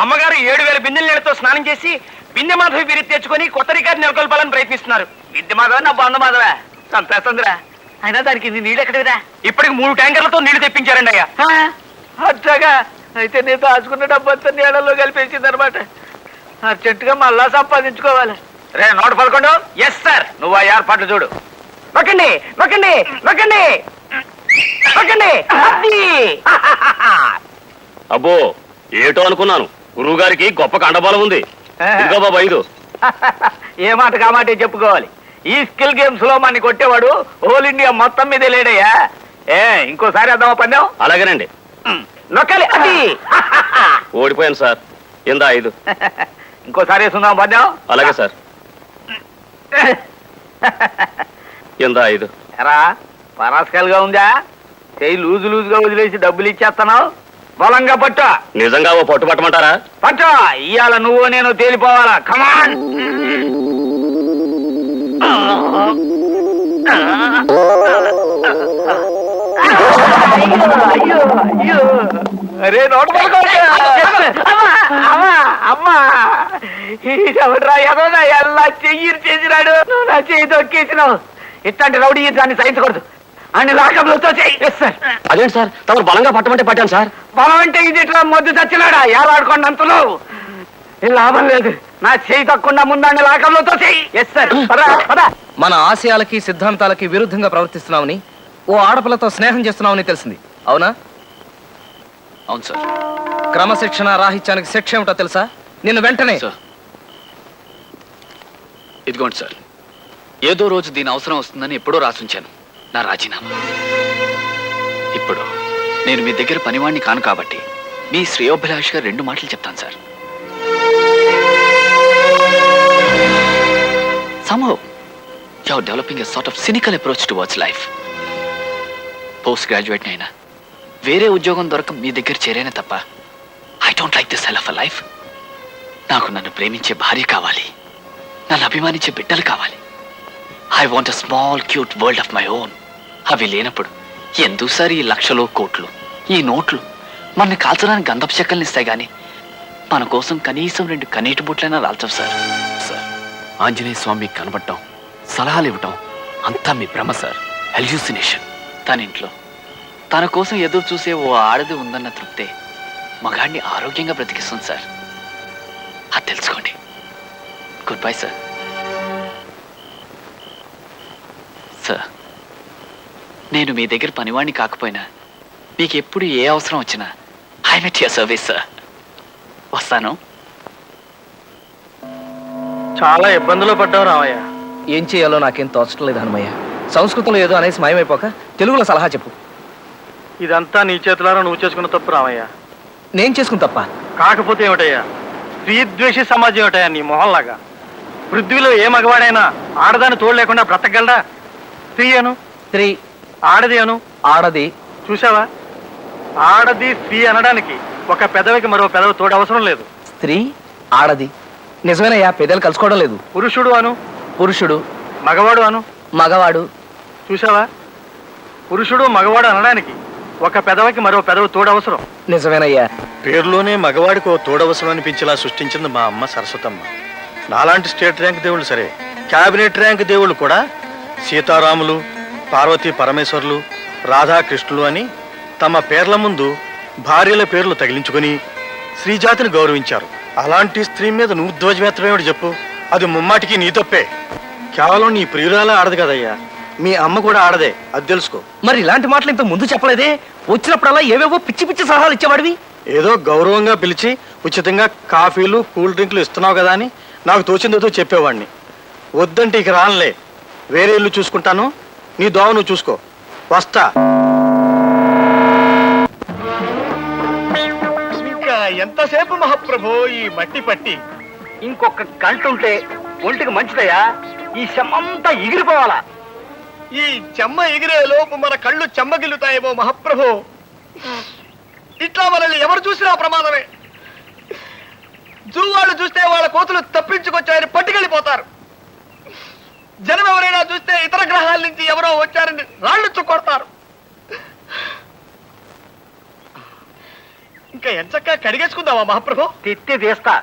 అమ్మగారు 7000 బిందెల నీళ్లతో స్నానం చేసి బిందె మాధవి బిరి తెచ్చుకొని కొత్త రికార్డు నెలకొల్పాలని ప్రయత్నిస్తున్నారు. విద్య మాధవ నా బంధు మాధవా చంపేస్తుందిరా. అయినా దానికి నీళ్ళు ఎక్కడివిరా? ఇప్పటికి 3 ట్యాంకర్లతో నీళ్లు తెప్పించారండి అయ్యా. అట్లాగా? అయితే నేను దాచుకున్న డబ్బంతా నీళ్ళలో కలిపేసింది అనమాట. అర్జెంటుగా మళ్ళా సంపాదించుకోవాలి. రే 111. Yes sir. నువ్వు ఆ ఏర్పాట్లు చూడు. నొక్కండి, నొక్కండి, నొక్కండి, నొక్కండి. అబ్బో ఏటో అనుకున్నాను, గురువు గారికి గొప్ప కండబలం ఉంది. ఇదిగో బాబా 5. ఏ మాట కామాటే చెప్పుకోవాలి. ఈ స్కిల్ గేమ్స్ లో మన కొట్టేవాడు హోల్ ఇండియా మొత్తం మీదే లేడయ్యా. ఇంకోసారి అద్దామా పందెం? అలాగేనండి. నొక్కాలి. అది ఓడిపోయాను సార్. ఇందా 5. ఇంకోసారి వేసుకుందాం పద్యం. అలాగే సార్. ఎందా 5? ఎరా పరాస్కల్గా ఉందా? చెయ్యి లూజుగా వదిలేసి డబ్బులు ఇచ్చేస్తున్నావు. బలంగా పట్టు. నిజంగా ఓ పట్టు పట్టమంటారా? పట్టు. ఇవాళ నువ్వు నేను తేలిపోవాలా. కమాన్. అరే నోట్ అమ్మా ఎవడ్రా ఎదోనా ఎలా చెయ్యి చేసినాడు. నువ్వు నా చెయ్యి తొక్కేసినావు. ఇట్లాంటి రౌడీ దాన్ని సహించకూడదు. అన్ని లాకప్లతో చెయ్యి. అదేంటి సార్ తమరు బలంగా పట్టమంటే పట్టాను సార్. బలం అంటే ఇది ఇట్లా మొద్దు చచ్చినాడా ఏలాడుకోండి అంతలో. లాభం లేదు. నా చెయ్యి తక్కువ ముందాన్ని లాకప్లతో చెయ్యి. Yes sir. మన ఆశయాలకి సిద్ధాంతాలకి విరుద్ధంగా ప్రవర్తిస్తున్నామని ఓ ఆడపిల్లతో స్నేహం చేస్తున్నామని తెలిసింది, అవునా? అవును సార్. క్రమశిక్షణ రాహిత్యానికి శిక్ష ఏమిటో తెలుసా? నిన్ను వెంటనే సార్ ఇదిగోండి సార్, ఏదో రోజు దీని అవసరం వస్తుందని ఎప్పుడో రాసుంచాను నా రాజీనామా. ఇప్పుడు నేను మీ దగ్గర పనివాణ్ణి కాను కాబట్టి మీ శ్రేయోభిలాష్గా 2 మాటలు చెప్తాను sir. Somehow you're developing a sort of cynical approach towards life. Post graduate అయినా వేరే ఉద్యోగం దొరక మీ దగ్గర చేరేనే తప్ప I don't like this hell of a life. నాకు నన్ను ప్రేమించే భార్య కావాలి, నన్ను అభిమానించే బిడ్డలు కావాలి. I want a small cute world of my own. అవి లేనప్పుడు ఎందుకు సార్ ఈ లక్షలు కోట్లు, ఈ నోట్లు మన కాల్చడానికి గంధపు చెక్కల్ని ఇస్తాయి కానీ మన కోసం కనీసం 2 కన్నీటి బుట్లైనా రాల్చవు సార్. సార్ ఆంజనేయ స్వామి కనబడటం, సలహాలు ఇవ్వటం అంతా మీ భ్రమ సార్, హెల్యూసినేషన్. తన ఇంట్లో తన కోసం ఎదురు చూసే ఓ ఆడది ఉందన్న తృప్తే మగాడిని ఆరోగ్యంగా బ్రతికిస్తుంది సార్. అది తెలుసుకోండి. Good bye sir. సార్ నేను మీ దగ్గర పనివాణ్ణి కాకపోయినా మీకు ఎప్పుడు ఏ అవసరం వచ్చినా I'm at your service sir. వస్తాను. చాలా ఇబ్బందులు పడ్డావు రామయ్య. ఏం చేయాలో నాకేం తోచడం లేదు హనుమయ్య. సంస్కృతంలో ఏదో అనేసి మాయమైపోక తెలుగులో సలహా చెప్పు. ఇదంతా నీ చేతులారా నువ్వు చేసుకున్న తప్పు రామయ్య. నేను చేసుకుని తప్ప కాకపోతే ఏమిటయ్యా, స్త్రీద్వేషి సమాజం ఏమిటయ్యా నీ మొహంలాగా. పృథ్వీలో ఏ మగవాడైనా ఆడదాన్ని తోడు లేకుండా బ్రతకగలడా? స్త్రీ అను, స్త్రీ. ఆడది అను, ఆడది. చూసావా, ఆడది స్త్రీ అనడానికి ఒక పెదవికి మరో పెదవి తోడు అవసరం లేదు. స్త్రీ, ఆడది. నిజమేనయ్యా, పెద్దలు కలుసుకోవడం లేదు. పురుషుడు అను, పురుషుడు. మగవాడు అను, మగవాడు. చూసావా, పురుషుడు మగవాడు అనడానికి ఒక పెదవికి మరో పెదవి తోడు అవసరం. నిజమేనయ్యా. పేరులోనే మగవాడికి ఓ తోడవసరం అనిపించేలా సృష్టించింది మా అమ్మ సరస్వతమ్మ. నాలాంటి స్టేట్ ర్యాంక్ దేవుళ్ళు సరే, క్యాబినెట్ ర్యాంక్ దేవుళ్ళు కూడా సీతారాములు, పార్వతీ పరమేశ్వర్లు, రాధాకృష్ణులు అని తమ పేర్ల ముందు భార్యల పేర్లు తగిలించుకొని స్త్రీజాతిని గౌరవించారు. అలాంటి స్త్రీ మీద నువ్వు ధ్వజమెత్తమేమిటి చెప్పు? అది ముమ్మాటికి నీ తప్పే. కేవలం నీ ప్రియురాలే ఆడదు కదయ్యా, మీ అమ్మ కూడా ఆడదే, అది తెలుసుకో. మరి ఇలాంటి మాటలు ఇంత ముందు చెప్పలేదే? వచ్చినప్పుడల్లా ఏవేవో పిచ్చి పిచ్చి సలహాలు ఇచ్చేవాడివి. ఏదో గౌరవంగా పిలిచి ఉచితంగా కాఫీలు కూల్ డ్రింకులు ఇస్తున్నావు కదా అని నాకు తోచిందేదో చెప్పేవాడిని. వద్దంటే ఇక రానులే, వేరే ఇల్లు చూసుకుంటాను, నీ దోవ నువ్వు చూసుకో. వస్తా. ఇంకా ఎంతసేపు మహాప్రభు ఈ మట్టి పట్టి? ఇంకొక గంట ఉంటే ఒంటికి మంచిదయ్యా. ఈ శమంతా ఎగిరిపోవాలా. ఈ చెమ్మ ఎగిరే లోపు మన కళ్ళు చెమ్మగిల్లుతాయేమో మహాప్రభు. ఇట్లా మనల్ని ఎవరు చూసినా ప్రమాదమే. జూ వాళ్ళు చూస్తే వాళ్ళ కోతులు తప్పించుకొచ్చారని పట్టుకెళ్ళిపోతారు. జనం ఎవరైనా చూస్తే ఇతర గ్రహాల నుంచి ఎవరో వచ్చారని రాళ్ళు కొడతారు. ఇంకా ఎంచక్కా కడిగేసుకుందామా మహాప్రభు? తిత్తి తీస్తా.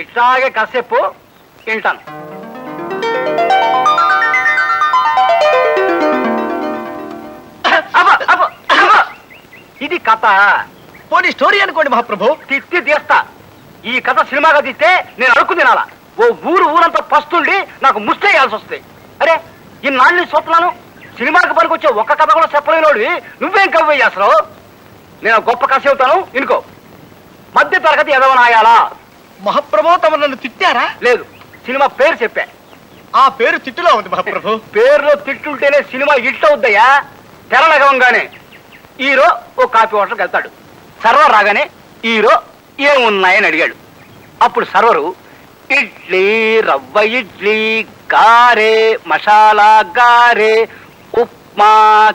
ఇట్లాగే కాసేపు తింటాను. ఇది కథ. పోనీ స్టోరీ అనుకోండి మహాప్రభు. తిత్తి తీస్తా. ఈ కథ సినిమాగా తీస్తే నేను అడుక్కు తినాలా? ఓ ఊరంతా పస్తుండి నాకు ముష్టేయాల్సి వస్తుంది. అరే ఇన్నాళ్ళు చూస్తున్నాను, సినిమాకి పనికొచ్చే ఒక్క కథ కూడా చెప్పలేనోడు నువ్వేం కవ్వయ్య అసలు. నేను గొప్ప కథ చెబుతాను ఇనుకో. మధ్య తరగతి ఎదవనాయాలా? మహాప్రభు తమ నన్ను తిట్టారా? లేదు, సినిమా పేరు చెప్పా. ఆ పేరు తిట్టులో ఉంది మహాప్రభు. పేరులో తిట్టుంటేనే సినిమా హిట్ అవుద్దయ్యా. తెరలగవంగానే హీరో ఓ కాఫీ హోటల్కి వెళ్తాడు. సర్వర్ రాగానే హీరో ఏమున్నాయని అడిగాడు. అప్పుడు సర్వరు ఇడ్లీ, రవ్వ ఇడ్లీ, గారె, మసాలా గారె, ఉప్మా,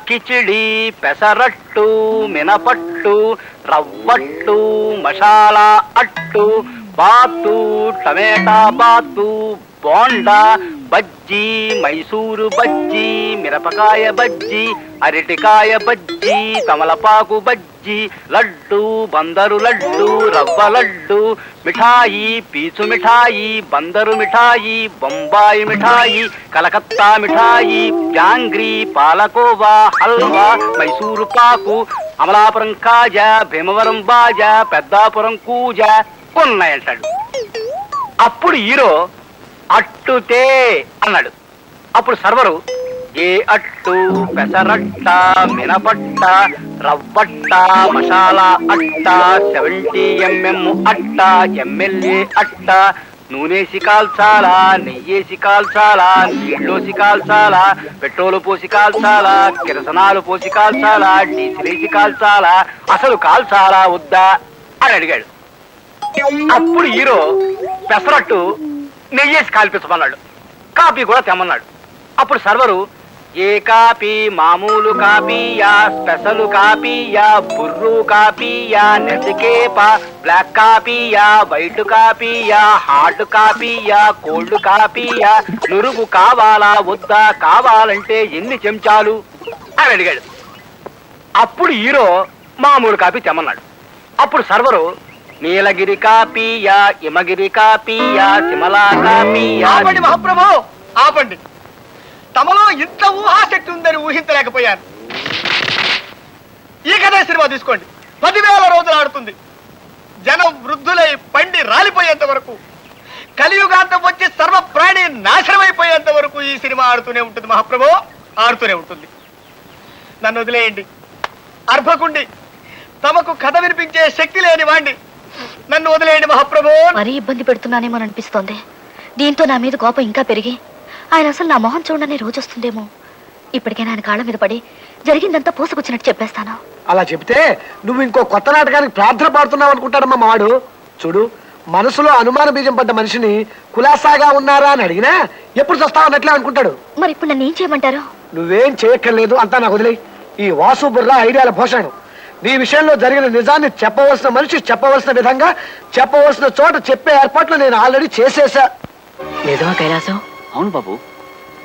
కిచిడి, పెసరట్టు, మినపట్టు, రవ్వట్టు, మసాలా అట్టు, బాతు, టమేటా బాతు, బోండా, బజ్జీ, మైసూరు బజ్జీ, మిరపకాయ బజ్జీ, అరటికాయ బజ్జీ, తమలపాకు బజ్జీ, లడ్డు, బందరు లడ్డు, రవ్వ లడ్డు, మిఠాయి, పీచు మిఠాయి, బందరు మిఠాయి, బొంబాయి మిఠాయి, కలకత్తా మిఠాయి, జాంగ్రీ, పాలకోవా, హల్వా, మైసూరు పాకు, అమలాపురం కాజా, భీమవరం బాజా, పెద్దాపురం కూజా ఉన్నాయంటాడు. అప్పుడు హీరో అట్టుతే అన్నాడు. అప్పుడు సర్వరు ఏ అట్టు, పెసరట్ట, మినపట్ట, రవ్వట్ట, మసాలా అట్ట, 70 mm అట్ట, ఎమ్మెల్యే అట్ట, నూనెసి కాల్చాలా, నెయ్యేసి కాల్చాలా, నీళ్ళోసి కాల్చాలా, పెట్రోలు పోసి కాల్చాలా, కిరసనాలు పోసి కాల్చాలా, డీజిలేసి కాల్చాలా, అసలు కాల్చాలా వద్దా అని అడిగాడు. అప్పుడు హీరో పెసరట్టు నెయ్యేసి కాల్పించమన్నాడు. కాపీ కూడా తెమ్మన్నాడు. అప్పుడు సర్వరు ఏ కాపీ, మామూలు కాపీయా, స్పెషల్ కాపీయా, బుర్రు కాపీయా, నెసికేపా, బ్లాక్ కాపీయా, వైట్ కాపీయా, హాట్ కాపీయా, కోల్డ్ కాపీయా, నురుగు కావాలా వద్దా, కావాలంటే ఎన్ని చెంచాలు అని అడిగాడు. అప్పుడు హీరో మామూలు కాపీ తెమ్మన్నాడు. అప్పుడు సర్వరు నీలగిరి కాపీయా, హిమగిరి కాపీయా, సిమలా కాపీయా. ఆపండి మహాప్రభు, ఆపండి. తమలో ఇంత ఊహాశక్తి ఉందని ఊహించలేకపోయాను. ఈ కథ సినిమా తీసుకోండి, 10,000 రోజులు ఆడుతుంది. జనం వృద్ధులై పండి రాలిపోయేంత వరకు, కలియుగాంతం వచ్చి సర్వ ప్రాణి నాశనమైపోయేంత వరకు ఈ సినిమా ఆడుతూనే ఉంటుంది మహాప్రభు, ఆడుతూనే ఉంటుంది. నన్ను వదిలేయండి. అర్భకుండి, తమకు కథ వినిపించే శక్తి లేని వాణ్ణి, నన్ను వదిలేయండి మహాప్రభు. మరీ ఇబ్బంది పెడుతున్నానేమో అనిపిస్తోంది. దీంతో నా మీద కోపం ఇంకా పెరిగి ఆయన అసలు నా మొహం చూడని రోజు వస్తుందేమో. ఇప్పటికైనా ఆయన కాళ్ళ మీద పడి జరిగిందంతా పూసుకొచ్చినట్టు చెప్పేస్తాను. అలా చెప్తే నువ్వు ఇంకో కొత్త నాటకానికి ప్రార్థన పాడుతున్నావు అనుకుంటాడమ్మా మావాడు. చూడు, మనసులో అనుమాన బీజం పడ్డ మనిషిని కులాసాగా ఉన్నారా అని అడిగినా ఎప్పుడు చస్తావు అన్నట్లే అనుకుంటాడు. మరి ఇప్పుడు నన్ను ఏం చేయమంటారు? నువ్వేం చేయక్కర్లేదు, అంతా నాకు వదిలే. ఈ వాసు బుర్రా ఐడియాల భూషణం. నీ విషయంలో జరిగిన నిజాన్ని చెప్పవలసిన మనిషి చెప్పవలసిన విధంగా చెప్పవలసిన చోట చెప్పే ఏర్పాట్లు నేను ఆల్రెడీ చేసేసా. నిజమా కైలాసం? అవును బాబు,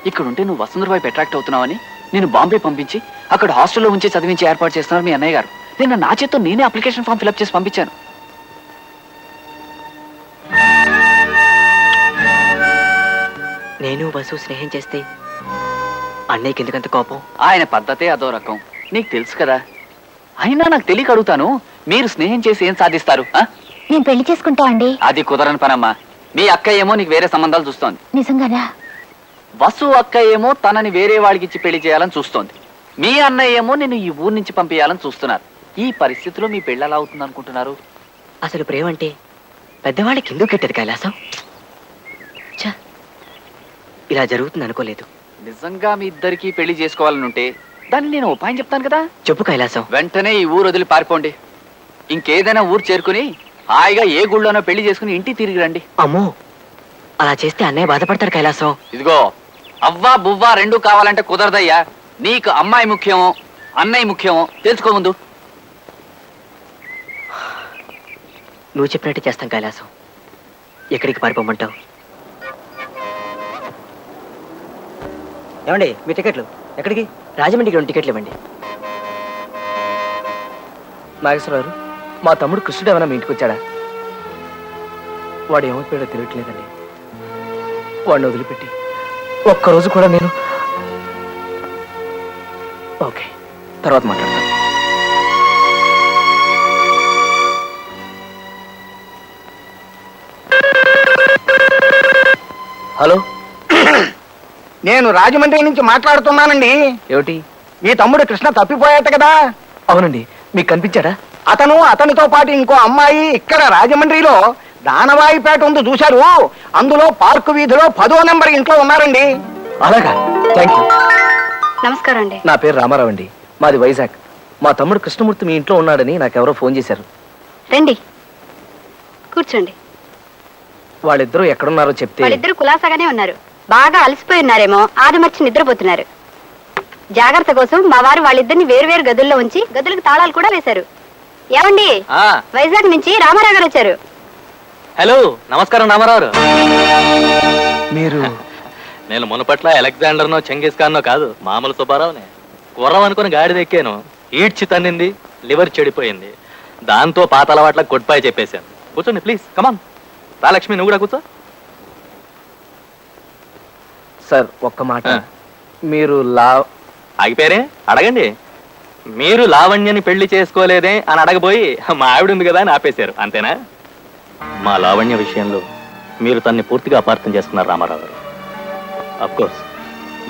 ఇక్కడుంటే నువ్వు వసుంధర వైపు అట్రాక్ట్ అవుతున్నావని నేను బాంబే పంపించి అక్కడ హాస్టల్లో ఉంచి చదివించి ఏర్పాటు చేస్తున్నారు మీ అన్నయ్య గారు. నేను నా చేత్తో నేనే అప్లికేషన్ ఫామ్ ఫిల్అప్ చేసి పంపించాను. నేను వసు స్నేహం చేస్తే అన్నయ్యకి ఎందుకంత కోపం? ఆయన పద్ధతే అదో రకం, నీకు తెలుసు కదా. అయినా నాకు తెలియక అడుగుతాను, మీరు స్నేహం చేసి ఏం సాధిస్తారు? నేను పెళ్లి చేసుకుంటా అండి. అది కుదరని పనమ్మా. మీ అక్క ఏమో నీకు వేరే సంబంధాలు చూస్తోంది. నిజంగానా? వసు అక్క ఏమో తనని వేరే వాడికి ఇచ్చి పెళ్లి చేయాలని చూస్తోంది. మీ అన్నయ్య ఏమో నేను ఈ ఊరు నుంచి పంపించాలని చూస్తున్నారు. ఈ పరిస్థితిలో మీ పెళ్ళి ఎలా అవుతుంది అనుకుంటున్నారు? అసలు ప్రేమ అంటే పెద్దవాళ్ళకి ఎందుకు కెట్టదు కైలాసం? ఛ, ఇలా జరుగుతుంది అనుకోలేదు. నిజంగా మీ ఇద్దరికి పెళ్లి చేసుకోవాలనుంటే దాన్ని నేను ఉపాయం చెప్తాను కదా. చెప్పు కైలాసం. వెంటనే ఈ ఊరు వదిలి పారిపోండి. ఇంకేదైనా ఊరు చేరుకుని హాయిగా ఏ గుళ్ళోనో పెళ్లి చేసుకుని ఇంటికి తిరిగి రండి. అమ్మో, అలా చేస్తే అన్నయ్య బాధపడతాడు కైలాసం. ఇదిగో, అవ్వా బువ్వా రెండూ కావాలంటే కుదరదయ్యా. నీకు అమ్మాయి ముఖ్యమో అన్నయ్య ముఖ్యమో తెలుసుకో ముందు. నువ్వు చెప్పినట్టు చేస్తాం కైలాసం. ఎక్కడికి పారిపోమంటావు? ఏమండి, మీ టికెట్లు ఎక్కడికి? రాజమండ్రికి 2 టికెట్లు ఇవ్వండి. నాగేశ్వరరావు, మా తమ్ముడు కృష్ణుడు ఏమైనా మీ ఇంటికి వచ్చాడా? వాడు ఏమైపోయాడో తెలియట్లేదండి. వాడిని వదిలిపెట్టి ఒక్కరోజు కూడా నేను. ఓకే, తర్వాత మాట్లాడతాను. హలో, నేను రాజమండ్రి నుంచి మాట్లాడుతున్నానండి. ఏమిటి? మీ తమ్ముడు కృష్ణ తప్పిపోయాట కదా? అవునండి, మీకు కనిపించాడా? అతను అతనితో పాటు ఇంకో అమ్మాయి ఇక్కడ రాజమండ్రిలో దానవాయిపేట ఉంది చూశారు. అందులో పార్కు వీధిలో 10వ నెంబర్ ఇంట్లో ఉన్నారండి. అలాగా, థ్యాంక్ యూ. నమస్కారం అండి. నా పేరు రామారావు అండి, మాది వైజాగ్. మా తమ్ముడు కృష్ణమూర్తి మీ ఇంట్లో ఉన్నాడని నాకెవరో ఫోన్ చేశారు. రండి, కూర్చోండి. వాళ్ళిద్దరూ ఎక్కడున్నారో చెప్తే. వాళ్ళిద్దరు కులాసాగానే ఉన్నారు. బాగా అలసిపోయి ఉన్నారేమో, ఆదమర్చి నిద్రపోతున్నారు. జాగ్రత్త కోసం మా వారు వాళ్ళిద్దరిని వేరు గదుల్లో ఉంచి గదులకు తాళాలు కూడా వేశారు. ఏమండి, వైజాగ్ నుంచి రామారావు గారు వచ్చారు. హలో, నమస్కారం రామారావు. మీరు? నేను మునపట్ల అలెగ్జాండర్నో చెంగిస్ ఖాన్నో కాదు, మామూలు సుబ్బారావునే. గుర్రం అనుకుని గాడిద ఎక్కాను, ఈడ్చి తన్నింది, లివర్ చెడిపోయింది. దాంతో పాత అలవాట్లకు గుడ్ బై చెప్పేశాను. కూర్చోండి ప్లీజ్, కమాన్. రాలక్ష్మి, నువ్వు కూడా కూర్చో. సార్ ఒక్క మాట. మీరు ఆగిపోయారే, అడగండి. మీరు లావణ్యని పెళ్లి చేసుకోలేదే అని అడగబోయి మా ఆవిడ ఉంది కదా అని ఆపేశారు, అంతేనా? మా లావణ్య విషయంలో మీరు తన్ని పూర్తిగా అపార్థం చేసుకున్నారు రామారావు గారు. అఫ్కోర్స్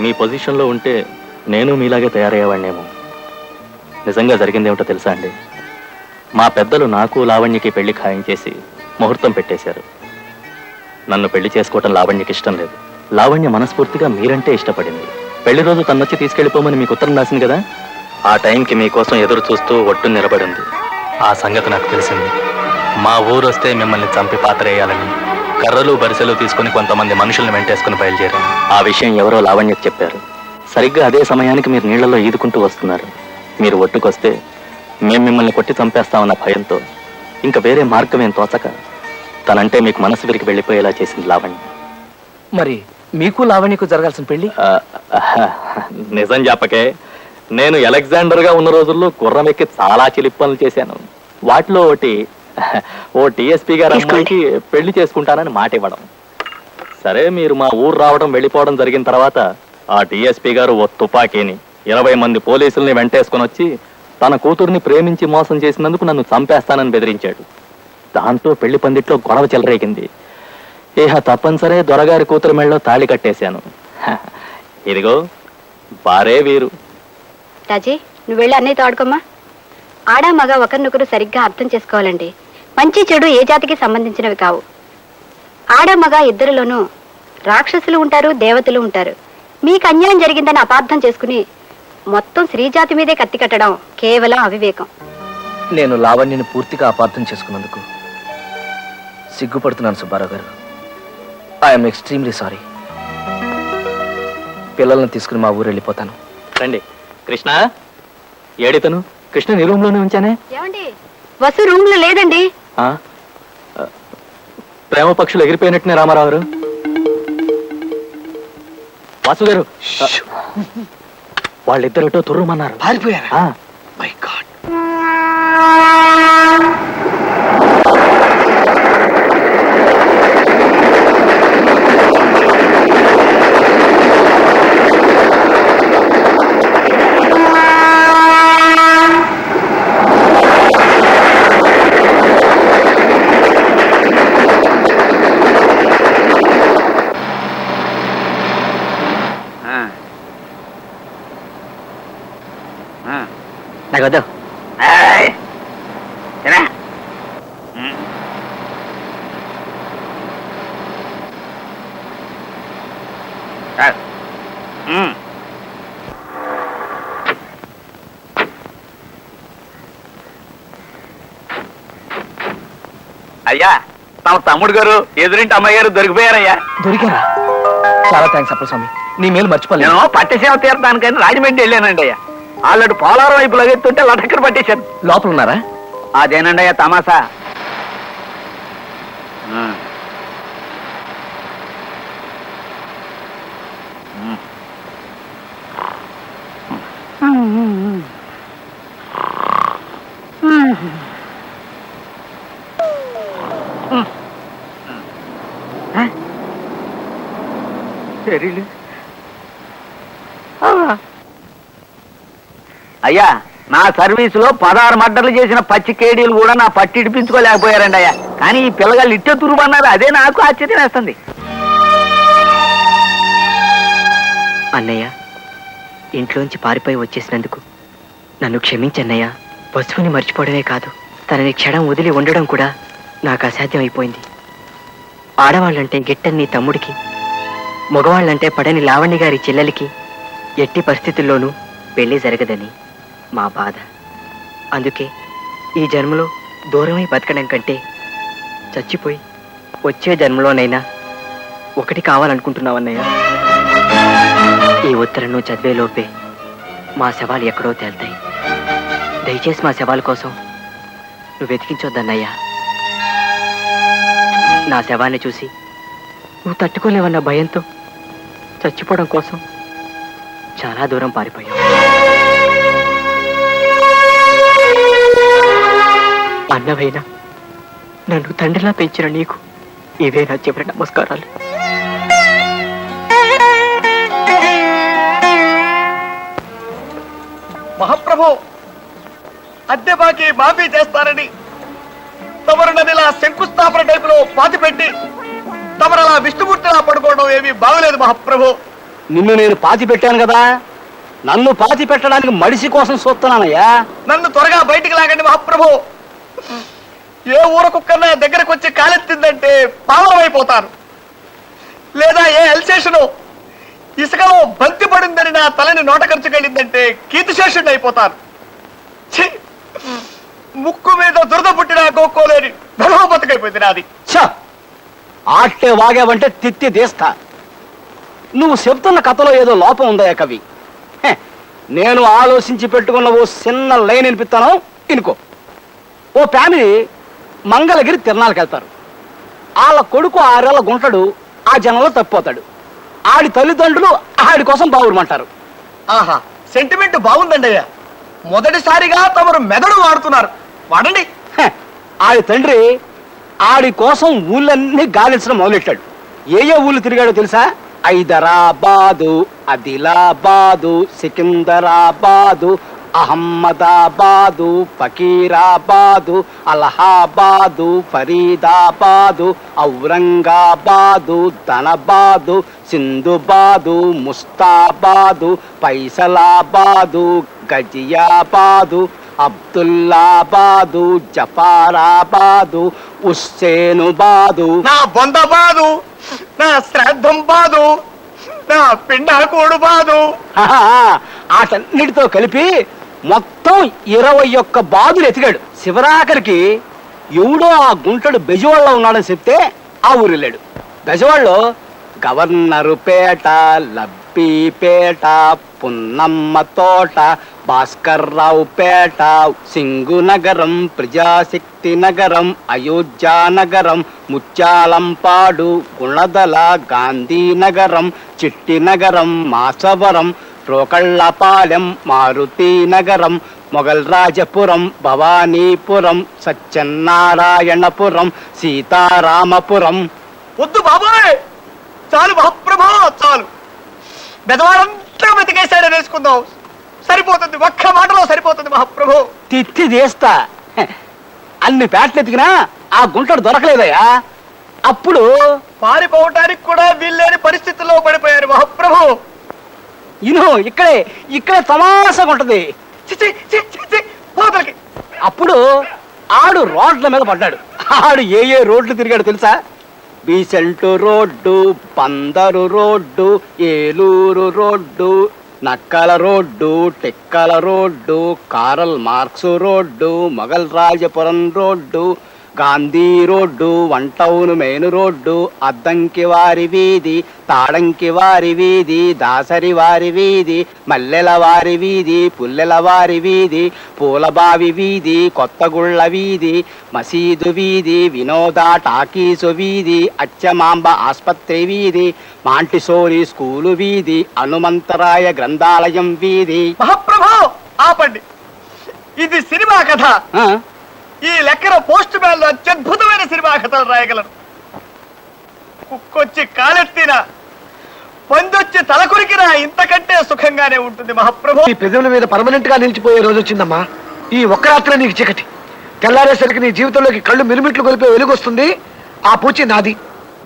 మీ పొజిషన్లో ఉంటే నేను మీలాగే తయారయ్యేవాడినేమో. నిజంగా జరిగిందేమిటో తెలుసా అండి? మా పెద్దలు నాకు లావణ్యకి పెళ్లి ఖాయం చేసి ముహూర్తం పెట్టేశారు. నన్ను పెళ్లి చేసుకోవటం లావణ్యకి ఇష్టం లేదు. లావణ్య మనస్ఫూర్తిగా మీరంటే ఇష్టపడింది. పెళ్లి రోజు తన్నొచ్చి తీసుకెళ్లిపోమని మీకు ఉత్తరం రాసింది కదా, ఆ టైంకి మీకోసం ఎదురు చూస్తూ ఒట్టు నిలబడింది. ఆ సంగతి నాకు తెలిసింది. మా ఊరు వస్తే మిమ్మల్ని చంపి పాతరేయాలని కర్రలు బరిసెలు తీసుకుని కొంతమంది మనుషుల్ని వెంటేసుకుని బయలుదేరాను. ఆ విషయం ఎవరో లావణ్యకు చెప్పారు. సరిగ్గా అదే సమయానికి మీరు నీళ్లలో ఈదుకుంటూ వస్తున్నారు. మీరు ఒట్టుకొస్తే మేము మిమ్మల్ని కొట్టి చంపేస్తామన్న భయంతో ఇంకా వేరే మార్గమేం తోచక తనంటే మీకు మనసు విరిగి వెళ్ళిపోయేలా చేసింది లావణ్య. మరి మీకు లావణ్యకు జరగాల్సిన పెళ్లి? నిజం చెప్పకే, నేను అలెగ్జాండర్ గా ఉన్న రోజుల్లో గుర్రం ఎక్కి చాలా చిలిపి పనులు చేశాను. వాటిలో ఓ టీఎస్పీ గారు అమ్మాయికి పెళ్లి చేసుకుంటానని మాట ఇవ్వడం. సరే, మీరు మా ఊరు రావడం వెళ్ళిపోవడం జరిగిన తర్వాత ఆ టీఎస్పీ గారు ఓ తుపాకీని 20 మంది పోలీసుల్ని వెంటేసుకుని వచ్చి తన కూతుర్ని ప్రేమించి మోసం చేసినందుకు నన్ను చంపేస్తానని బెదిరించాడు. దాంతో పెళ్లి పందిట్లో గొడవ చెలరేగింది. ఇహ తప్పనిసరే దొరగారి కూతురు మెళ్ళలో తాళి కట్టేశాను. ఇదిగో బారే వీరు. రాజీ, నువ్వు వెళ్ళి అన్నయ్యతో ఆడుకోమ్మా. ఆడా మగ ఒకరినొకరు సరిగ్గా అర్థం చేసుకోవాలండి. మంచి చెడు ఏ జాతికి సంబంధించినవి కావు. ఆడ మగ ఇద్దరిలోనూ రాక్షసులు ఉంటారు, దేవతలు ఉంటారు. మీకు అన్యాయం జరిగిందని అపార్థం చేసుకుని మొత్తం స్త్రీజాతి మీదే కత్తి కట్టడం కేవలం అవివేకం. నేను లావణ్యని పూర్తిగా అపార్థం చేసుకున్నందుకు సిగ్గుపడుతున్నాను సుబ్బారావు గారు. I'm extremely sorry. పిల్లల్ని తీసుకుని మా ఊరు వెళ్ళిపోతాను. రండి. కృష్ణ ఏడితను? కృష్ణ నీ రూమ్ లోనే ఉంచానే. ఏమండి, వసు రూమ్ లో లేదండి. ప్రేమ పక్షులు ఎగిరిపోయినట్టునే రామారావు గారు. వాసు గారు, వాళ్ళిద్దరితో తుర్రుమన్నారు. పారిపోయారా? My God. నాకు వద్దు. అయ్యా, తమ తమ్ముడు గారు ఎదురింటి అమ్మాయి గారు దొరికిపోయారయ్యా. దొరికారా? చాలా థ్యాంక్స్ అప్పలస్వామి, నీ మేలు మర్చిపోలేదు. నేను పట్టసేవ తీరడానికని రాజమండ్రి వెళ్ళానండి అయ్యా. వాళ్ళడు పోలారం వైపు లగెత్తుంటే లటక్కర పట్టేశాను. లోపల ఉన్నారా? అదేనండి అయ్యా తమాసా. అయ్యా, నా సర్వీసులో 16 మర్డర్లు చేసిన పచ్చి కేడీలు కూడా నా పట్టి ఇడిపించుకోలేకపోయారండి అయ్యా. కానీ ఈ పిల్లగాళ్ళు ఇట్టే తురుమన్నారు, అదే నాకు ఆశ్చర్యం వేస్తుంది. అన్నయ్య, ఇంట్లోంచి పారిపోయి వచ్చేసినందుకు నన్ను క్షమించన్నయ్య. పశువుని మర్చిపోవడమే కాదు, తనని క్షణం వదిలి ఉండడం కూడా నాకు అసాధ్యం అయిపోయింది. ఆడవాళ్ళంటే గిట్టని నీ తమ్ముడికి, మగవాళ్ళంటే పడని లావణ్య గారి చెల్లెలికి ఎట్టి పరిస్థితుల్లోనూ పెళ్లి జరగదని మా బాధ. అందుకే ఈ జన్మలో దూరమై బతకడం కంటే చచ్చిపోయి వచ్చే జన్మలోనైనా ఒకటి కావాలనుకుంటున్నావన్నయ్య. ఈ ఉత్తరం నువ్వు చదివే లోపే మా శవాలు ఎక్కడో తేల్తాయి. దయచేసి మా శవాల కోసం నువ్వు వెతికించొద్దన్నయ్యా. నా శవాన్ని చూసి నువ్వు తట్టుకోలేవన్న భయంతో చచ్చిపోవడం కోసం చాలా దూరం పారిపోయావు. అన్నవైనా నన్ను తండ్రిలా పెంచిన నీకు ఇవే నా చివరి నమస్కారాలు. మహాప్రభు, అద్దె బాకీ మాఫీ చేస్తారని తమరు నదిలా శంకుస్థాపన టైపులో పాతి పెట్టి తమరలా విష్ణుమూర్తిలా పడుకోవడం ఏమీ బాగలేదు మహాప్రభు. నిన్ను నేను పాతి పెట్టాను కదా, నన్ను పాతి పెట్టడానికి మడిసి కోసం చూస్తున్నానయ్యా. నన్ను త్వరగా బయటికి లాగండి మహాప్రభు. ఏ ఊర కుక్కన్నా దగ్గరకు వచ్చి కాలెత్తిందంటే పావమైపోతాను. లేదా ఏ ఎల్సేషను ఇసుకలో బంతి పడిందని నా తలని నోట ఖర్చుకెళ్ళిందంటే కీర్తిశేషుడిని అయిపోతాను. ఛీ! ముక్కు మీద దురద పుట్టినా గోక్కోలేని ధర్మ బతుకైపోయింది నాది. ఆట్టే వాగావంటే తిత్తి తీస్తా. నువ్వు చెప్తున్న కథలో ఏదో లోపం ఉందయ్యా కవి. నేను ఆలోచించి పెట్టుకున్న ఓ చిన్న లైన్ వినిపిస్తాను, ఇనుకో. ఓ ఫ్యామిలీ మంగళగిరి తిరణాలకు వెళ్తారు. వాళ్ళ కొడుకు 6 ఏళ్ల గుంటడు ఆ జనంలో తప్పిపోతాడు. ఆడి తల్లిదండ్రులు ఆడి కోసం బావురమంటారు. ఆహా, సెంటిమెంట్ బాగుందండి అయ్యా. మొదటిసారిగా తమరు మెదడు వాడుతున్నారు, వాడండి. ఆడి తండ్రి ఆడి కోసం ఊళ్ళన్నీ గాలించడం మొదలెట్టాడు. ఏ ఊళ్ళు తిరిగాడో తెలుసా? హైదరాబాదు, ఆదిలాబాదు, సికింద్రాబాదు, అహ్మదాబాదు, ఫకీరాబాదు, అలహాబాదు, ఫరీదాబాదు, ఔరంగాబాదు, ధనబాదు, సింధుబాదు, ముస్తాబాదు, పైసలాబాదు, గజియాబాదు, అబ్దుల్లాబాదు, జఫారాబాదు, హుస్సేనుబాదు. నా బొందబాదు, నా శ్రాద్ధం బాదు, నా పిండాకోడు బాదు. ఆటన్నిటితో కలిపి మొత్తం 21 బాదులు ఎతికాడు. శివరాఖరికి ఎవడో ఆ గుంటడు బెజవాడలో ఉన్నాడని చెప్తే ఆ ఊరు వెళ్ళాడు. బెజవాడలో గవర్నరు పేట, లబ్బీపేట, పున్నమ్మ తోట, భాస్కర్రావు పేట, సింగునగరం, ప్రజాశక్తి నగరం, అయోధ్య నగరం, ముత్యాలంపాడు, గుణదల, గాంధీనగరం, చిట్టి నగరం, మాసవరం, రోకళ్ళపాలెం, మారుతి నగరం, మొగల్ రాజపురం, భవానీపురం, సత్యనారాయణపురం, సీతారామపురం. వద్దు బాబాయ్, చాలు మహాప్రభు, చాలు. బెదవాడంతా వెతికేశాడని వేసుకుందాం, సరిపోతుంది. ఒక్క మాటలో సరిపోతుంది మహాప్రభు. తిత్తి తీస్తా. అన్ని పేటలు ఎతికినా ఆ గుంటడు దొరకలేదయ్యా. అప్పుడు పారిపోవటానికి కూడా వీల్లేని పరిస్థితుల్లో పడిపోయారు మహాప్రభు. ఇక్కడే తమాషగా ఉంటది. అప్పుడు ఆడు రోడ్ల మీద పడ్డాడు. ఆడు ఏ రోడ్లు తిరిగాడు తెలుసా? బీసెంటు రోడ్డు, పందరు రోడ్డు, ఏలూరు రోడ్డు, నక్కల రోడ్డు, టెక్కల road, Karl Marx road, Mogalrajapuram road, Gandhi road, one town main road, Addanki వారి వీధి, తాడంకి వారి వీధి, దాసరి వారి వీధి, మల్లెల వారి వీధి, పుల్లెల వారి వీధి, పూలబావి వీధి, కొత్తగుళ్ళ వీధి, మసీదు వీధి, వినోద టాకీసు వీధి, అచ్చమాంబ ఆస్పత్రి వీధి, మాంటిసోరి స్కూలు వీధి, హనుమంతరాయ గ్రంథాలయం వీధి. మహాప్రభు ఆపండి, ఇది సినిమా కథ. ఈ లెక్కన పోస్ట్ మ్యాన్ లో అత్యద్భుతమైన సినిమా కథలు రాయగలరు. కుక్కొచ్చి కాలెత్తినా, పందొచ్చి తలకొరికినా ఇంతకంటే సుఖంగానే ఉంటుంది మహాప్రభు. ఈ పెదవుల మీద పర్మనెంట్ గా నిలిచిపోయే రోజు వచ్చిందమ్మా. ఈ ఒక్క రాత్రి నీకు చీకటి, తెల్లారేసరికి నీ జీవితంలోకి కళ్ళు మిరుమిట్లు కొలిపే వెలుగొస్తుంది. ఆ పూచి నాది.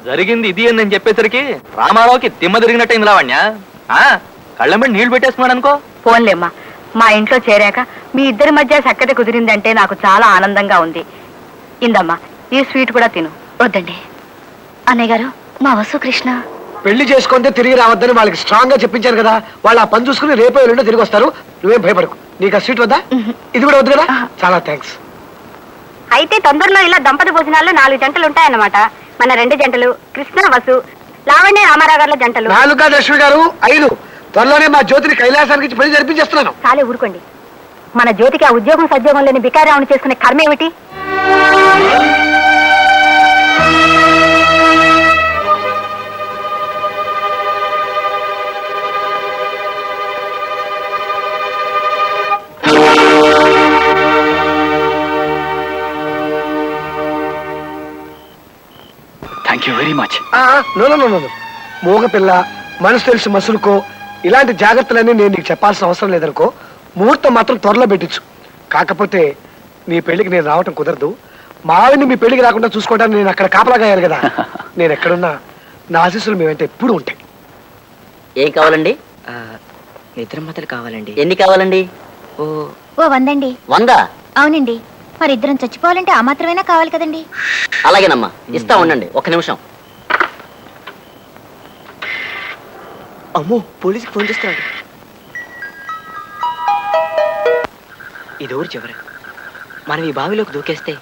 జరిగింది ఇది అని నేను చెప్పేసరికి రామారావుకి దిమ్మ తిరిగినట్టయింది లావణ్య. కళ్ళంబడి నీళ్లు పెట్టేసుకున్నాడు అనుకో. ఫోన్లేమ్మా, మా ఇంట్లో చేరాక మీ ఇద్దరి మధ్య చక్కటి కుదిరిందంటే నాకు చాలా ఆనందంగా ఉంది. ఇందమ్మా, ఈ స్వీట్ కూడా తిను. వద్దండి అన్నయ్య గారు, మా వసు కృష్ణ పెళ్లి చేసుకుంటే తిరిగి రావద్దని వాళ్ళకి స్ట్రాంగ్ గా చెప్పించారు కదా. వాళ్ళు ఆ పని చూసుకుని రేపో ఎల్లుండో తిరిగి వస్తారు. నువ్వేం భయపడకు. నీకు ఆ స్వీట్ వద్దా? ఇది కూడా వద్దు కదా? చాలా థ్యాంక్స్. అయితే తొందరలో ఇలా దంపతి భోజనాల్లో 4 జంటలు ఉంటాయన్నమాట. మన 2 జంటలు కృష్ణ వసు లావణ్య రామారావు గారుల జంటలు 4 లక్ష్మి గారు 5 త్వరలోనే మా జ్యోతిని కైలాసానికి ఇచ్చి పెళ్లి జరిపించేస్తున్నాను. చాలే ఊరుకోండి. మన జ్యోతికి ఆ ఉద్యోగం సద్యోగం లేని బికారావుని చేసుకునే కర్మ ఏమిటి? Thank you very much. No మూగ పిల్ల మనసు తెలిసి మసులుకో, ఇలాంటి జాగ్రత్తలన్నీ నేను నీకు చెప్పాల్సిన అవసరం లేదనుకో. ముహూర్తం మాత్రం త్వరలో పెట్టించు. కాకపోతే నీ పెళ్లికి నేను రావటం కుదరదు. మా ఆవిడ్ని మీ పెళ్లికి రాకుండా చూసుకోవడానికి నేను అక్కడ కాపలాగాయాలి కదా. నేను ఎక్కడున్నా నా ఆశీస్సులు మీ వెంట ఎప్పుడు ఉంటాయి. ఏం కావాలండి? నిద్రమతలు కావాలండి. ఎన్ని కావాలండి? ఓ 100 అండి. 100? అవునండి. మరి ఇద్దరం చచ్చిపోవాలంటే ఆ మాత్రమైనా కావాలి కదండి. అలాగేనమ్మా, ఇస్తా ఉండండి. 1 నిమిషం. అమ్మో, పోలీసుకి ఫోన్ చేస్తున్నాడు. ఇది ఊరు చివరి. మనం ఈ బావిలోకి దూకేస్తే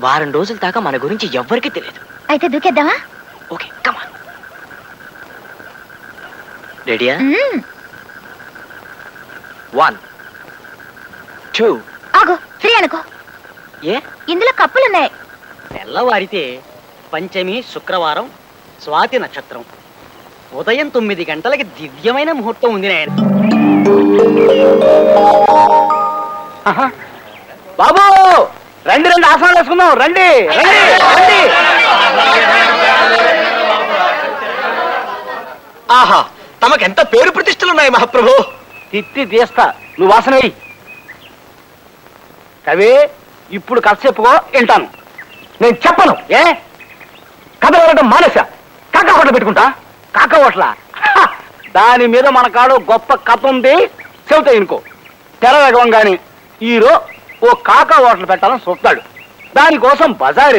వారం రోజుల దాకా మన గురించి ఎవ్వరికీ తెలియదు. అయితే దూకేద్దామా? ఓకే, కమాన్. రెడీయా? 1 2. ఆగు, 3 అనుకో. ఏ? ఇందులో కప్పులున్నాయి. తెల్లవారితే పంచమి శుక్రవారం స్వాతి నక్షత్రం ఉదయం 9 గంటలకి దివ్యమైన ముహూర్తం ఉంది నాయన. బాబు రండి ఆసనాలు వేసుకుందాం. రండి. ఆహా, తమకెంత పేరు ప్రతిష్టలున్నాయి మహాప్రభు. తిత్తి తీస్తా, నువ్వు వాసన వెయ్యి. కవి ఇప్పుడు కథ చెప్పుకో, వింటాను. నేను చెప్పను. ఏ కథ వెళ్ళడం మానేసా. కాకా హోటల్ పెట్టుకుంటా. కాక ఓట్ల దాని మీద మన కాడు గొప్ప కథ ఉంది, చెబుతా ఇనుకో. తెర వేగంగాని హీరో ఓ కాకా ఓట్లు పెట్టాలని చూస్తాడు. దానికోసం బజార్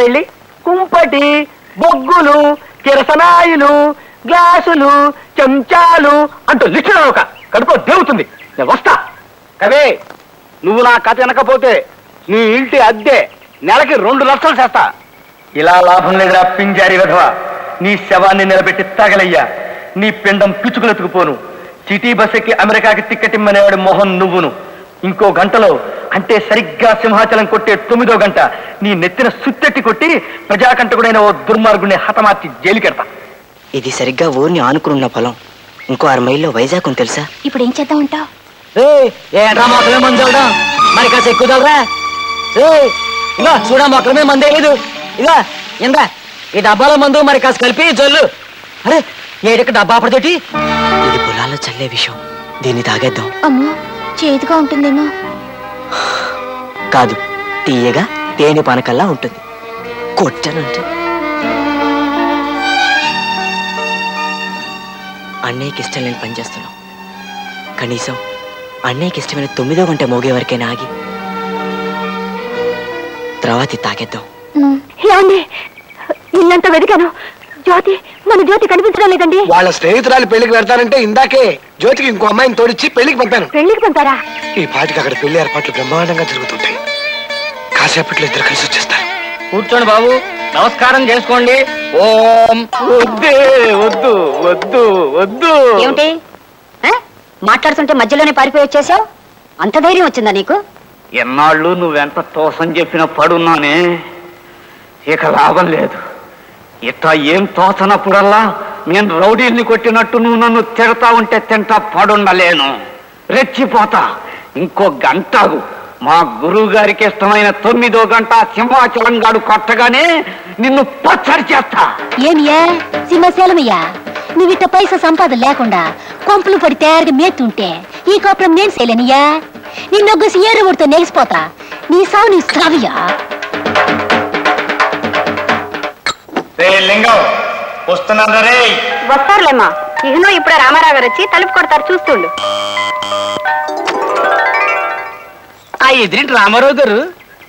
వెళ్ళి కుంపటి బొగ్గులు కిరసనాయిలు గ్లాసులు చెంచాలు అంటూ లిస్టు ఒక కడుపు దేవుతుంది. నేను వస్తా. కవే నువ్వు నా కథ వినకపోతే నీ ఇంటి అద్దె నెలకి 2 లక్షలు చేస్తా. ఇలా లాభం లేదురా పింజారి విధవ. నీ శవాన్ని నిలబెట్టి తగలయ్యా. నీ పిండం పిచ్చుకులెత్తుకుపోను. సిటీ బస్ ఎక్కి అమెరికాకి తిక్కటిమ్మనేవాడు మోహన్ నువ్వును. ఇంకో గంటలో, అంటే సరిగ్గా సింహాచలం కొట్టే 9వ గంట నీ నెత్తిన సుత్తెట్టి కొట్టి ప్రజాకంటకుడైన ఓ దుర్మార్గుడిని హతమార్చి జైలుకెడతా. ఇది సరిగ్గా ఊరిని ఆనుకున్న పొలం. ఇంకో 6 మైల్లో వైజాగ్ ఉంది తెలుసా? ఇప్పుడు ఏం చేద్దాం ఉంటావు? మొక్కలే మంది చల్లడం మరి కాస్త ఎక్కువ చల్లరా. ఇలా చూడ మొక్కలమే మందే లేదు. ఇలా ఇందా ఈ డబ్బాలో మందు మరి కాస్త కలిపి చల్లు. అరే ఏడక్క డబ్బా అప్పటితోటి. ఇది పొలాల్లో చల్లే విషయం. దీన్ని తాగేద్దాం. అమ్మో, చేదుగా ఉంటుందేమో. కాదు, తీయగా తేనె పానకల్లా ఉంటుంది. కొట్టనంటే అన్నయ్యకి ఇష్టం లేని పని చేస్తున్నాం. కనీసం అన్నయ్యకి ఇష్టమైన 9వ గంట మోగే వరకైనా ఆగి తర్వాత తాగేద్దాం. ఏమండి, ఇల్లంతా వెతికాను. మన జ్యోతి కనిపించడం లేదండి. వాళ్ళ స్నేహితురాలు పెళ్లికి వెళ్తానంటే ఇందాకే జ్యోతికి ఇంకో అమ్మాయిని తోడిచ్చి పెళ్లికి పంపాను. పెళ్లికి పంపారా? ఈ పాటికి అక్కడ పెళ్లి ఏర్పాట్లు బ్రహ్మాండంగా జరుగుతుంటాయి. కాసేపట్లో ఇద్దరు కలిసి వచ్చేస్తారు. కూర్చోండి బాబు, నమస్కారం చేసుకోండి. ఓం. వద్దు వద్దు వద్దు. ఏమిటి మాట్లాడుతుంటే మధ్యలోనే పారిపోయి వచ్చేసావు? అంత ధైర్యం వచ్చిందా నీకు? ఎన్నాళ్ళు నువ్వెంత తోసం చెప్పిన పడున్నానే, ఇక లాభం లేదు. ఇట్లా ఏం తోచనప్పుడల్లా నేను రౌడీల్ని కొట్టినట్టు నువ్వు నన్ను తిడతా ఉంటే తింటా పడుండలేను. రెచ్చిపోతా. ఇంకో గంటకు మా గురువు గారికి ఇష్టమైన 9వ గంట సింహాచలం గాడు కొట్టగానే నిన్ను పచ్చడి చేస్తా. ఏమియా సింహశైలమయ్యా, నువ్విట్ట పైసా సంపాదన లేకుండా కొంపలు పడి తయారుగా మేతుంటే ఈ కోపరం నేను చేయలేనియా. నిన్నొగ్గసి ఏరువుడితో నెగిసిపోతా. నీ సావు నీ సావియా. లింగం వస్తున్నా రే. వస్తారులేమ్మా. ఇహనో ఇప్పుడే రామారావు గారు వచ్చి తలుపు కొడతారు, చూస్తుండు. ఆ ఎదురింటి రామారావు గారు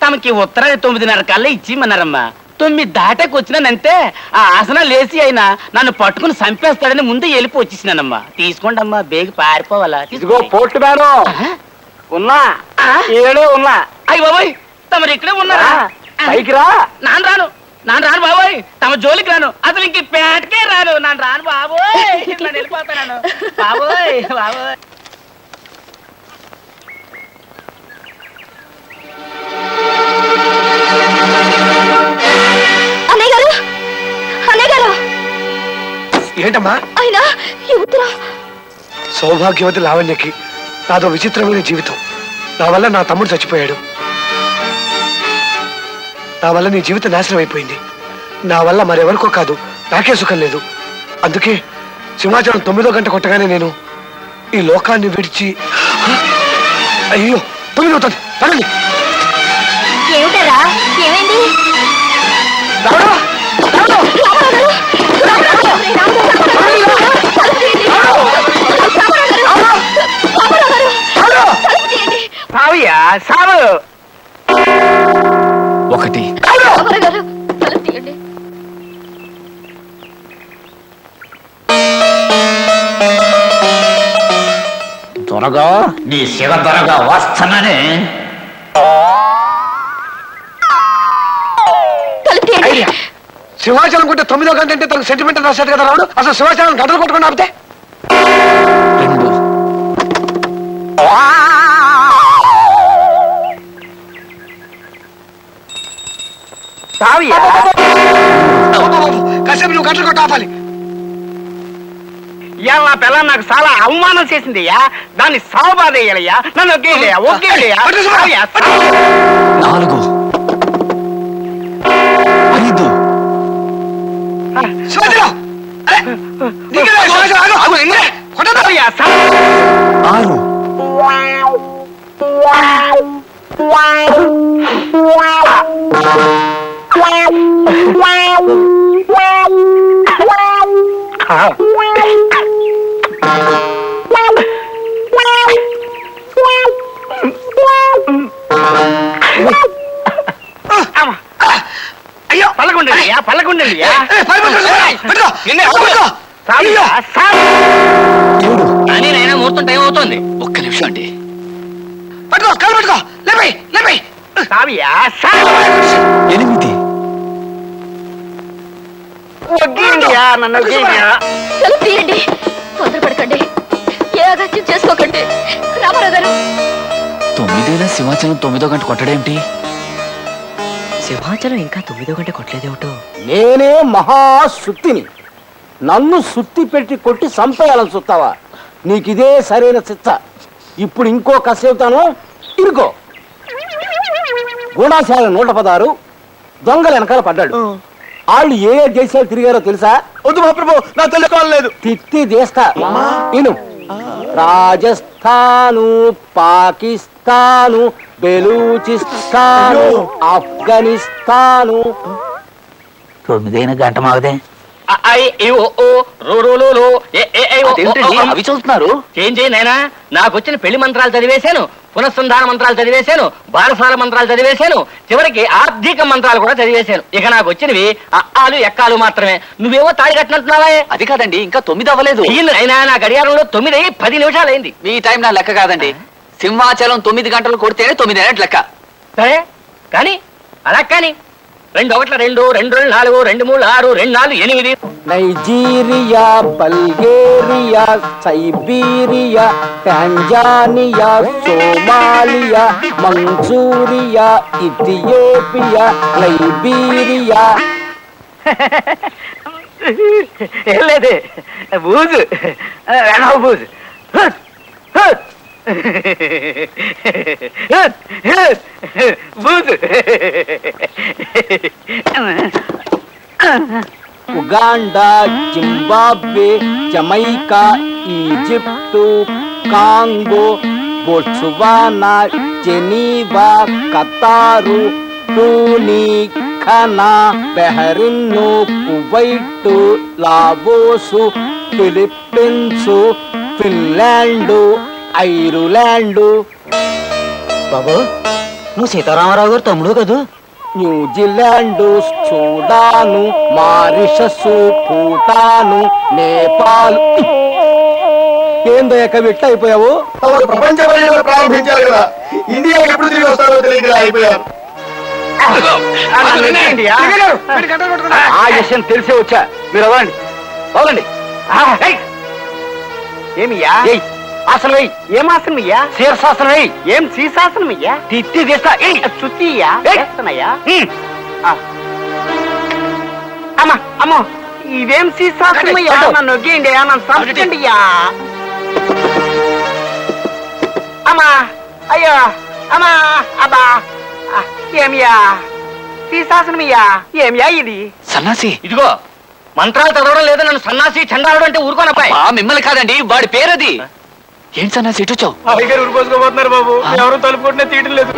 తమకి ఉత్తరాన్ని 9:30 కల్లా ఇచ్చిమన్నారమ్మా. 9 దాటాకి వచ్చినానంటే ఆ ఆసనాలు లేసి అయినా నన్ను పట్టుకుని చంపేస్తాడని ముందే వెళ్ళిపో వచ్చేసినానమ్మా. తీసుకోండి అమ్మా, బేగి పారిపోవాలా. ఇదిగో పోర్టు మేడం ఉన్నా, ఏడే ఉన్నా. అయ్యి బాబోయ్, తమరు ఇక్కడే ఉన్నారా? పైకి రా. నాన్న రాను బాబోయ్, తమ జోలికి రాను, అసలు ఇంక పేటకే రాను. నాన్న రాను బాబోయ్, నేను వెళ్ళిపోతాను బాబోయ్. అన్నయ్య గారు ఏంటమ్మా? అయినా ఈ ఉత్తరం సౌభాగ్యవతి లావణ్యకి నాదో విచిత్రమైన జీవితం. నా వల్ల నా తమ్ముడు చచ్చిపోయాడు. నా వల్ల నీ జీవితం నాశనం అయిపోయింది. నా వల్ల మరెవరికో కాదు, నాకే సుఖం లేదు. అందుకే సింహాచలం 9వ గంట కొట్టగానే నేను ఈ లోకాన్ని విడిచి... అయ్యో 9 అవుతుంది, పడండి. ఏమిటారా? ఏమైంది? సావయ్యా, సావు. 1 త్వరగా నీ శివ త్వరగా వస్తానని. సింహాచలం కొట్టే 9వ గంట అంటే తనకు సెంటిమెంట్ రాశాడు కదా రావుడు. అసలు సింహాచలం గంటలు కొట్టుకుని ఆపితే 2 సావయ్యా. కాసేపు నువ్వు గంటలు కొట్ట ఆపాలి. ఇవాళ నా పిల్ల నాకు చాలా అవమానం చేసింది అయ్యా. దాన్ని సావు బాధ వేయాలయ్యా. నన్ను ఒకేలయ్యా, ఒకేలయ్యా. 4 5 సింహాచలం! అరే! నీకేనా సింహాచలం? ఆగు, ఆగు, ఇంగే! కొట్టొద్దు. 6 అయ్యో పల్లకుండండియా, పల్లకుండండియా. అని నైనా ముహూర్తం టైం అవుతుంది. 1 నిమిషం అండి. పట్టుకో, కాలు పట్టుకో. లేపై, లేపై. సావయ్యా, 8 ఒగ్గేయండియా, నన్ను ఒగ్గేయండియా. తీయండి, తొందరపడకండి, ఏ అగత్యం చేసుకోకండి. రామారావు గారు 9 సింహాచలం 9వ గంట కొట్టడేమిటి? సింహాచలం ఇంకా 9వ గంట కొట్టలేదేమిటో. నేనే మహాసుత్తిని. నన్ను సుత్తి పెట్టి కొట్టి సంపేయాలని చూస్తావా? నీకిదే సరైన చిత్త. ఇప్పుడు ఇంకో కసేపుతాను, ఇరుకో. గూఢాశాల 116 దొంగలు వెనకాల పడ్డాడు. వాళ్ళు ఏ దేశాలు తిరిగారో తెలుసా? వద్దు మహాప్రభు, నా తెలుసుకోలేదు. తిత్తి దేస్తా ఇను. రాజస్థాను, పాకిస్తాను, బెలూచిస్తాను, ఆఫ్ఘనిస్తాను. 9 గంట మాగదే. అవి చదువుతున్నారు. ఏం చేయి నాయనా, నాకు వచ్చిన పెళ్లి మంత్రాలు చదివేశాను, పునఃసంధాన మంత్రాలు చదివేశాను, బారసాల మంత్రాలు చదివేశాను, చివరికి ఆర్థిక మంత్రాలు కూడా చదివేశాను. ఇక నాకు వచ్చినవి అక్కాలు ఎక్కాలు మాత్రమే. నువ్వేమో తాళి కట్టినట్టున్నావా? అది కాదండి, ఇంకా 9 అవ్వలేదు. అయినా నా గడియారంలో 9 అయ్యి 10 నిమిషాలు అయింది. మీ టైం నా లెక్క కాదండి. సింహాచలం 9 గంటలు కొడితేనే 9 అయినట్టు లెక్క. సరే కానీ అలా కానీ 2 1 2 2 2 4 2 3 6 2 4 8. Nigeria, Bulgaria, Siberia, Tanzania, Somalia, Manchuria, Ethiopia, Liberia. ఏం లేదు, బూజు బూజు. బూజు. Uganda, Zimbabwe, Jamaica, Egypt, Congo, Botswana, Geneva, Qatar, Tuni, Ghana, బెహరిన్ను, Kuwait, Laos, Philippines, Finland, Ireland. బాబు, నువ్వు సీతారామరావు గారు తమ్ముడు కదూ? New Zealand, Sudan, Mauritius, Bhutan, Nepal. ఏందో ఎక్క అయిపోయావు? ప్రపంచ పర్యటన ప్రారంభించారు కదా, ఇండియాకి ఎప్పుడు తిరిగి వస్తారో తెలియక అయిపోయారు. నన్ను వదిలేయండియా. ఆ విషయం తెలిసే వచ్చా, మీరు అవ్వండి అవ్వండి. ఏమియ్యా అసలు ఏం ఆసనం అయ్యా? శీర్షాసనం. ఏం శీర్షాసనం అయ్యా? తిత్తి తీస్తా చుట్టియ్యా చేస్తానయ్యా. అమ్మా అమ్మో, ఇదేం శీర్షాసనం అయ్యా? నన్ను నొగ్గేయండి, నన్ను సంపండి అయ్యా. అమ్మా అయ్యో అమ్మా అబ్బా ఏమియా శీర్షాసనమయ్యా? ఏమియా ఇది? సన్నాసి ఇదిగో మంత్రాలు చదవడం లేదా, నన్ను సన్నాసి చండాలడం అంటే ఊరుకోనపాయ్. మిమ్మల్ని కాదండి, వాడి పేరది. ఏంటి సన్నాసి ఇటు వచ్చావు? అయ్యగారు ఊరిపోసుకోబోతున్నారు బాబు, ఎవరు తలుపు కొట్టినా తీయడం లేదు.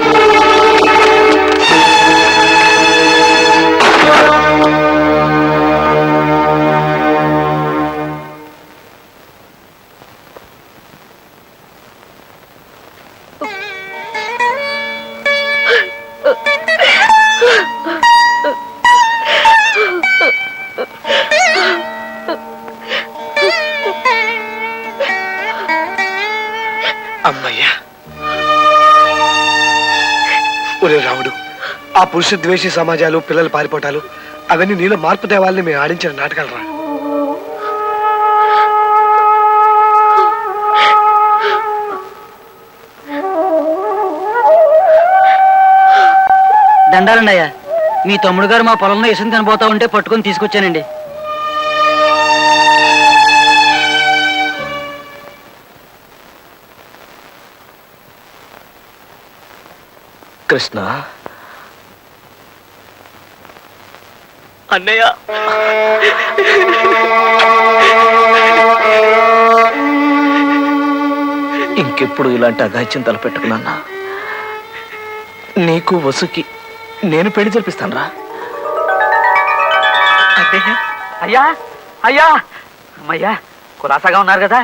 అమ్మయ్యా. ఒరే రాముడు, ఆ పురుష ద్వేషి సమాజాలు, పిల్లలు పారిపోవటాలు అవన్నీ నీలో మార్పు తేవాలని మేము ఆడించిన నాటకాలు రా. దండాలండి అయ్యా, మీ తమ్ముడు గారు మా పొలంలో ఇసుని తినబోతా ఉంటే పట్టుకొని తీసుకొచ్చానండి. కృష్ణ, అన్నయ్య ఇంకెప్పుడు ఇలాంటి అఘాయిత్యం తలపెట్టుకున్నా. నీకు వసుకి నేను పెళ్లి జరిపిస్తాను రా. అయ్యా అయ్యా అమ్మయ్యా, కులాసాగా ఉన్నారు కదా.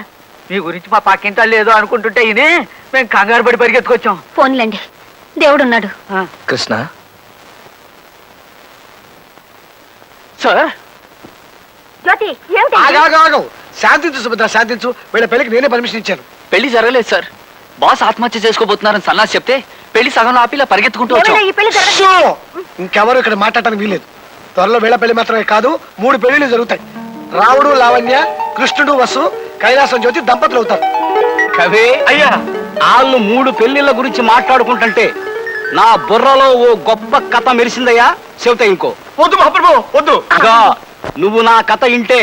మీ గురించి మా పక్కింటాళ్ళు లేదో అనుకుంటుంటే ఇనే మేము కంగారు పడి పరిగెత్తుకొచ్చాం. ఫోన్లేండి, దేవుడున్నాడు. కృష్ణ, సార్ జ్యోతి ఆగాగు, శాంతించు సుభద్ర, శాంతించు. వీళ్ళ పెళ్లికి నేనే పర్మిషన్ ఇచ్చాను. పెళ్లి జరగలేదు సార్. బాస్ ఆత్మహత్య చేసుకోబోతున్నారని సన్నాసి చెప్తే పెళ్లి సగంలో ఆపిలా పరిగెత్తుకుంటూ వచ్చాం. షో! ఇంకెవరు ఇక్కడ మాట్లాడటానికి వీలేదు. త్వరలో వీళ్ళ పెళ్లి మాత్రమే కాదు, 3 పెళ్లిళ్ళు జరుగుతాయి. రాముడు, లావణ్య, కృష్ణుడు, వసు, కైలాసం జ్యోతి దంపతులు అవుతారు. కవే అయ్యా, వాళ్ళు 3 పెళ్లిళ్ళ గురించి మాట్లాడుకుంటుంటే నా బుర్రలో ఓ గొప్ప కథ మెరిసిందయ్యా. చెబుతా ఇంకో. వద్దు మహాప్రభు వద్దు. ఇదిగో, నువ్వు నా కథ ఇంటే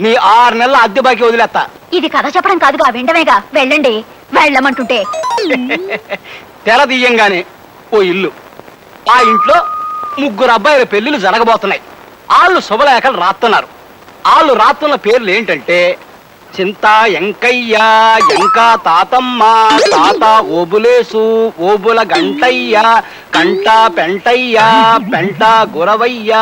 నీ 6 నెలల అద్దె బాకీ వదిలేస్తా. ఇది కథ చెప్పడం కాదుగా, విండమేగా. వెళ్ళండి, వెళ్ళమంటుంటే. తెర తీయంగానే ఓ ఇల్లు, ఆ ఇంట్లో 3 అబ్బాయిల పెళ్లిళ్ళు జరగబోతున్నాయి. వాళ్ళు శుభలేఖలు రాస్తున్నారు. వాళ్ళు రాస్తున్న పేర్లు ఏంటంటే చింత ఎంకయ్య, ఎంకా తాతమ్మ, తాత ఓబులేసు, ఓబుల గంటయ్య, కంట పెంటయ్య, పెంట గురవయ్య.